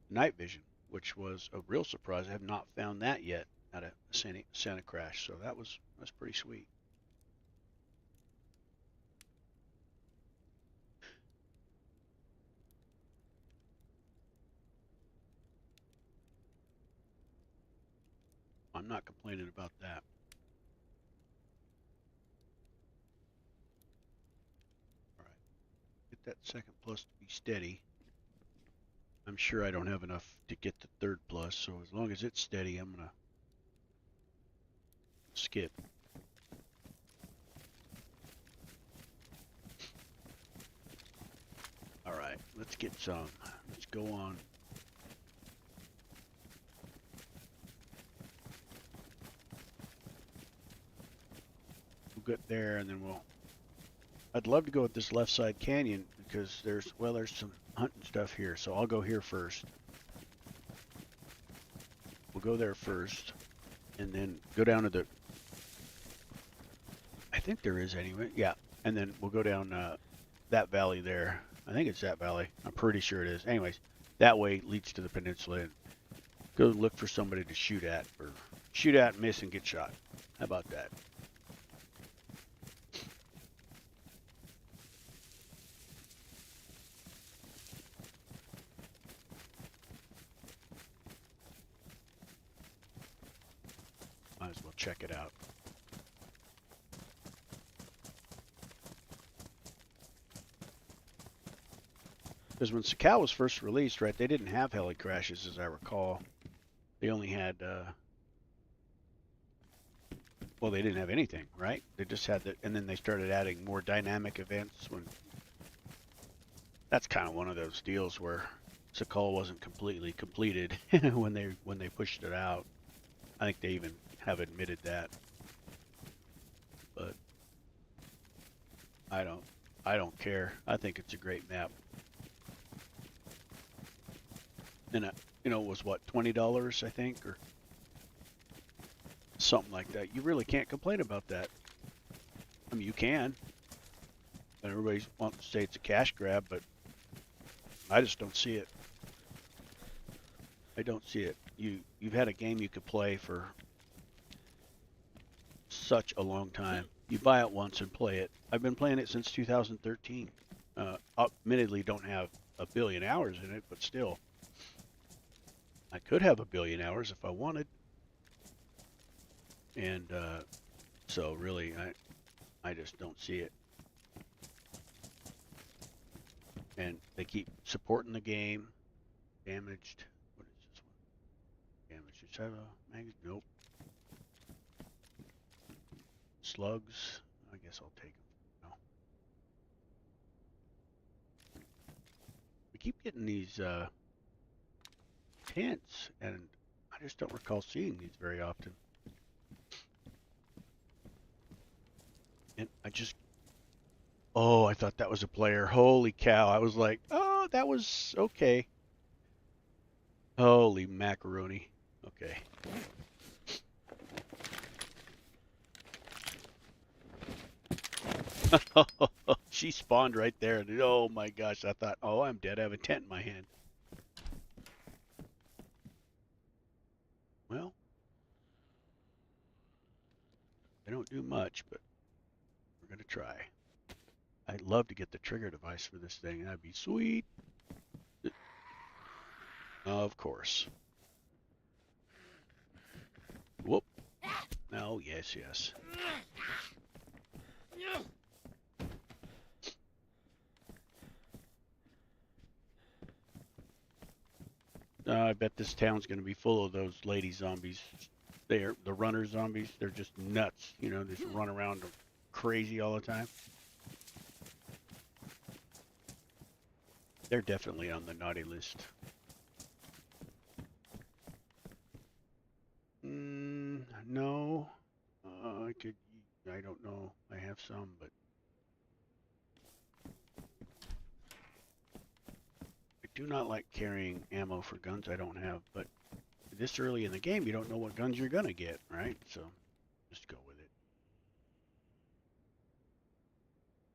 night vision, which was a real surprise. I have not found that yet at a Santa crash, so that's pretty sweet. I'm not complaining about that. All right, get that second plus to be steady. I'm sure I don't have enough to get the third plus, so as long as it's steady, I'm gonna skip. All right, let's get some. Let's go on. We'll get there, and then we'll. I'd love to go with this left side canyon because there's some hunting stuff here, so I'll go here first. We'll go there first, and then go down to the. I think there is anyway. Yeah, and then we'll go down that valley there. I think it's that valley. I'm pretty sure it is. Anyways, that way leads to the peninsula. Go look for somebody to shoot at, or shoot at, miss, and get shot. How about that? Might as well check it out. Because when Sakhal was first released, right, they didn't have heli crashes, as I recall. They only had, well, they didn't have anything, right? They just had the, and then they started adding more dynamic events when, that's kind of one of those deals where Sakhal wasn't completely completed when they pushed it out. I think they even have admitted that. But I don't care. I think it's a great map. And it was what, $20, I think, or something like that. You really can't complain about that. I mean, you can. And everybody wants to say it's a cash grab, but I just don't see it. I don't see it. You've had a game you could play for such a long time. You buy it once and play it. I've been playing it since 2013. Admittedly, don't have a billion hours in it, but still. I could have a billion hours if I wanted. And so really, I just don't see it. And they keep supporting the game. Damaged. What is this one? Damaged. Is that a magazine? Nope. Slugs. I guess I'll take them. No. We keep getting these tents, and I just don't recall seeing these very often. And oh, I thought that was a player. Holy cow. I was like, oh, that was okay. Holy macaroni. Okay. She spawned right there. And oh my gosh, I thought, oh, I'm dead. I have a tent in my hand. Well, they don't do much, but we're going to try. I'd love to get the trigger device for this thing. That'd be sweet. Of course. Whoop. Oh, yes, yes. I bet this town's going to be full of those lady zombies. They're the runner zombies. They're just nuts. You know, they just run around crazy all the time. They're definitely on the naughty list. No. I don't know. I have some, but I do not like carrying ammo for guns I don't have, but this early in the game, you don't know what guns you're going to get, right? So just go with it.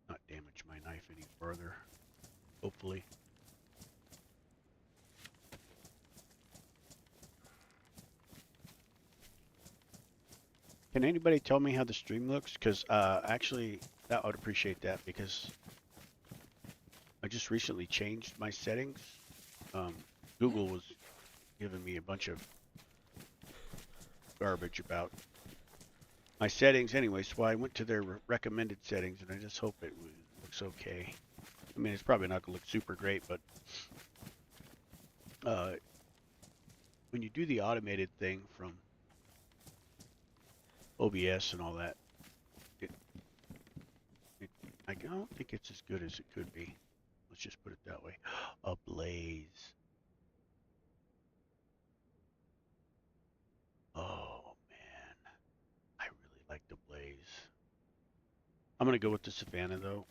Not damage my knife any further, hopefully. Can anybody tell me how the stream looks? Because actually, I would appreciate that, because I just recently changed my settings. Google was giving me a bunch of garbage about my settings anyway, so I went to their recommended settings, and I just hope it looks okay. I mean, it's probably not going to look super great, but when you do the automated thing from OBS and all that, I don't think it's as good as it could be. Let's just put it that way. A blaze. Oh man, I really like the blaze. I'm gonna go with the Savannah though.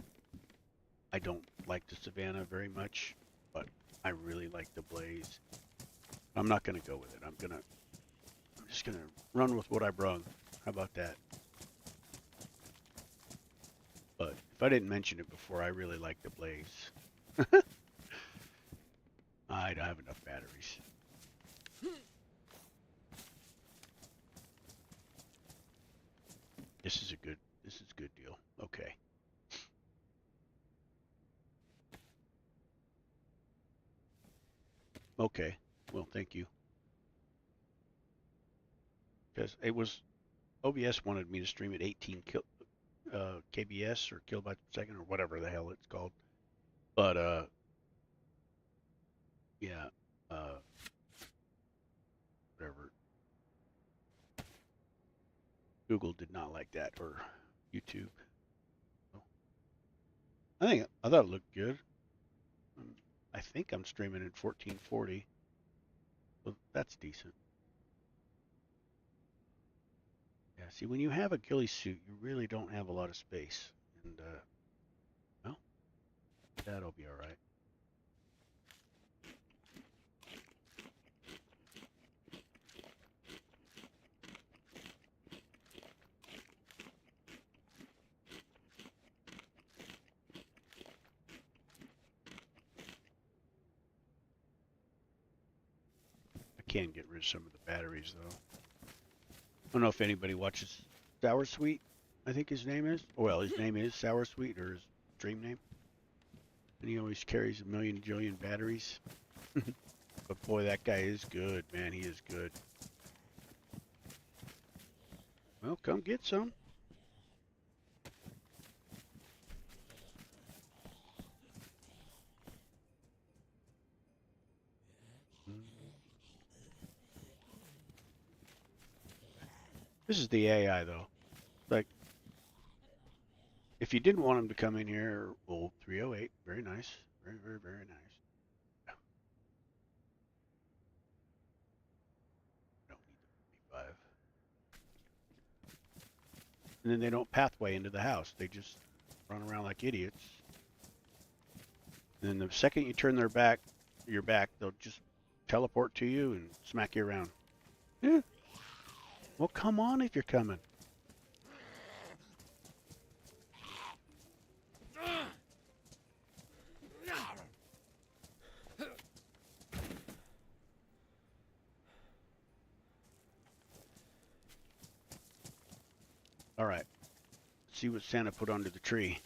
I don't like the Savannah very much, but I really like the blaze. I'm not gonna go with it. I'm just gonna run with what I brung. How about that? But if I didn't mention it before, I really like the blaze. I don't have enough batteries. Okay. Well, thank you. Because it was OBS wanted me to stream at 18 kbs or kilobytes per second or whatever the hell it's called. But yeah, uh, whatever. Google did not like that, or YouTube. So, I thought it looked good. I think I'm streaming in 1440. So that's decent. Yeah. See, when you have a ghillie suit, you really don't have a lot of space, and well, that'll be all right. I can get rid of some of the batteries though. I don't know if anybody watches Sour Sweet. I think his name is. Well, his name is Sour Sweet, or his dream name. And he always carries a million jillion batteries. But boy, that guy is good, man. He is good. Well, come get some. This is the AI though. Like, if you didn't want him to come in here, well, 308, very nice, very, very, very nice. Don't need the 45. And then they don't pathway into the house. They just run around like idiots. And then the second you turn your back, they'll just teleport to you and smack you around. Yeah. Well, come on if you're coming. All right. Let's see what Santa put under the tree.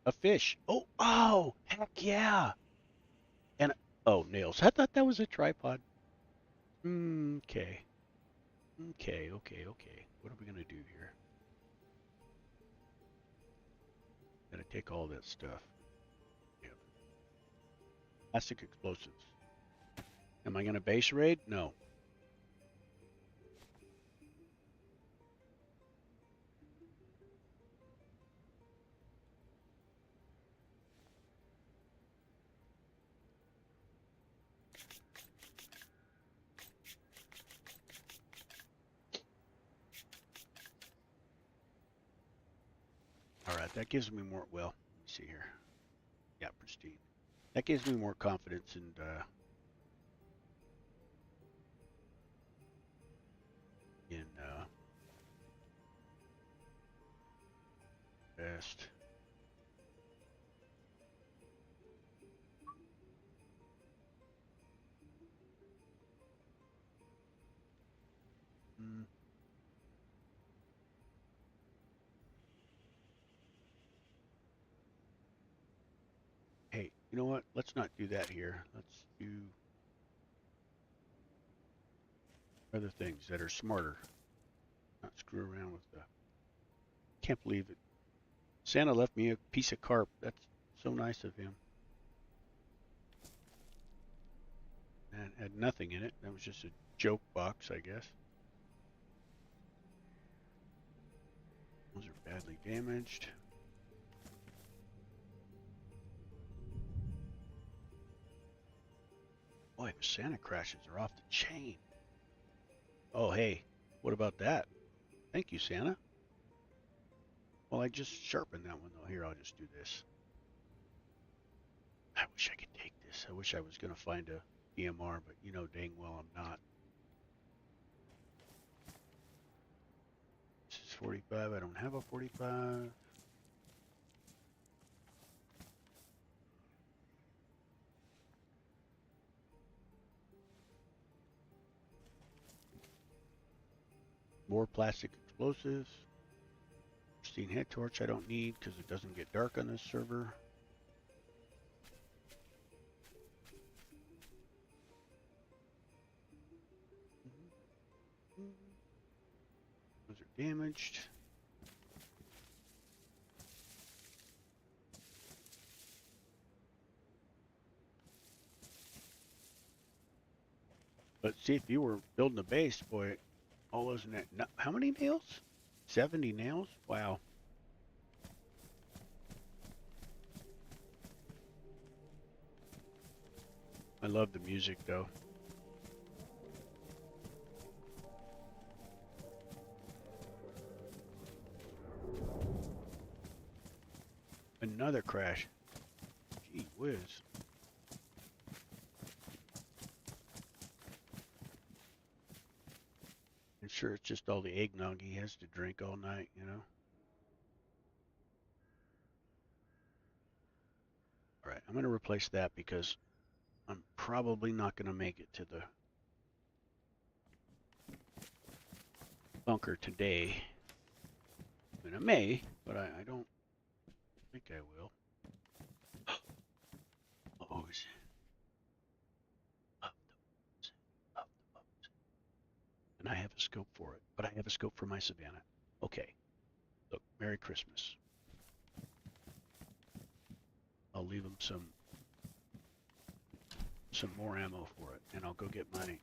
A fish. Oh, heck yeah. And oh, nails. I thought that was a tripod. Okay. Okay. What are we gonna do here? Gotta take all that stuff. Yep. Plastic explosives. Am I gonna base raid? No. All right, that gives me more. Well, let me see here. Yeah, pristine. That gives me more confidence in best. Mm. Hey, you know what? Let's not do that here. Let's do other things that are smarter. Not screw around with the. Can't believe it. Santa left me a piece of carp. That's so nice of him. And had nothing in it. That was just a joke box, I guess. Those are badly damaged. Boy, the Santa crashes are off the chain. Oh, hey, what about that? Thank you, Santa. Well, I just sharpened that one, though. Here, I'll just do this. I wish I could take this. I wish I was going to find a EMR, but you know dang well I'm not. This is 45. I don't have a 45. More plastic explosives. Pristine head torch I don't need because it doesn't get dark on this server. Those are damaged. But see, if you were building a base, boy, all those how many nails? 70 nails? Wow. I love the music though. Another crash. Gee whiz. I'm sure it's just all the eggnog he has to drink all night, you know? Alright, I'm going to replace that because I'm probably not going to make it to the bunker today. I mean, I may, but I don't think I will. Uh-oh. Up. And I have a scope for it, but I have a scope for my Savannah. Okay. Look, Merry Christmas. I'll leave him some more ammo for it, and I'll go get my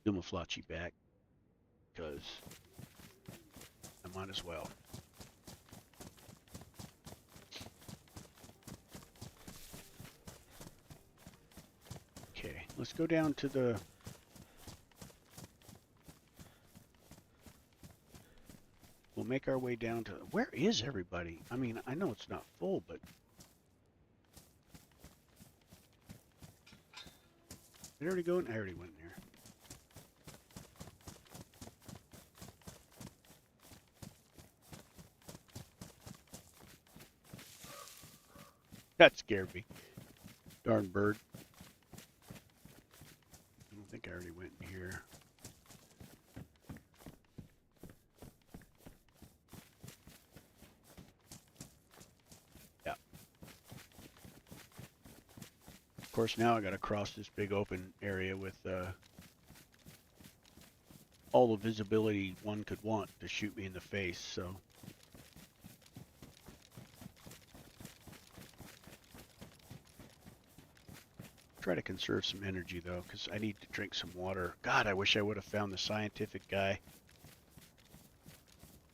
Dumaflachi back, because I might as well. Okay, let's go down to the... We'll make our way down to... Where is everybody? I mean, I know it's not full, but... Did I already go in? I already went in there. That scared me. Darn bird. I don't think I already went in here. Yeah. Of course, now I got to cross this big open area with all the visibility one could want to shoot me in the face, so... Try to conserve some energy though, because I need to drink some water. God, I wish I would have found the scientific guy,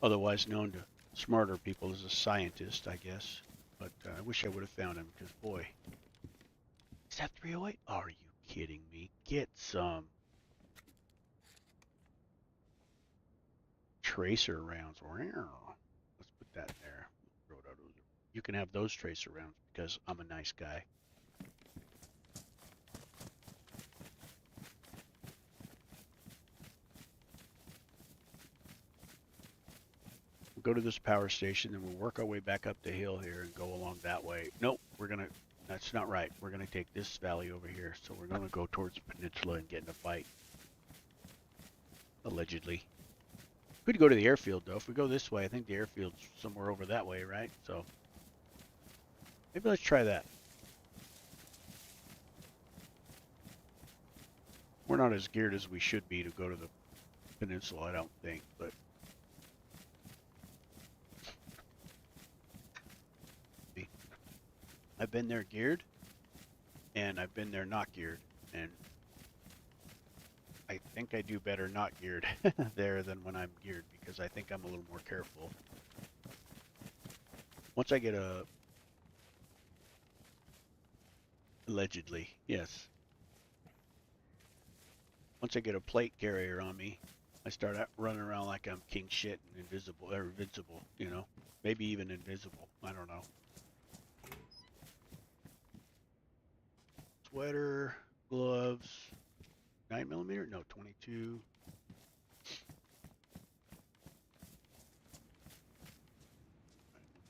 otherwise known to smarter people as a scientist, I guess. But I wish I would have found him, because boy, is that 308? Are you kidding me? Get some tracer rounds. Let's put that there. You can have those tracer rounds because I'm a nice guy. Go to this power station and we'll work our way back up the hill here and go along that way. Nope, that's not right. We're gonna take this valley over here. So we're gonna go towards the peninsula and get in a fight. Allegedly. Could go to the airfield though. If we go this way, I think the airfield's somewhere over that way, right? So maybe let's try that. We're not as geared as we should be to go to the peninsula, I don't think, but I've been there geared, and I've been there not geared, and I think I do better not geared there than when I'm geared, because I think I'm a little more careful. Once I get a... Allegedly, yes. Once I get a plate carrier on me, I start out running around like I'm king shit and invisible, or invincible, you know? Maybe even invisible, I don't know. Sweater, gloves, 9mm? No, 22.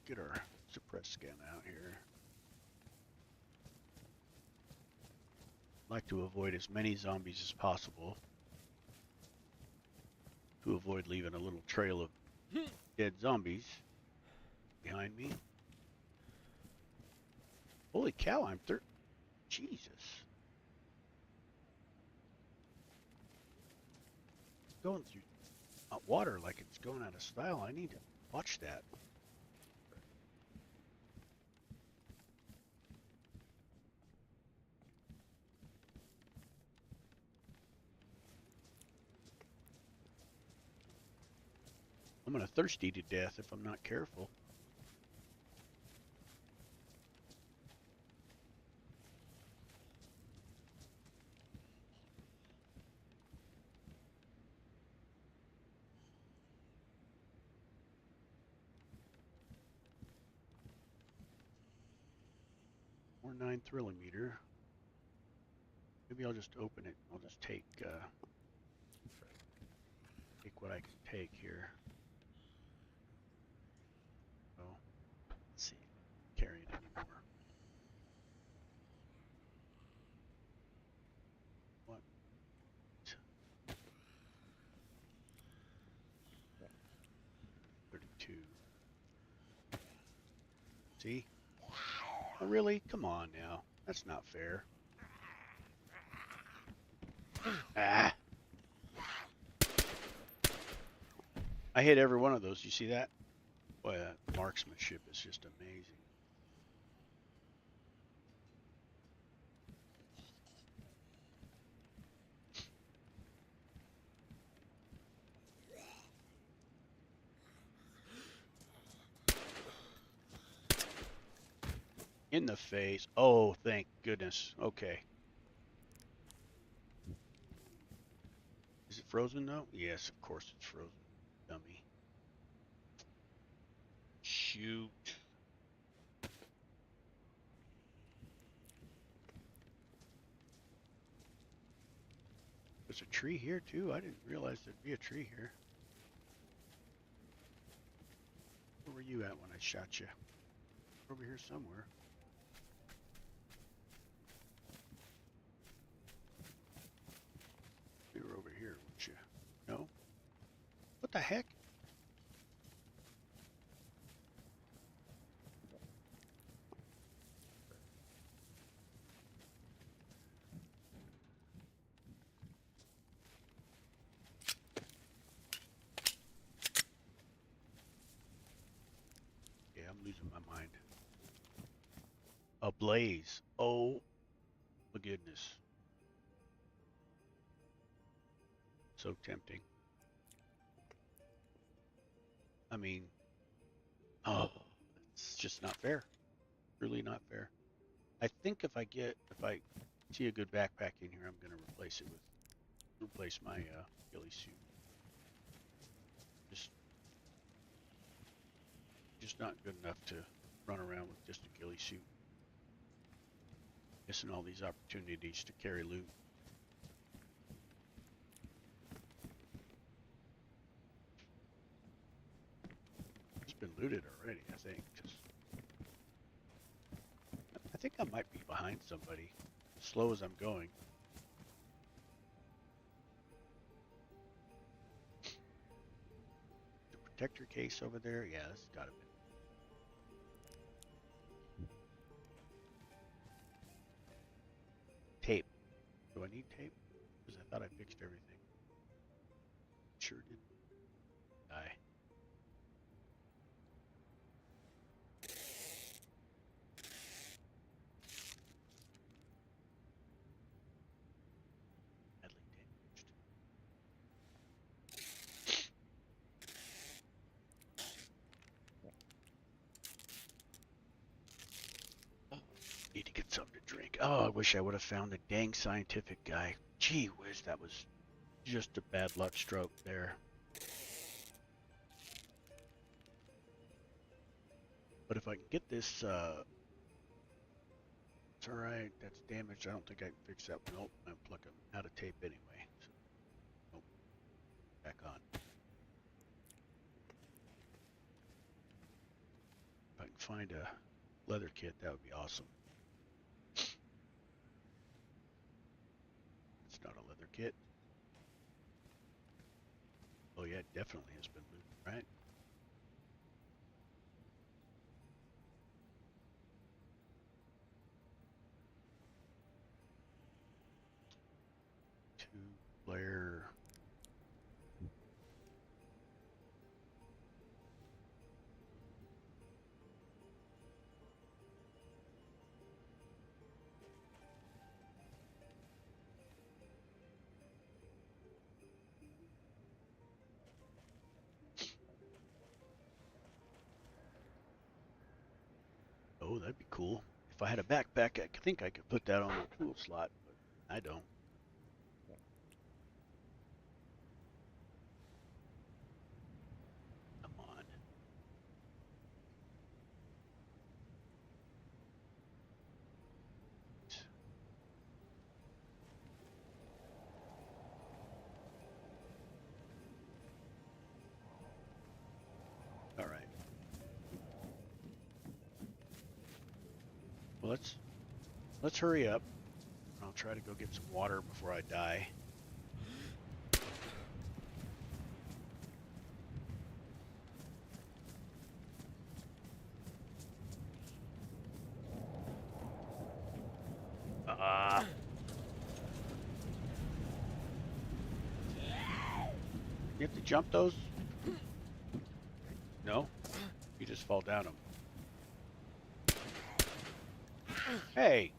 Get our suppress scan out here. Like to avoid as many zombies as possible. to avoid leaving a little trail of dead zombies behind me. Holy cow, I'm Jesus. Going through water like it's going out of style. I need to watch that. I'm gonna thirsty to death if I'm not careful. Or 9 thrillometer. Maybe I'll just open it. I'll just take what I can take here. So let's see, carry it anymore. What? 32. See? Oh, really? Come on now. That's not fair. Ah! I hit every one of those. You see that? Boy, that marksmanship is just amazing. In the face. Oh, thank goodness. Okay. Is it frozen though? Yes, of course it's frozen. Dummy. Shoot. There's a tree here too. I didn't realize there'd be a tree here. Where were you at when I shot you? Over here somewhere. You were over here, weren't you? No? What the heck? Yeah, I'm losing my mind. A blaze. Oh, my goodness. So tempting. I mean, oh, it's just not fair. Really not fair. I think if I see a good backpack in here, I'm gonna replace my ghillie suit. Just not good enough to run around with just a ghillie suit. Missing all these opportunities to carry loot. It's been looted already, I think. I think I might be behind somebody, slow as I'm going. The protector case over there, yeah, that's gotta be. Tape. Do I need tape? Because I thought I fixed everything. Sure did. Die. Badly damaged. Need to get something to drink. Oh, I wish I would have found the dang scientific guy. Gee whiz, that was just a bad luck stroke there. But if I can get this, it's alright, that's damaged. I don't think I can fix that. Nope, I'm plucking out of tape anyway. So, nope, back on. If I can find a leather kit, that would be awesome. It's not a leather kit. Oh yeah, area definitely has been looted, right? Two-player. Oh, that'd be cool. If I had a backpack, I think I could put that on the tool slot, but I don't. Come on. All right. Well, let's hurry up. I'll try to go get some water before I die. You have to jump those? No? You just fall down them. Hey!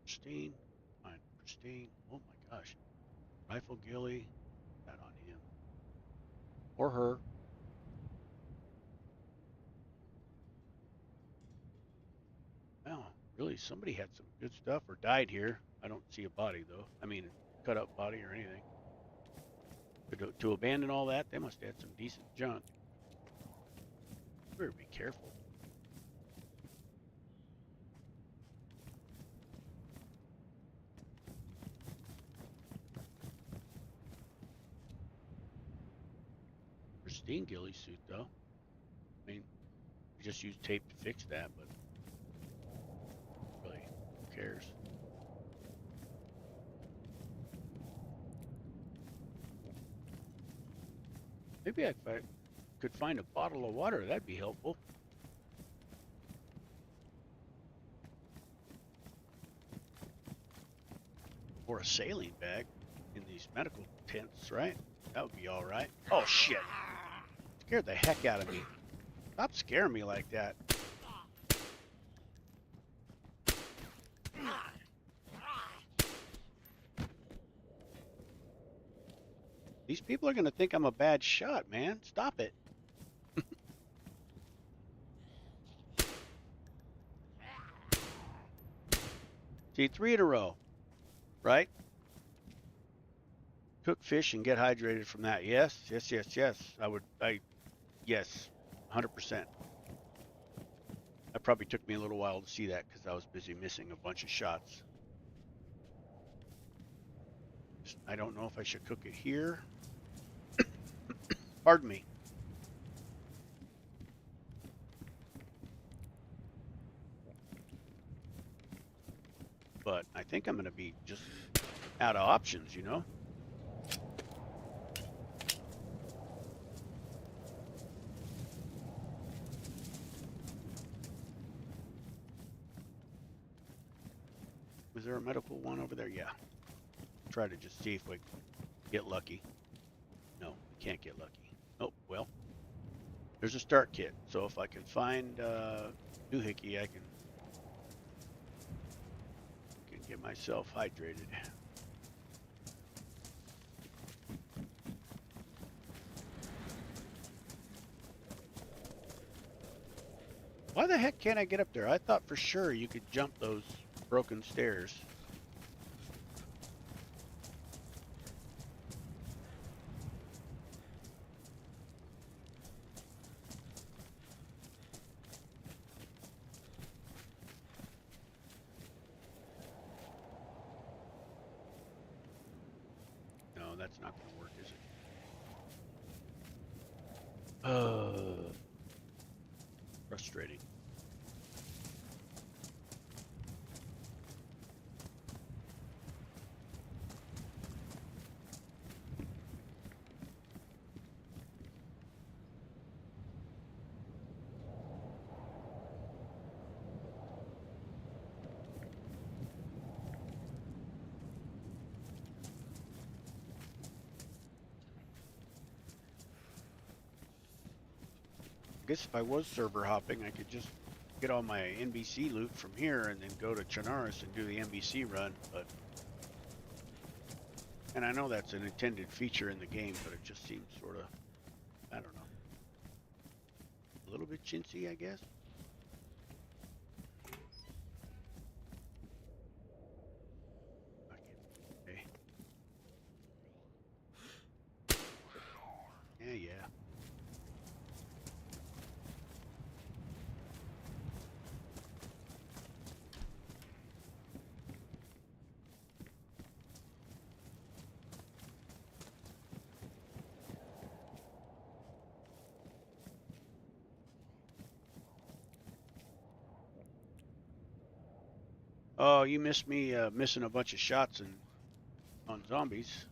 Pristine. Fine. Pristine. Oh my gosh. Rifle ghillie. That on him. Or her. Wow. Really, somebody had some good stuff or died here. I don't see a body though. I mean, cut up body or anything. But to abandon all that, they must have had some decent junk. Better be careful. Pristine ghillie suit though. I mean, you just use tape to fix that, but really, who cares? Maybe if I could find a bottle of water, that'd be helpful. Or a saline bag in these medical tents, right? That would be all right. Oh shit! Scared the heck out of me. Stop scaring me like that. These people are gonna think I'm a bad shot, man. Stop it. See, 3 in a row, right? Cook fish and get hydrated from that. Yes, yes, yes, yes. Yes, 100%. That probably took me a little while to see that because I was busy missing a bunch of shots. I don't know if I should cook it here. Pardon me. But I think I'm going to be just out of options, you know? Was there a medical one over there? Yeah. Try to just see if we get lucky. No, we can't get lucky. Oh, well. There's a start kit. So if I can find doohickey, I can get myself hydrated. Why the heck can't I get up there? I thought for sure you could jump those broken stairs. that's not going to work, is it? Frustrating. I guess if I was server hopping, I could just get all my NBC loot from here and then go to Chernarus and do the NBC run, but... And I know that's an intended feature in the game, but it just seems sort of, I don't know, a little bit chintzy, I guess. Okay. Yeah. Oh, you missed me missing a bunch of shots on zombies,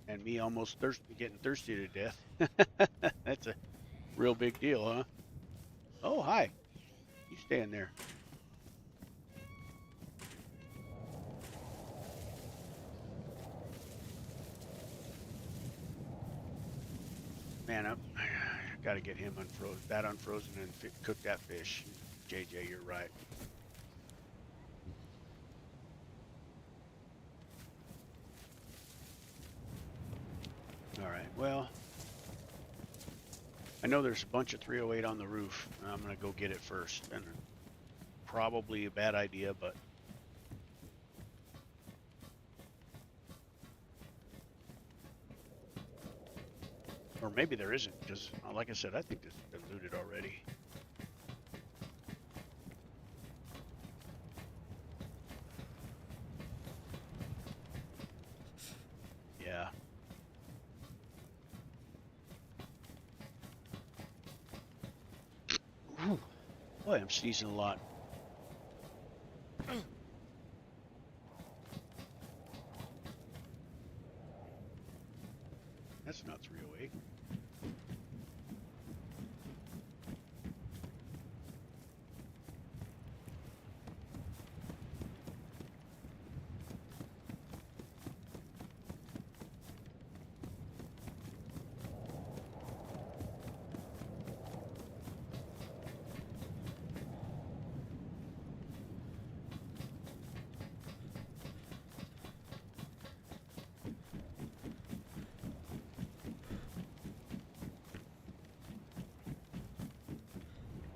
and me almost getting thirsty to death. That's a real big deal, huh? Oh, hi. You staying there? Man, I got to get him unfrozen and cook that fish. JJ, you're right. All right, well, I know there's a bunch of 308 on the roof, and I'm going to go get it first. And probably a bad idea, but... Or maybe there isn't, because, like I said, I think this has been looted already. Yeah. Whew. Boy, I'm sneezing a lot. That's not 308.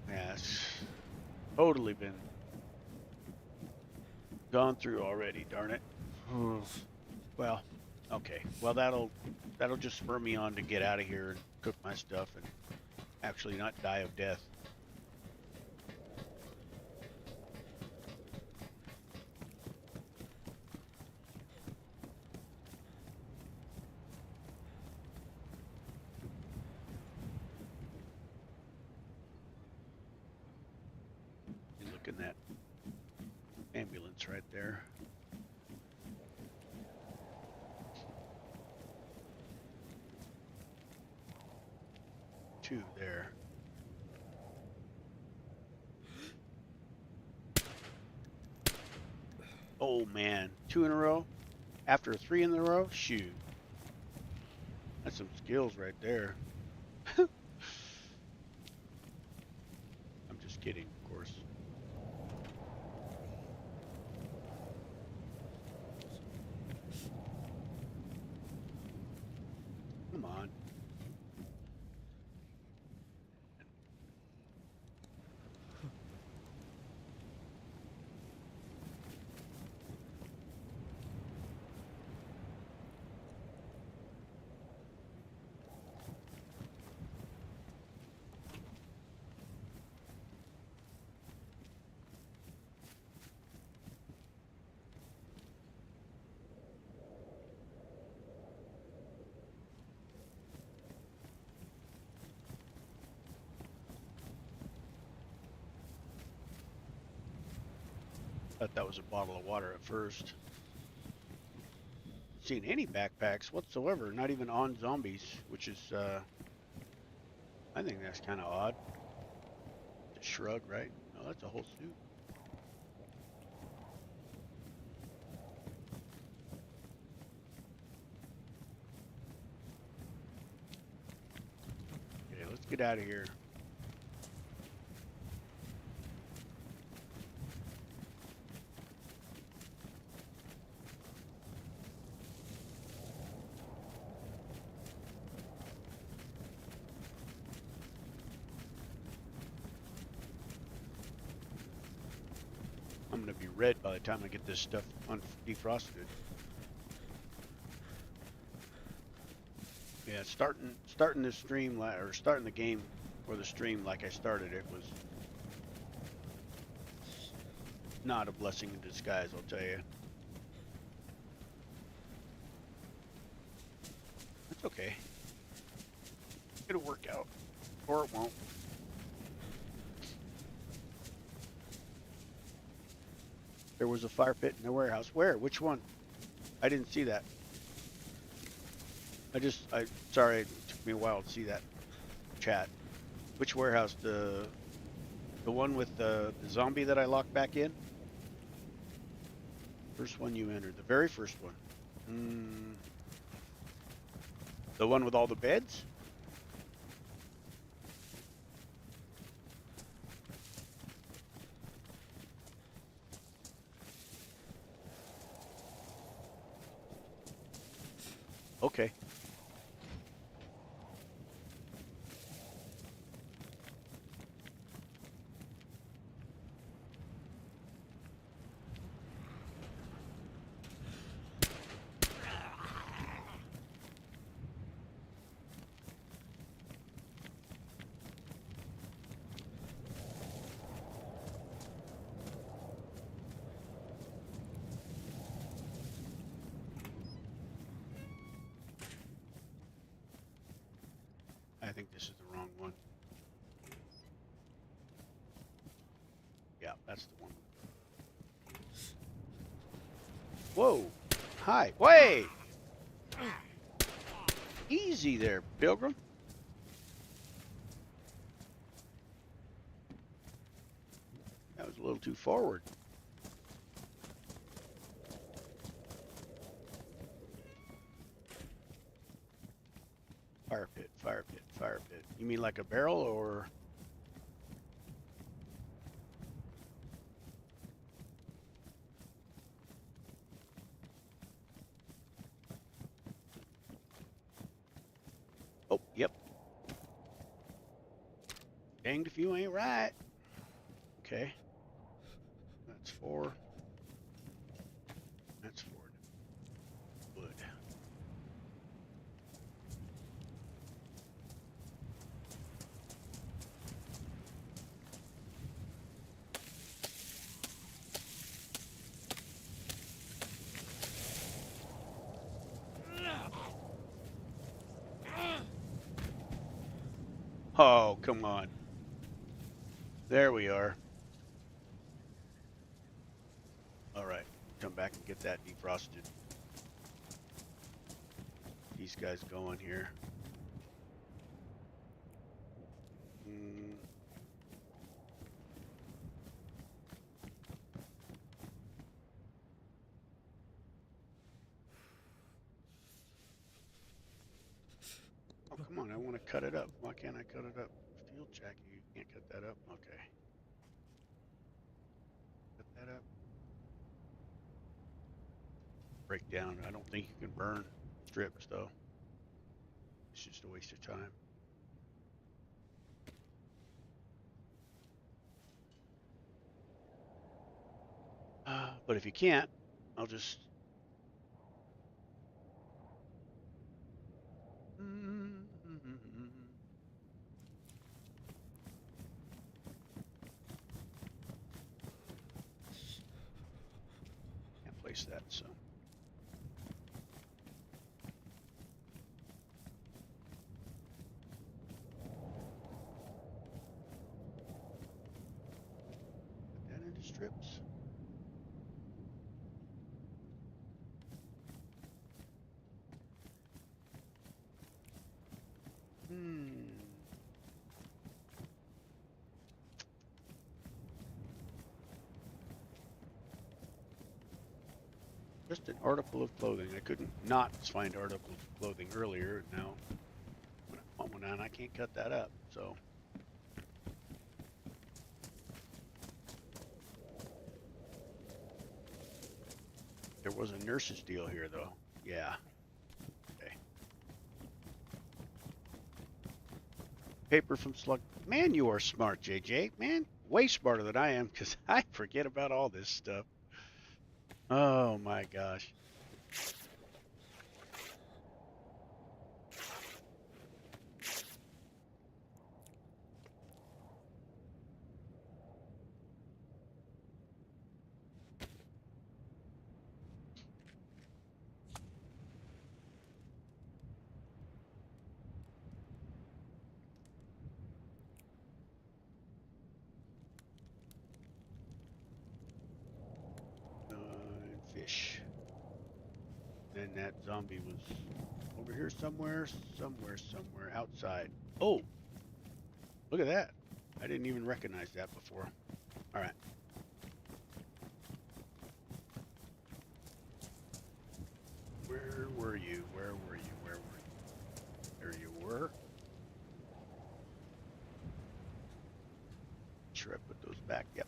Yeah, it's totally been gone through already, darn it. Well, okay. Well, that'll just spur me on to get out of here and cook my stuff and actually not die of death. You look in that ambulance right there. Two there. Oh man, 2 in a row? After 3 in a row? Shoot. That's some skills right there. I'm just kidding, of course. Come on. Thought that was a bottle of water at first. Seen any backpacks whatsoever, not even on zombies, which is, I think that's kind of odd. A shrug, right? No, that's a whole suit. Okay, let's get out of here. I'm gonna be red by the time I get this stuff defrosted. Yeah, starting this stream or starting the game or the stream like I started it was not a blessing in disguise, I'll tell you. That's okay. It'll work out, or it won't. There was a fire pit in the warehouse. Where? Which one? I didn't see that. Sorry, it took me a while to see that chat. Which warehouse? The one with the zombie that I locked back in? First one you entered. The very first one. The one with all the beds? Okay. I think this is the wrong one. Yeah, that's the one. Whoa! Hi! Wait! Easy there, Pilgrim. That was a little too forward. Fire pit, fire pit, fire pit. You mean like a barrel or? Oh, yep. Danged if you ain't right. Okay. That's 4. That's 4 wood. Oh, come on. There we are. All right. Come back and get that defrosted. These guys going here. Oh, come on. I want to cut it up. Why can't I cut it up? Field jack, you can't cut that up. Okay. Cut that up. Break down. I don't think you can burn strips, though. It's just a waste of time. But if you can't, I'll just... Can't place that, so... Put that into strips. Just an article of clothing. I couldn't not find articles of clothing earlier. Now, when I want one on, I can't cut that up. So, there was a nurse's deal here, though. Yeah. Okay. Paper from Slug. Man, you are smart, JJ. Man, way smarter than I am, because I forget about all this stuff. Oh my gosh. And fish. Then that zombie was over here somewhere, somewhere outside. Oh, look at that. I didn't even recognize that before. All right. Where were you? Where were you? Where were you? There you were. Sure, I put those back. Yep.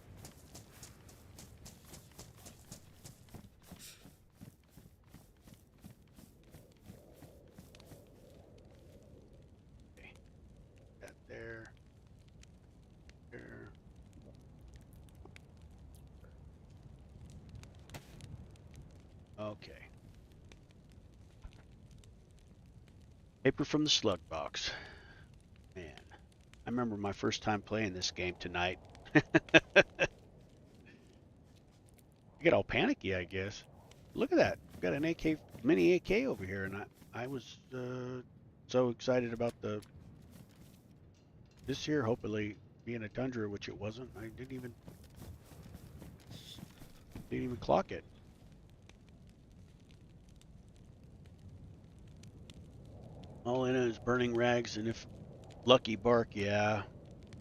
Okay. That there. There. Okay. Paper from the slug box. Man, I remember my first time playing this game tonight. I get all panicky, I guess. Look at that. We've got an AK, mini AK over here, and I was so excited about this here, hopefully being a Tundra, which it wasn't. I didn't even clock it. All in it is burning rags, and if lucky bark, yeah,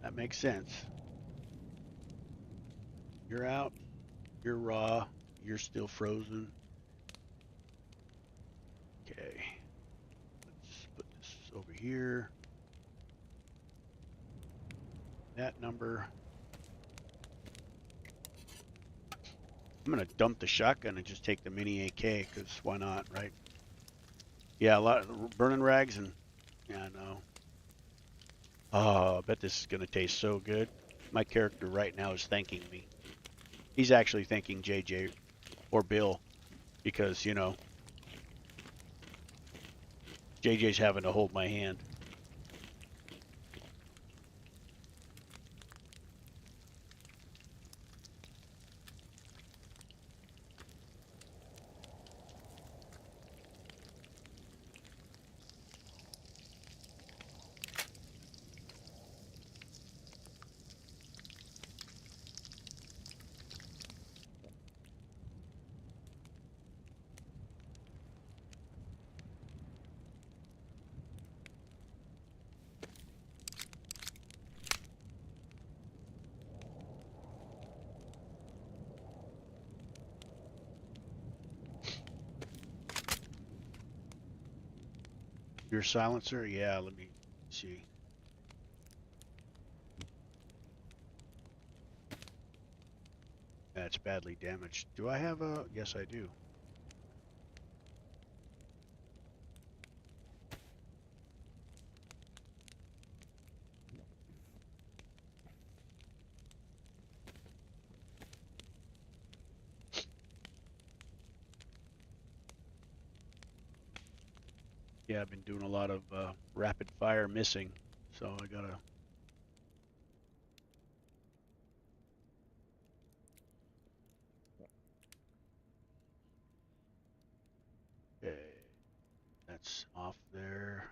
that makes sense. You're out, you're raw, you're still frozen. Okay, let's put this over here. That number. I'm gonna dump the shotgun and just take the mini AK, because why not, right? Yeah, a lot of burning rags, and yeah, I know. Oh, I bet this is gonna taste so good. My character right now is thanking me. He's actually thanking JJ or Bill, because, you know, JJ's having to hold my hand. Your silencer? Yeah, let me see. That's badly damaged. Do I have a... Yes, I do. Yeah, I've been doing a lot of rapid fire missing, so I gotta... Okay, that's off there.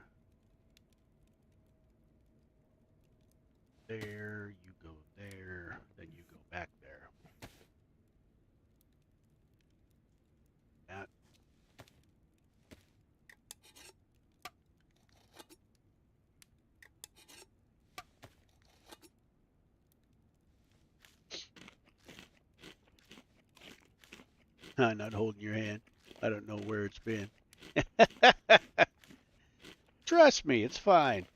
There, you go there, then you go back there. That. Not holding your hand. I don't know where it's been. Trust me, it's fine.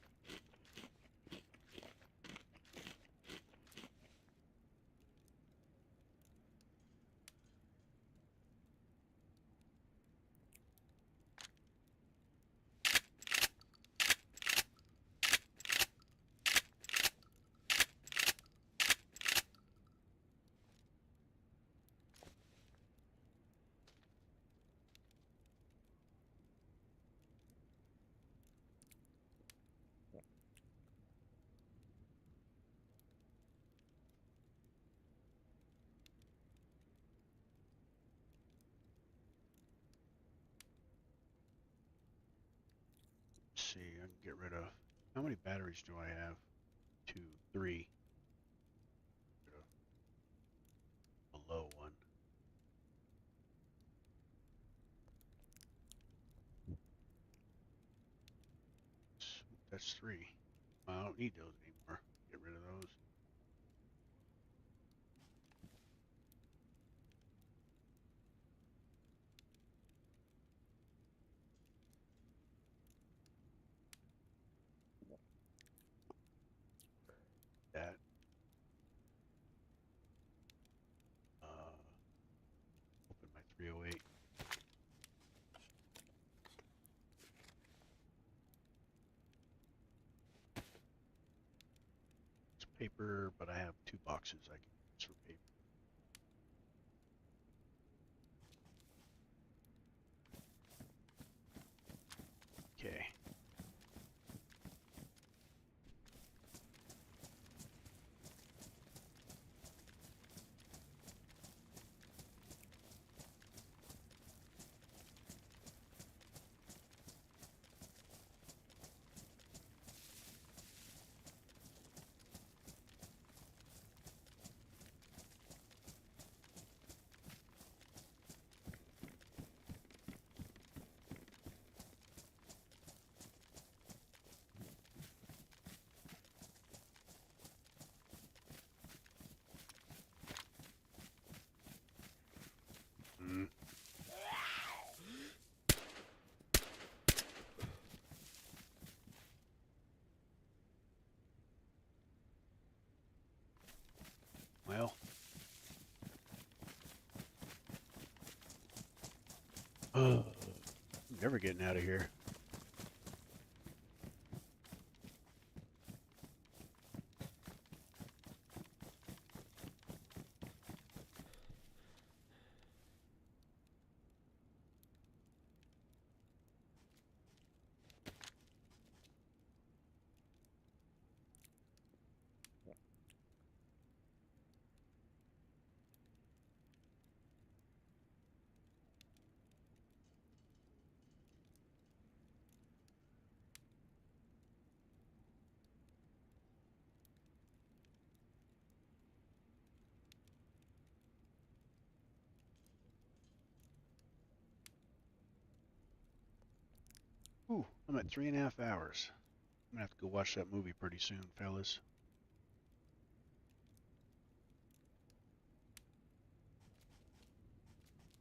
Let's see, I can get rid of. How many batteries do I have? Two, three. Get rid of the low one. That's three. I don't need those anymore. Get rid of those. That. Open my 308. It's paper, but I have two boxes I can use for paper. Okay. Mm. Well. I'm never getting out of here. Ooh, I'm at 3.5 hours. I'm gonna have to go watch that movie pretty soon, fellas.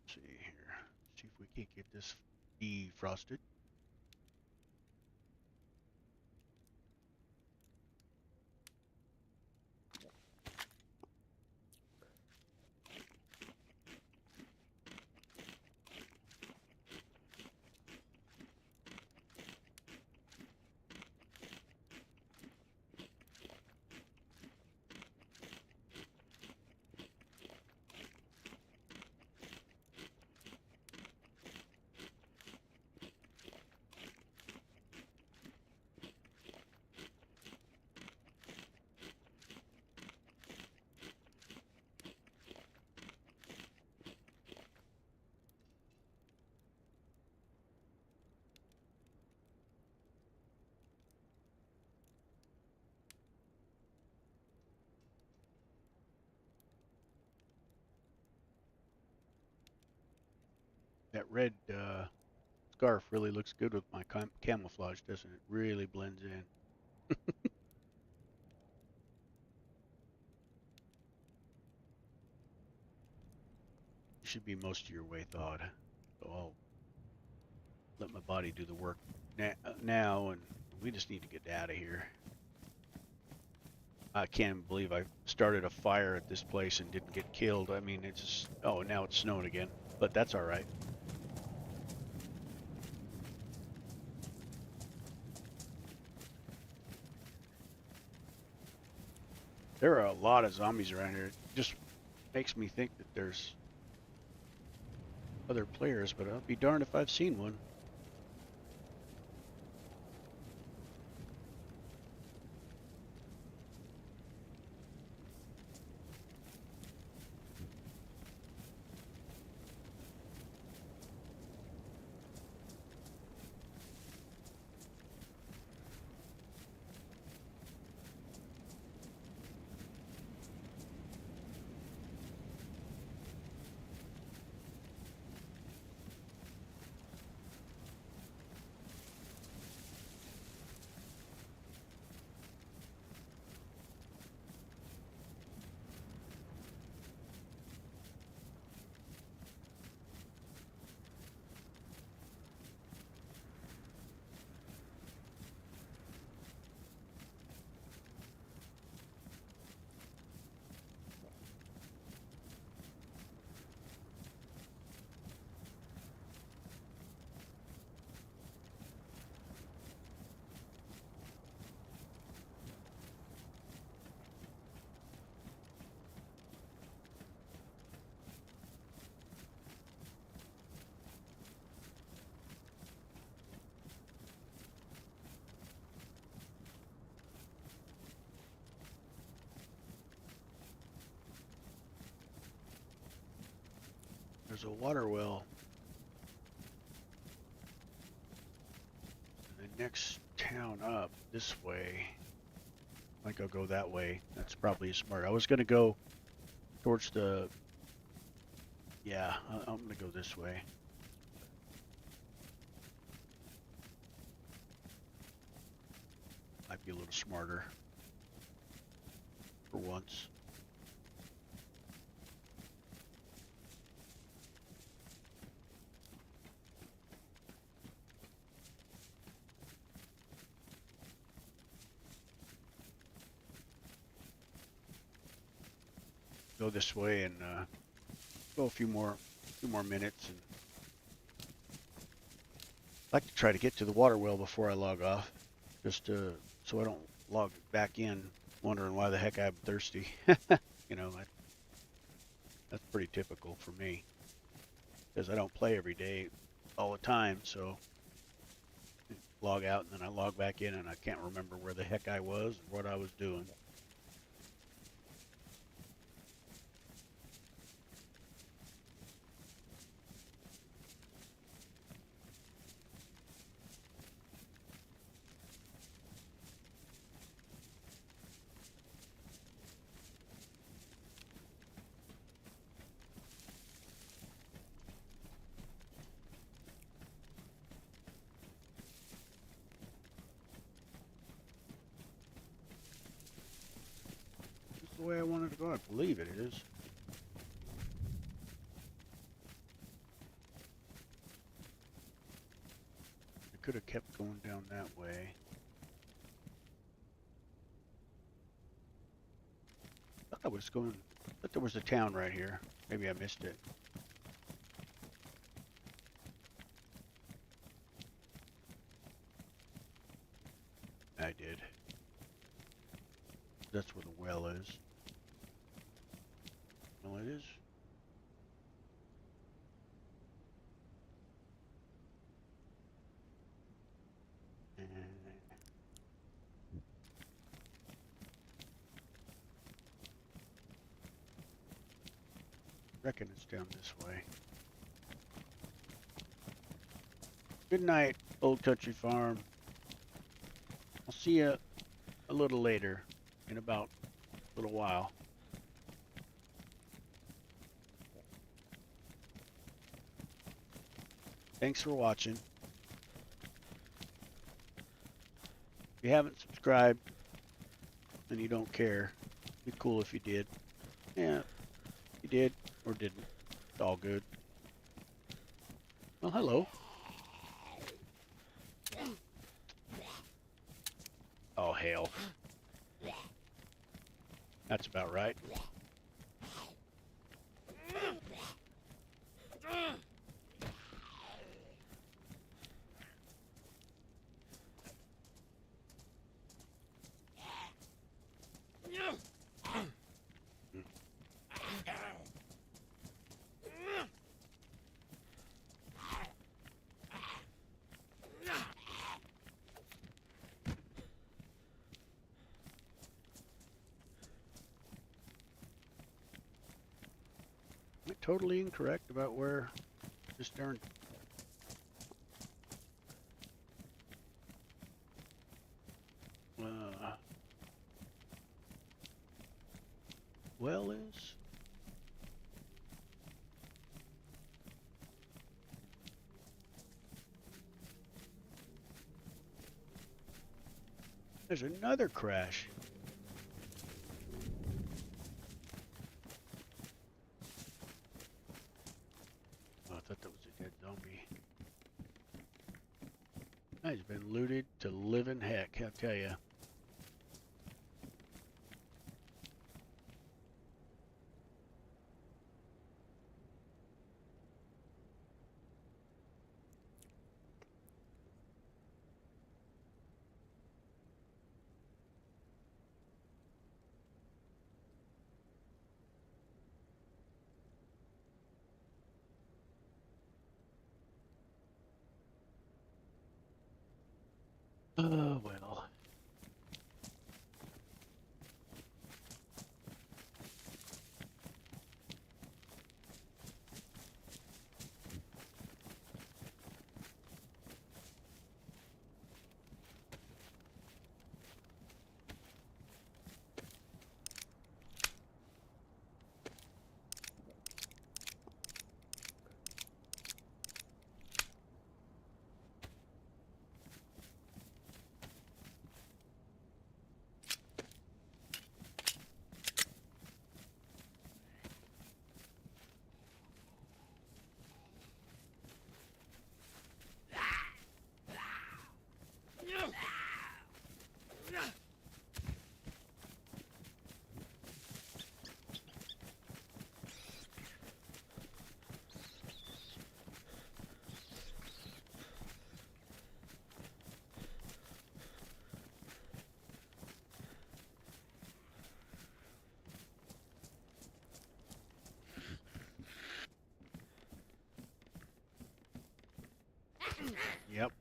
Let's see here. See if we can't get this defrosted. That red scarf really looks good with my camouflage, doesn't it? Really blends in. You should be most of your way thawed. So I'll let my body do the work now, and we just need to get out of here. I can't believe I started a fire at this place and didn't get killed. I mean, it's just, oh, now it's snowing again, but that's all right. There are a lot of zombies around here. It just makes me think that there's other players, but I'll be darned if I've seen one. There's a water well in the next town up this way. I think I'll go that way. That's probably smart. I was going to go towards the... Yeah, I'm going to go this way. Might be a little smarter for once. Go this way and go a few more minutes, and I'd like to try to get to the water well before I log off, just so I don't log back in wondering why the heck I'm thirsty. You know, that's pretty typical for me because I don't play every day all the time, so log out and then I log back in and I can't remember where the heck I was or what I was doing. The way I wanted to go. I believe it is. I could have kept going down that way. I was going, but there was a town right here. Maybe I missed it. I did. That's where the well is. No, it is. Reckon it's down this way. Good night, Old Country Farm. I'll see you a little later, in about a little while. Thanks for watching. If you haven't subscribed and you don't care, it'd be cool if you did. Yeah, you did or didn't. It's all good. Oh, hello. Oh, hell. That's about right. Am I totally incorrect about where this darn well is? There's another crash. Oh, I thought that was a dead zombie. He's been looted to living heck, I'll tell you. Oh, well. Yep.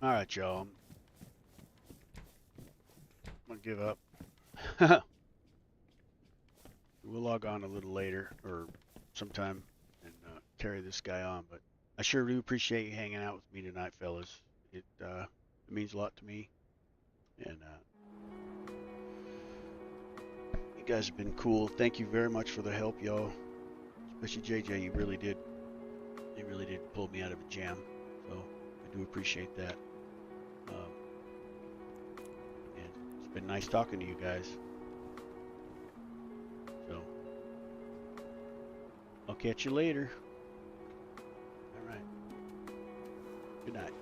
All right, y'all. I'm gonna give up. We'll log on a little later or sometime and carry this guy on. But I sure do appreciate you hanging out with me tonight, fellas. It means a lot to me, and you guys have been cool. Thank you very much for the help, y'all. Especially JJ, you really did pull me out of a jam. So I do appreciate that. And it's been nice talking to you guys. So I'll catch you later. All right. Good night.